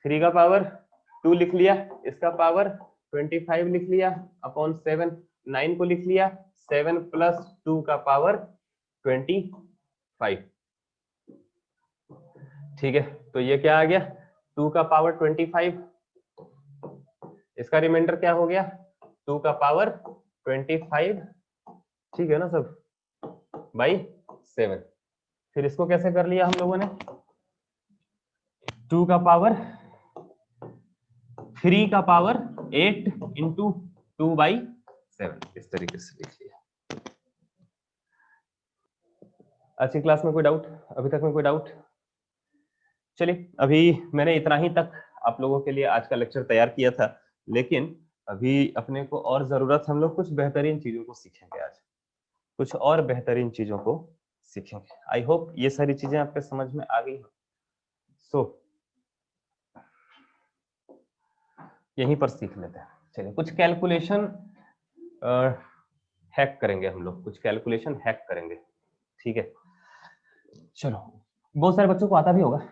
3 का पावर 2 लिख लिया, इसका पावर 25 लिख लिया, अपॉन 7, 9 को लिख लिया, 7 प्लस 2 का पावर 25। ठीक है, तो ये क्या आ गया? 2 का पावर 25, इसका रिमाइंडर क्या हो गया? 2 का पावर 25, ठीक है ना सब, बाई 7। फिर इसको कैसे कर लिया हम लोगों ने? 2 का पावर 3 का पावर 8 इंटू 2/7, इस तरीके से लिख लिया। आज की क्लास में कोई डाउट? अभी तक में कोई डाउट? चलिए, अभी मैंने इतना ही तक आप लोगों के लिए आज का लेक्चर तैयार किया था, लेकिन अभी अपने को और जरूरत, हम लोग कुछ बेहतरीन चीजों को सीखेंगे आज, कुछ और बेहतरीन चीजों को सीखेंगे। आई होप ये सारी चीजें आपके समझ में आ गई हो। सो यहीं पर सीख लेते हैं। चलिए, कुछ कैलकुलेशन हैक करेंगे हम लोग, कुछ कैलकुलेशन हैक करेंगे। ठीक है, चलो, बहुत सारे बच्चों को आता भी होगा।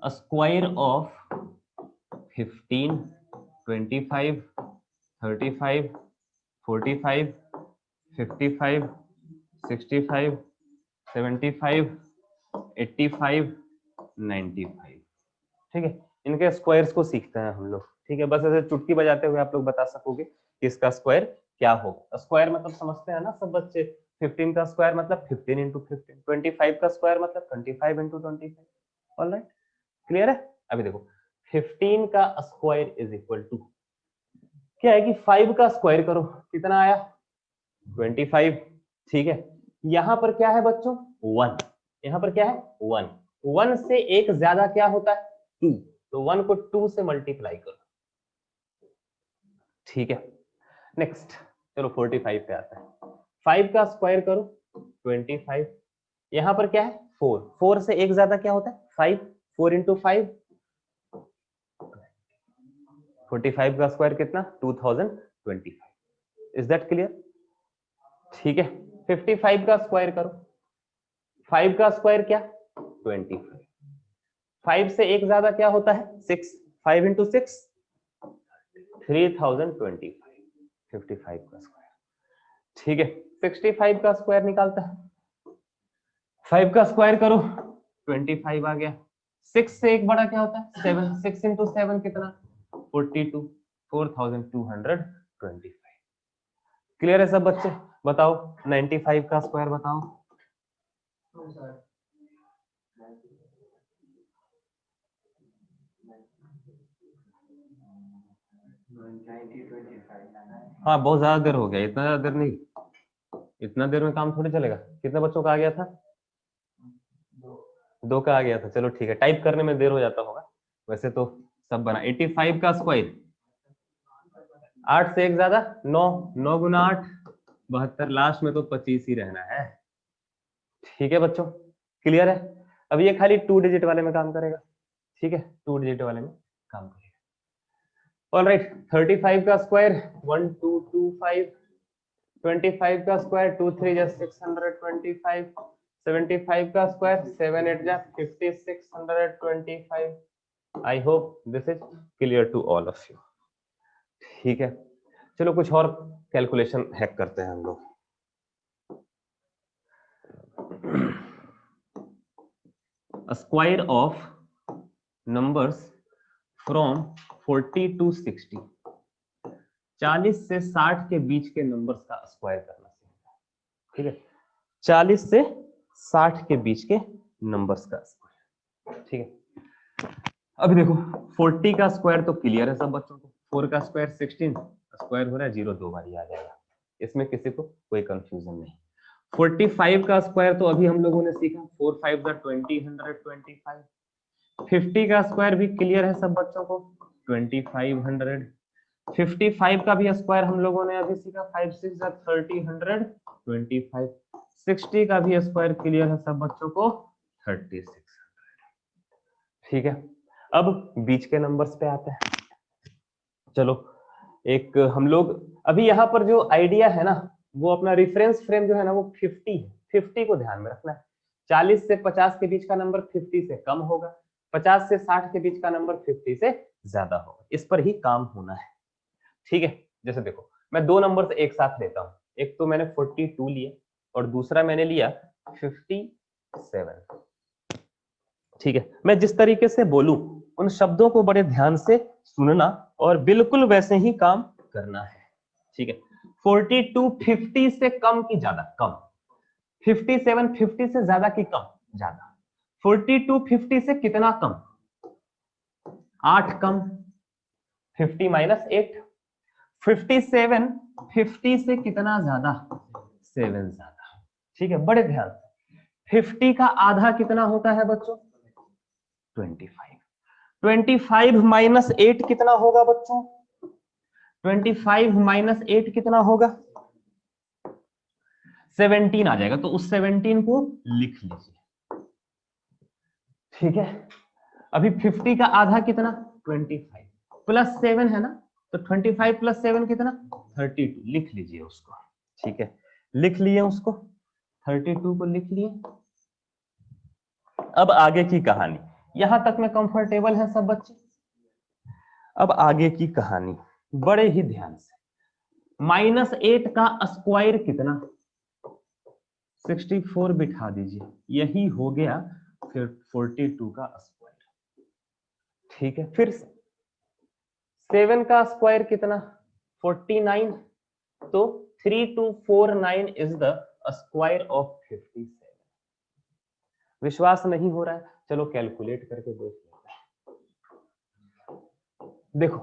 A square of 15, 25, 35, 45, 55, 65, 75, 85, 95। ठीक है, इनके स्क्वायर्स को सीखते हैं हम लोग। ठीक है, बस ऐसे चुटकी बजाते हुए आप लोग बता सकोगे कि इसका स्क्वायर क्या होगा। स्क्वायर मतलब समझते हैं ना सब बच्चे? 15 का स्क्वायर मतलब 15 इंटू 15, 25 का स्क्वायर मतलब 25 इंटू 25। ऑलराइट, क्लियर है? अभी देखो, 15 का स्क्वायर इज इक्वल टू क्या है कि 5 का स्क्वायर करो, कितना आया? 25। ठीक है, यहां पर क्या है बच्चों? 1। यहां पर क्या है? 1। 1 से एक ज्यादा क्या होता है? 2। तो 1 को 2 से मल्टीप्लाई करो। ठीक है, नेक्स्ट चलो 45 पे आता है। 5 का स्क्वायर करो, 25। यहां पर क्या है? 4। 4 से एक ज्यादा क्या होता है? 5। 4 इंटू 5, 45 का स्क्वायर कितना? 2025। Is that clear? ठीक है, 55 का स्क्वायर करो, 5 का स्क्वायर क्या? 25। 5 से एक ज्यादा क्या होता है? 6। 5 इंटू 6, 3025। 55 का स्क्वायर। ठीक है, 65 का स्क्वायर निकालता है। 5 का स्क्वायर करो, 25 आ गया। 6 से एक बड़ा क्या होता है? 7। 6 इंटू 7 कितना? 42। 4225। क्लियर है सब बच्चे? बताओ 95 का स्क्वायर बताओ। हाँ, बहुत ज्यादा देर हो गया, इतना ज्यादा देर नहीं, इतना देर में काम थोड़ी चलेगा। कितने बच्चों का आ गया था? 2 का आ गया था। चलो ठीक है, टाइप करने में देर हो जाता होगा, वैसे तो सब बना। 85 का स्क्वायर, 8 से एक ज्यादा 9। 9 गुना 8, 72। लास्ट में तो 25 ही रहना है। ठीक है बच्चों, क्लियर है? अब ये खाली 2 डिजिट वाले में काम करेगा। ठीक है, 2 डिजिट वाले में काम करेगा। ऑलराइट, 35 का स्क्वायर 1225। 25 का स्क्वायर 2 3 जा 625। 75 का स्क्वायर 7 8 जा 5625। I hope this is clear to all of you. ठीक है, चलो कुछ और कैलकुलेशन हैक करते हैं हम लोग। A square of numbers from 40 to 60, 40 से 60 के बीच के नंबर्स का स्क्वायर करना सीखना है। ठीक है, 40 से 60 के बीच के नंबर्स का स्क्वायर। ठीक है, अभी देखो 40 का स्क्वायर तो क्लियर है सब बच्चों को, 4 का स्क्वायर 16, स्क्वायर हो रहा है 0, 2 बार ही आ जाएगा, इसमें किसी को कोई कंफ्यूजन नहीं। 45 का स्क्वायर तो अभी हम लोगों ने सीखा, 4 5 द 20, 125। 50 का स्क्वायर भी क्लियर है सब बच्चों को, 2500। 55 का भी स्क्वायर हम लोगों ने अभी सीखा, 5 6 द 30, 125। 60 का भी स्क्वायर क्लियर है सब बच्चों को, 3600। ठीक है, अब बीच के नंबर्स पे आते हैं। चलो एक हम लोग अभी यहाँ पर जो आइडिया है ना, वो अपना रेफरेंस फ्रेम जो है ना वो 50 है, 50 को ध्यान में रखना है। 40 से 50 के बीच का नंबर 50 से कम होगा, 50 से 60 के बीच का नंबर 50 से ज्यादा होगा, इस पर ही काम होना है। ठीक है, जैसे देखो मैं दो नंबर एक साथ लेता हूँ, एक तो मैंने 42 लिया और दूसरा मैंने लिया 57। ठीक है, मैं जिस तरीके से बोलूं उन शब्दों को बड़े ध्यान से सुनना और बिल्कुल वैसे ही काम करना है। ठीक है, 42 50 से कम की ज्यादा, कम। 57 50 से ज्यादा की कम, ज्यादा। 42 50 से कितना कम, 8 कम, 50 माइनस 8। 57 50 से कितना ज्यादा, 7 ज्यादा। ठीक है, बड़े ध्यान से। 50 का आधा कितना होता है बच्चों, 25। 25 माइनस 8 कितना होगा बच्चों, 25 माइनस 8 कितना होगा, 17 आ जाएगा, तो उस 17 को लिख लीजिए। ठीक है, अभी 50 का आधा कितना, 25 प्लस 7 है ना, तो 25 प्लस 7 कितना, 32, लिख लीजिए उसको। ठीक है, लिख लिए उसको, 32 को लिख लिए। अब आगे की कहानी, यहां तक में कंफर्टेबल है सब बच्चे। अब आगे की कहानी बड़े ही ध्यान से, माइनस 8 का स्क्वायर कितना, 64 बिठा दीजिए, यही हो गया फिर 42 का स्क्वायर। ठीक है, फिर 7 का स्क्वायर कितना, 49, तो 3249 इज द स्क्वायर ऑफ 57। विश्वास नहीं हो रहा है, चलो कैलकुलेट करके देख लेते हैं। देखो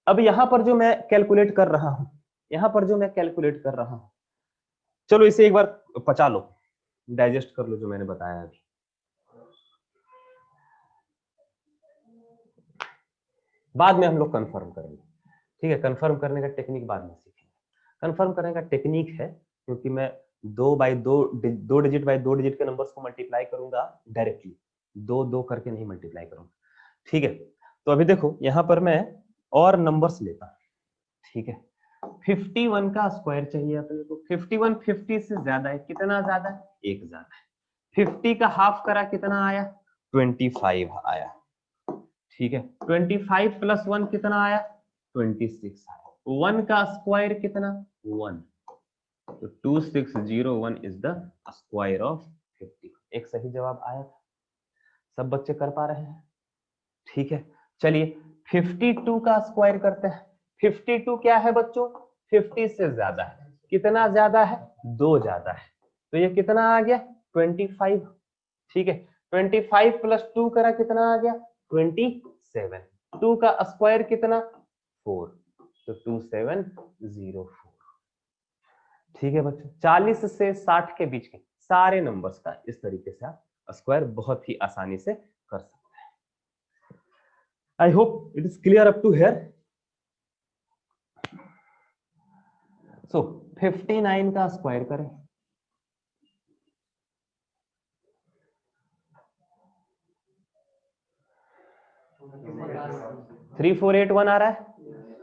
अब यहां पर जो मैं कैलकुलेट कर रहा हूं, यहां पर जो मैं कैलकुलेट कर रहा हूं, चलो इसे एक बार पचा लो, डाइजेस्ट कर लो जो मैंने बताया अभी। बाद में हम लोग कंफर्म करेंगे। ठीक है, कंफर्म करने का टेक्निक बाद में सीखेंगे। कंफर्म करने का टेक्निक है, क्योंकि मैं 2 डिजिट बाय 2 डिजिट के नंबर्स को मल्टीप्लाई करूंगा डायरेक्टली, 2 करके नहीं मल्टीप्लाई करूंगा। ठीक है, तो अभी देखो यहां पर मैं और नंबर्स लेता हूं। ठीक है, 51 का स्क्वायर चाहिए अपने को। 51 50 से ज्यादा है, कितना ज्यादा है, 1 ज्यादा है। 50 का हाफ करा कितना आया, 25 आया। ठीक है, 25 प्लस 1 कितना आया, 26 आया। 1 का स्क्वायर कितना, 1, तो 2601 इज द स्क्वायर ऑफ 50। एक सही जवाब आया था, सब बच्चे कर पा रहे हैं। ठीक है, चलिए 52 का स्क्वायर करते हैं। 52 क्या है बच्चों, 50 से ज्यादा है, कितना ज्यादा है, 2 ज्यादा है, तो ये कितना आ गया, 25। ठीक है, 25 प्लस 2 करा कितना आ गया, 27। 2 का स्क्वायर कितना, 4, तो 2704। ठीक है बच्चों, 40 से 60 के बीच के सारे नंबर्स का इस तरीके से आप स्क्वायर बहुत ही आसानी से कर सकते हैं। I hope it is clear up to here. So 59 का स्क्वायर करें, थ्री फोर एट वन आ रहा है,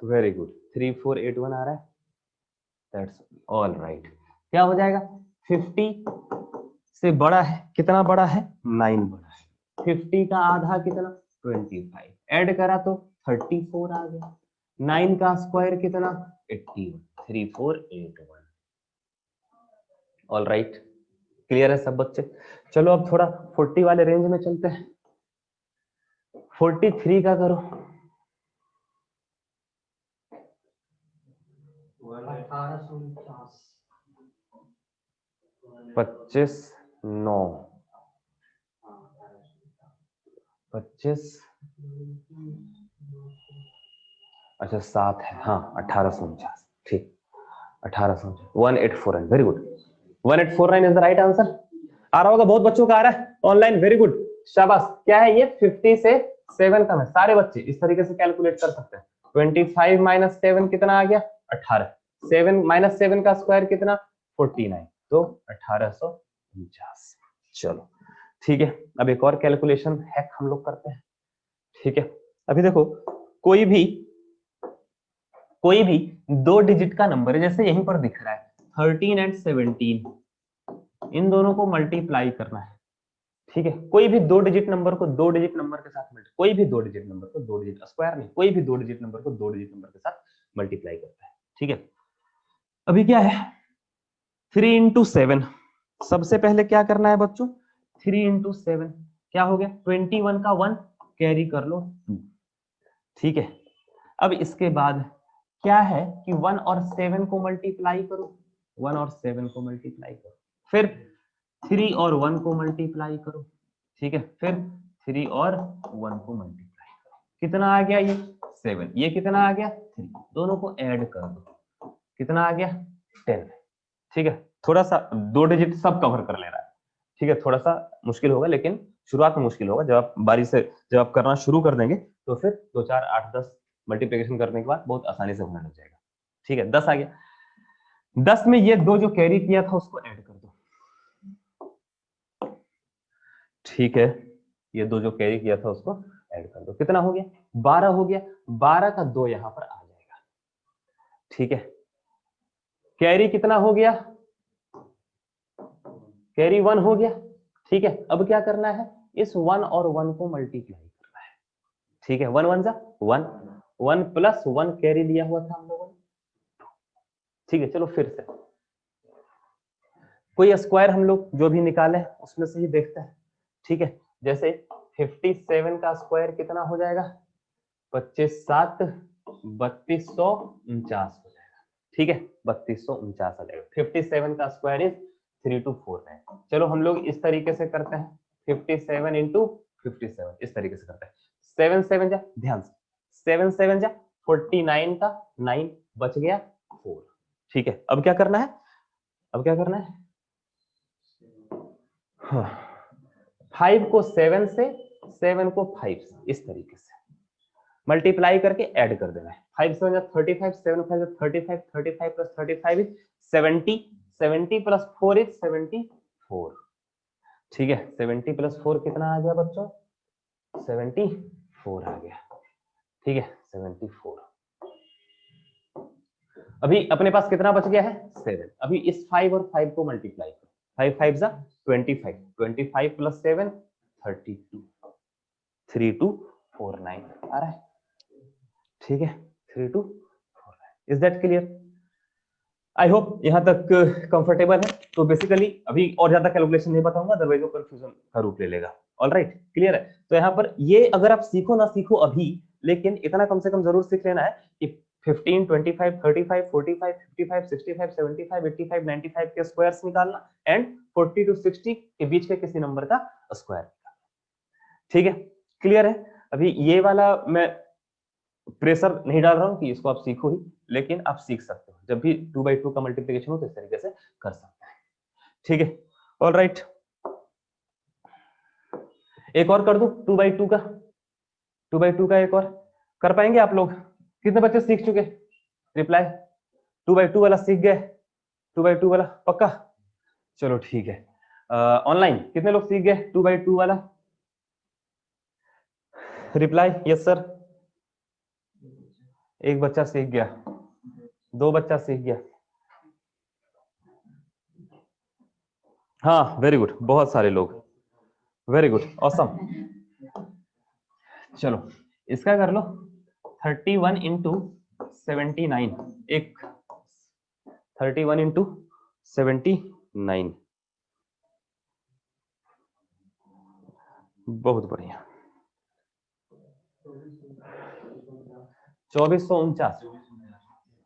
वेरी गुड, 3481 आ रहा है, दैट्स ऑल राइट। क्या हो जाएगा, 50 से बड़ा है, कितना बड़ा है, 9 बड़ा है। 50 का आधा कितना, 25, ऐड करा तो 34 आ गया। 9 का स्क्वायर कितना, 81, 3481। ऑल राइट, क्लियर है सब बच्चे। चलो अब थोड़ा 40 वाले रेंज में चलते हैं। 43 का करो, 25 9 25 अच्छा 7 है, हाँ 1849, ठीक 1849, 1849, very good, 1849 is the right answer. आ रहा होगा, बहुत बच्चों का आ रहा है ऑनलाइन, वेरी गुड, शाबाश। क्या है ये, 50 से 7 कम है, सारे बच्चे इस तरीके से कैलकुलेट कर सकते हैं। 25 माइनस 7 कितना आ गया, 18, 7 माइनस 7 का स्क्वायर कितना, 49, तो 1849। चलो ठीक है, अब एक और कैलकुलेशन हैक हम लोग करते हैं, ठीक है। अभी देखो, कोई भी 2 डिजिट का नंबर है, जैसे यहीं पर दिख रहा है 13 एंड 17, इन दोनों को मल्टीप्लाई करना है, ठीक है। कोई भी 2 डिजिट नंबर को 2 डिजिट नंबर के साथ कोई भी 2 डिजिट नंबर को 2 डिजिट, स्क्वायर नहीं, कोई भी 2 डिजिट नंबर को 2 डिजिट नंबर के साथ मल्टीप्लाई करता है, ठीक है। अभी क्या है, 3 इंटू 7, सबसे पहले क्या करना है बच्चों, 3 इंटू 7 क्या हो गया, 21 का 1 कैरी कर लो 2, ठीक है। अब इसके बाद क्या है कि 1 और 7 को मल्टीप्लाई करो, 1 और 7 को मल्टीप्लाई करो, फिर 3 और 1 को मल्टीप्लाई करो, ठीक है, फिर 3 और 1 को मल्टीप्लाई करो, कितना आ गया ये 7, ये कितना आ गया 3, दोनों को ऐड कर दो, कितना आ गया 10, ठीक है। थोड़ा सा 2 डिजिट सब कवर कर ले रहा है, ठीक है, थोड़ा सा मुश्किल होगा, लेकिन शुरुआत में मुश्किल होगा, जब आप बारी से जब आप करना शुरू कर देंगे तो फिर 2 4 8 10 मल्टीप्लिकेशन करने के बाद बहुत आसानी से होने लग जाएगा, ठीक है। 10 आ गया, 10 में ये 2 जो कैरी किया था उसको ऐड कर दो, ठीक है, ये 2 जो कैरी किया था उसको ऐड कर दो, कितना हो गया 12 हो गया, 12 का 2 यहां पर आ जाएगा, ठीक है। कैरी कितना हो गया, कैरी 1 हो गया, ठीक है। अब क्या करना है, इस 1 और 1 को मल्टीप्लाई करना है, ठीक है। 1 1 जा 1, 1 प्लस 1 कैरी लिया हुआ था हम लोगों ने, ठीक है। चलो फिर से कोई स्क्वायर हम लोग जो भी निकाले उसमें से ही देखते हैं, ठीक है। जैसे 57 का स्क्वायर कितना हो जाएगा, 25 7 3249 हो जाएगा, ठीक है, 3249 आ जाएगा। 57 का स्क्वायर इज 3249। चलो हम लोग इस तरीके से करते हैं, 57 इंटू 57 इस तरीके से करते हैं, 7 7 जा, ध्यान से 7 7 जा 49 का 9 बच गया 4, ठीक है। अब क्या करना है, अब क्या करना है, 5 को 7 से, 7 को 5 से, इस तरीके से मल्टीप्लाई करके ऐड कर देना है। 5 7 35, 7 5 35, 35 प्लस 35 इज 70, 70 प्लस 4 इज 74, ठीक है। 70 प्लस 4 कितना आ गया बच्चों, 74 आ गया, ठीक है, 74। अभी अपने पास कितना बच गया है 7, अभी इस 5 और 5 को मल्टीप्लाई करो, 5 5 जा 25, 25 प्लस 7 32, 3249 आ रहा है, ठीक है, 3249। Is that clear? I hope यहां तक कंफर्टेबल है। तो बेसिकली अभी और ज्यादा कैलकुलेशन नहीं बताऊंगा, अदरवाइज वो कंफ्यूजन का रूप ले लेगा। ऑलराइट, क्लियर है? तो यहाँ पर ये अगर आप सीखो ना सीखो अभी, लेकिन इतना कम से कम जरूर सीख लेना है कि 15 25 35 45 55 65 75 85 95 के स्क्वायर्स निकालना एंड 40 टू 60 के बीच के किसी नंबर का स्क्वायर निकालना, ठीक है, क्लियर है? अभी ये वाला मैं प्रेशर नहीं डाल रहा हूं कि इसको आप सीखो ही, लेकिन आप सीख सकते हो, जब भी 2/2 का मल्टीप्लिकेशन हो तो इस तरीके से कर सकते हैं, ठीक है। ऑलराइट, एक और कर दूं 2/2 का, 2/2 का एक और कर पाएंगे आप लोग? कितने बच्चे सीख चुके? रिप्लाई 2/2 वाला सीख गए, 2/2 वाला पक्का? चलो ठीक है। ऑनलाइन कितने लोग सीख गए 2/2 वाला? रिप्लाई यस सर, एक बच्चा सीख गया, 2 बच्चा सीख गया, हाँ वेरी गुड, बहुत सारे लोग, वेरी गुड, ऑसम। चलो इसका कर लो 31 इंटू 79, एक 31 इंटू 79, बहुत बढ़िया, 2449,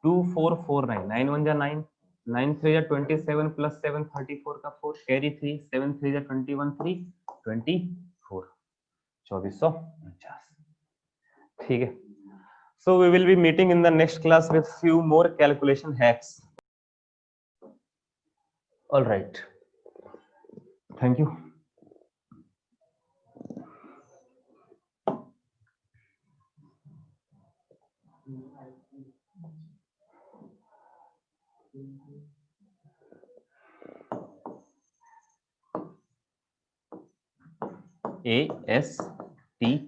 2449, 9 1 जा 9, 9 3 जा 27 प्लस 7 34 का 4 कैरी 3, 7 3 जा 21 3 24, 2449, ठीक है। So we will be meeting in the next class with few more calculation hacks. All right. Thank you. ASTC,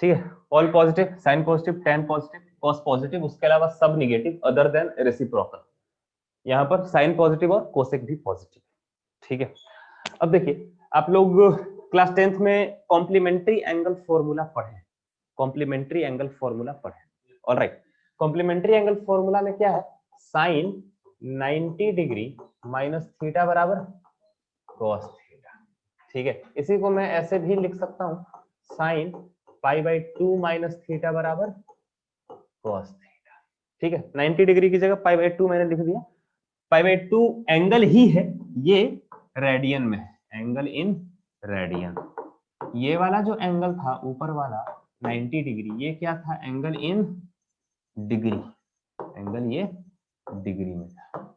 ठीक है, all positive, sine positive, tan positive, cos positive, उसके अलावा सब निगेटिव अदर देन रेसिप्रोकल। यहाँ पर sine positive और cosec भी positive, ठीक है। अब देखिए आप लोग क्लास 10th में कॉम्प्लीमेंट्री एंगल फॉर्मूला पढ़े, कॉम्प्लीमेंट्री एंगल फॉर्मूला पढ़े, ऑलराइट। कॉम्प्लीमेंट्री एंगल फॉर्मूला में क्या है, साइन 90 डिग्री माइनस थीटा बराबर cos थीटा, ठीक है। इसी को मैं ऐसे भी लिख सकता हूं, साइन π/2 माइनस थीटा बराबर cos थीटा, ठीक है। 90 डिग्री की जगह π/2 मैंने लिख दिया। π/2 एंगल ही है, ये रेडियन में है, एंगल इन रेडियन। ये वाला जो एंगल था ऊपर वाला 90 डिग्री, ये क्या था, एंगल इन डिग्री, एंगल ये डिग्री में था।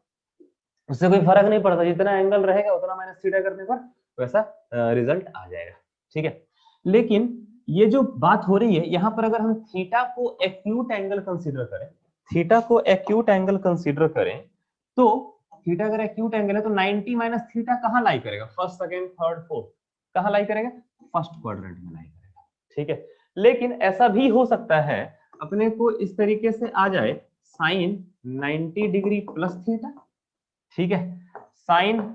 उससे कोई फर्क नहीं पड़ता, जितना एंगल रहेगा उतना माइनस थीटा करने पर वैसा रिजल्ट आ जाएगा, ठीक है। लेकिन ये जो बात हो रही है यहाँ पर, अगर हम थीटा को एक्यूट एंगल कंसीडर करें, थीटा को एक्यूट एंगल कंसीडर करें, तो थीटा अगर एक्यूट एंगल है तो 90 माइनस थीटा कहाँ लाई करेगा, फर्स्ट, सेकंड, थर्ड, फोर्थ, कहाँ लाई करेगा, फर्स्ट क्वाड्रेंट में लाई करेगा, ठीक है। लेकिन ऐसा भी हो सकता है अपने को इस तरीके से आ जाए, साइन 90 डिग्री प्लस थीटा, ठीक है, sine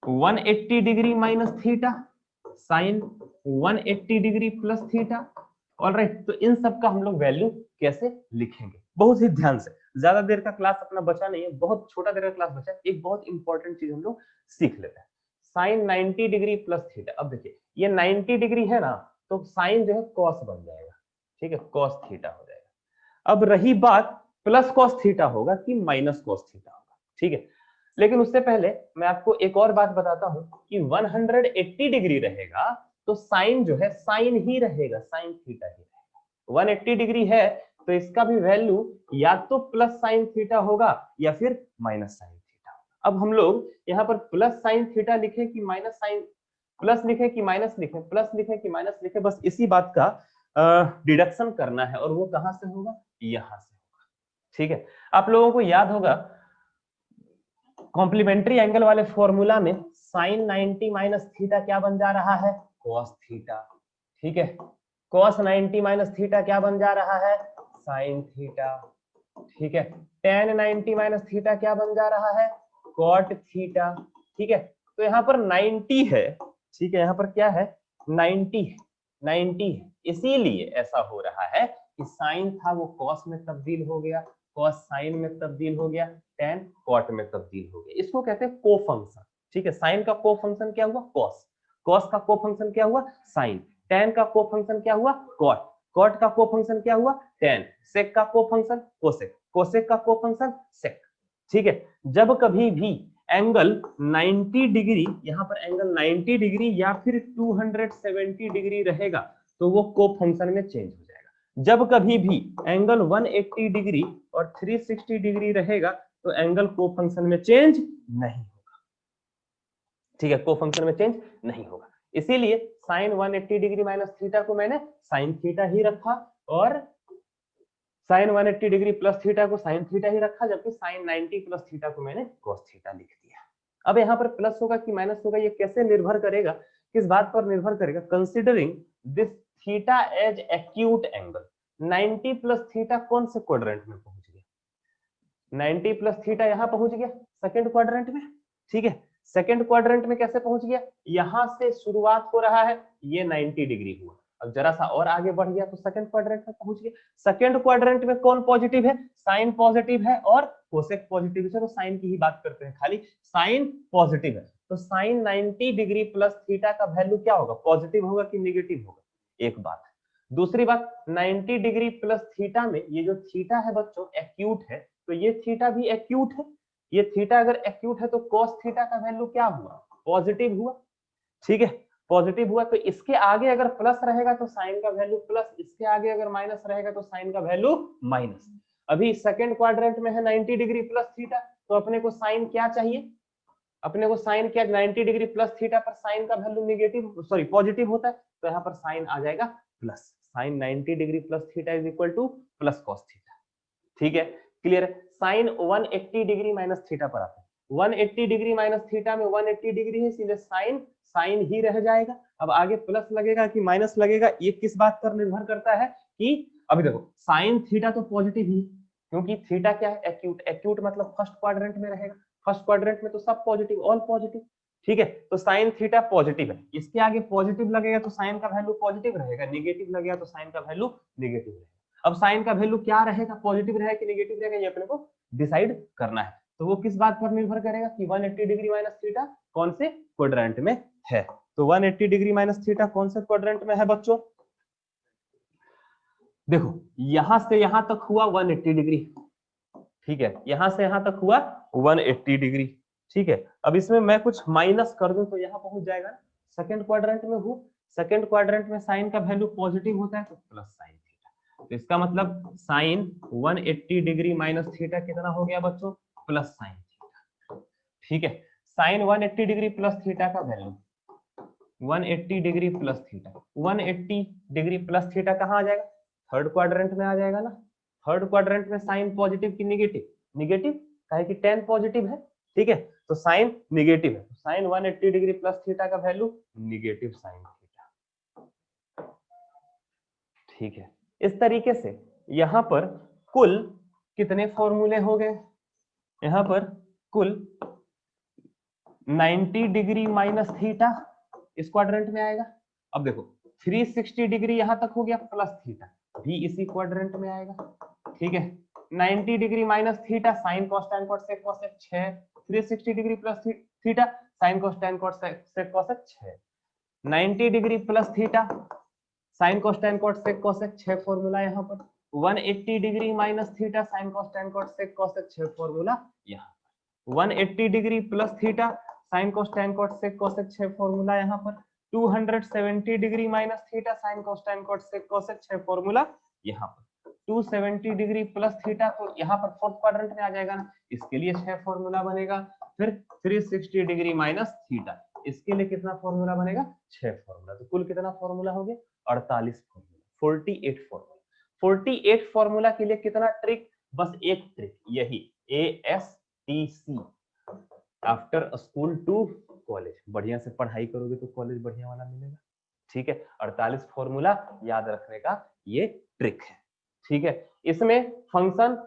180 degree minus theta, sine 180 degree plus theta, alright. तो इन सब का हम लोग वैल्यू कैसे लिखेंगे, बहुत ही ध्यान से, ज्यादा देर का क्लास अपना बचा नहीं है, बहुत छोटा देर का क्लास बचा है। एक बहुत इंपॉर्टेंट चीज हम लोग सीख लेते हैं, साइन 90 डिग्री प्लस थीटा। अब देखिए ये 90 डिग्री है ना, तो साइन जो है कॉस बन जाएगा, ठीक है, कॉस थीटा हो जाएगा। अब रही बात प्लस कॉस थीटा होगा कि माइनस कॉस थीटा होगा, ठीक है। लेकिन उससे पहले मैं आपको एक और बात बताता हूं कि 180 डिग्री रहेगा तो साइन जो है साइन ही रहेगा, साइन थीटा ही रहेगा। 180 डिग्री है तो इसका भी वैल्यू या तो प्लस साइन थीटा होगा या फिर माइनस साइन थीटा होगा। अब हम लोग यहाँ पर प्लस साइन थीटा लिखे कि माइनस साइन, प्लस लिखे कि माइनस लिखे, प्लस लिखे कि माइनस लिखे, बस इसी बात का डिडक्शन करना है, और वो कहां से होगा, यहां से होगा, ठीक है। आप लोगों को याद होगा कॉम्प्लीमेंट्री एंगल वाले फॉर्मूला में साइन 90 माइनस थीटा क्या बन जा रहा है, cos थीटा, ठीक है। cos 90 माइनस थीटा क्या बन जा रहा है, साइन थीटा, ठीक है। tan 90 माइनस थीटा क्या बन जा रहा है, cot थीटा, ठीक है। तो यहाँ पर 90 है, ठीक है, यहाँ पर क्या है, 90 है, इसीलिए ऐसा हो रहा है कि साइन था वो cos में तब्दील हो गया, cos साइन में तब्दील हो गया, tan cot में तब्दील हो गया। इसको कहते हैं को फंक्शन, ठीक है। साइन का को फंक्शन क्या हुआ, cos, cos का को फंक्शन क्या हुआ, साइन, tan का को फंक्शन क्या हुआ, cot, cot का को फंक्शन क्या हुआ, tan, sec का को फंक्शन cosec, cosec का को फंक्शन sec, ठीक है। जब कभी भी एंगल 90 डिग्री, यहाँ पर एंगल 90 डिग्री या फिर 270 डिग्री रहेगा तो वो को फंक्शन में चेंज हो जाएगा। जब कभी भी एंगल 180 डिग्री और 360 डिग्री रहेगा तो एंगल को फंक्शन में चेंज नहीं होगा, ठीक है, को फंक्शन में चेंज नहीं होगा। इसीलिए साइन 180 डिग्री माइनस थीटा को मैंने साइन थीटा ही रखा, और साइन 180 डिग्री प्लस थीटा को साइन थीटा ही रखा, जबकि साइन 90 प्लस थीटा को मैंने cos थीटा लिख दिया। अब यहाँ पर प्लस होगा कि माइनस होगा, ये कैसे निर्भर करेगा, किस बात पर निर्भर करेगा, considering this theta as acute angle. 90 plus theta कौन से क्वाड्रेंट में पहुंच गया, 90 प्लस थीटा यहाँ पहुंच गया सेकंड क्वाड्रेंट में, ठीक है। सेकंड क्वाड्रेंट में कैसे पहुंच गया, यहां से शुरुआत हो रहा है, ये 90 डिग्री हुआ, अब जरा सा और आगे बढ़ गया तो सेकंड क्वाड्रेंट में पहुंच गया। सेकंड क्वाड्रेंट में कौन पॉजिटिव है, साइन पॉजिटिव है और कोसेक पॉजिटिव है, तो साइन की ही बात करते हैं, खाली साइन पॉजिटिव है, तो साइन 90 डिग्री प्लस थीटा का वैल्यू क्या होगा, पॉजिटिव होगा कि नेगेटिव होगा, एक बात। दूसरी बात, 90 डिग्री प्लस थीटा में ये जो थीटा है बच्चों एक्यूट है, तो ये थीटा भी एक्यूट है, ये थीटा अगर एक्यूट है तो cos थीटा का वैल्यू क्या हुआ, पॉजिटिव हुआ, ठीक है। पॉजिटिव हुआ, तो इसके आगे अगर प्लस रहेगा तो साइन का वैल्यू प्लस, इसके आगे अगर माइनस रहेगा तो साइन का वैल्यू माइनस। अभी सेकंड क्वाड्रेंट में है 90 डिग्री प्लस थीटा, तो अपने को साइन क्या चाहिए, अपने को साइन क्या 90 डिग्री प्लस थीटा पर साइन का वैल्यू नेगेटिव सॉरी पॉजिटिव होता है, तो यहाँ पर साइन आ जाएगा plus, sine 90 degree plus theta is equal to plus cos theta. ठीक है, क्लियर है। साइन 180 डिग्री माइनस थीटा पर आता है, 180 डिग्री माइनस थीटा में 180 डिग्री है, इसलिए साइन साइन ही रह जाएगा। अब आगे प्लस लगेगा कि माइनस लगेगा, ये किस बात पर निर्भर करता है कि अभी देखो साइन थीटा तो पॉजिटिव ही, क्योंकि थीटा क्या है, एक्यूट, एक्यूट मतलब फर्स्ट क्वाड्रेंट में रहेगा, फर्स्ट क्वाड्रेंट में तो सब पॉजिटिव, ऑल पॉजिटिव। ठीक है, तो साइन थीटा पॉजिटिव है, इसके आगे पॉजिटिव लगेगा तो साइन का वैल्यू पॉजिटिव रहेगा, नेगेटिव लगेगा तो साइन का वैल्यू नेगेटिव रहेगा। अब साइन का वैल्यू क्या रहेगा, पॉजिटिव रहेगा कि नेगेटिव रहेगा, ये अपने को डिसाइड करना है। तो वो किस बात पर निर्भर करेगा कि 180 डिग्री माइनस थीटा कौन से क्वाड्रेंट में है। तो 180 डिग्री माइनस थीटा कौन से क्वाड्रेंट में है बच्चों, देखो यहां से यहां तक हुआ 180 डिग्री, ठीक है, यहां से यहां तक हुआ 180 डिग्री। ठीक है, अब इसमें मैं कुछ माइनस कर दूं तो यहां पहुंच जाएगा, सेकंड क्वाड्रेंट में हूं, सेकंड क्वाड्रेंट में साइन का वैल्यू पॉजिटिव होता है तो प्लस साइन थीटा, तो इसका मतलब साइन 180 डिग्री माइनस थीटा कितना हो गया बच्चों, प्लस साइन थीटा। ठीक है, साइन 180 डिग्री प्लस थीटा का value 180 degree plus theta, 180 degree plus theta कहाँ आ जाएगा, थर्ड क्वाड्रेंट में आ जाएगा ना। थर्ड क्वाड्रेंट में साइन पॉजिटिव की नेगेटिव, नेगेटिव काहे कि tan पॉजिटिव है। ठीक है, तो साइन नेगेटिव है, साइन 180 डिग्री प्लस थीटा का वैल्यू नेगेटिव साइन थीटा। ठीक है, इस तरीके से यहां पर कुल कितने फॉर्मूले हो गए, यहां पर कुल 90 डिग्री माइनस थीटा इस क्वाड्रेंट में आएगा। अब देखो 360 डिग्री यहां तक हो गया प्लस थीटा भी इसी क्वाड्रेंट में आएगा। ठीक है, 90 degree minus theta sine cos tan cot sec cosec 6, 360 degree plus theta sine cos tan cot sec cosec 6, 90 degree plus theta sine cos tan cot sec cosec 6 formula यहाँ पर, 180 degree minus theta sine cos tan cot sec cosec 6 formula यहाँ पर, 180 degree plus theta sine cos tan cot sec cosec 6 formula यहाँ पर, 270 degree minus theta sine cos tan cot sec cosec 6 formula यहाँ पर, 270 degree plus theta तो यहाँ पर fourth quadrant में आ जाएगा ना, इसके लिए 6 फॉर्मूला बनेगा। फिर 360 डिग्री माइनस थीटा, इसके लिए कितना फॉर्मूला बनेगा, 6 फॉर्मूला। तो कुल कितना फॉर्मूला हो गया, 48 फॉर्मूला, 48 फॉर्मूला। 48 फॉर्मूला के लिए कितना ट्रिक, बस एक ट्रिक, यही ASTC, after school to college. बढ़िया से पढ़ाई करोगे तो कॉलेज बढ़िया वाला मिलेगा। ठीक है, 48 फॉर्मूला याद रखने का ये ट्रिक है। ठीक है, इसमें फंक्शन,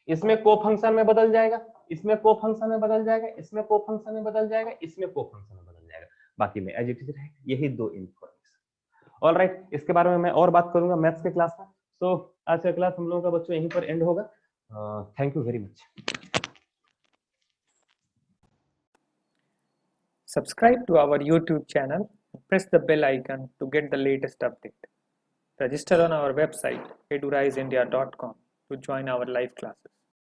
इसमें को फंक्शन में बदल जाएगा, इसमें को फंक्शन में बदल जाएगा, इसमें को फंक्शन में बदल जाएगा, इसमें को फंक्शन में बदल जाएगा, बाकी में एज इट इज रहेगा। यही दो इन्फॉर्मेशन। ऑलराइट, इसके बारे में मैं और बात करूंगा मैथ्स के क्लास में। सो आज का क्लास हम लोगों का बच्चों यहीं पर एंड होगा। Thank you very much. Subscribe to our YouTube channel and press the bell icon to get the latest update. Register on our website eduraisindia.com to join our live classes.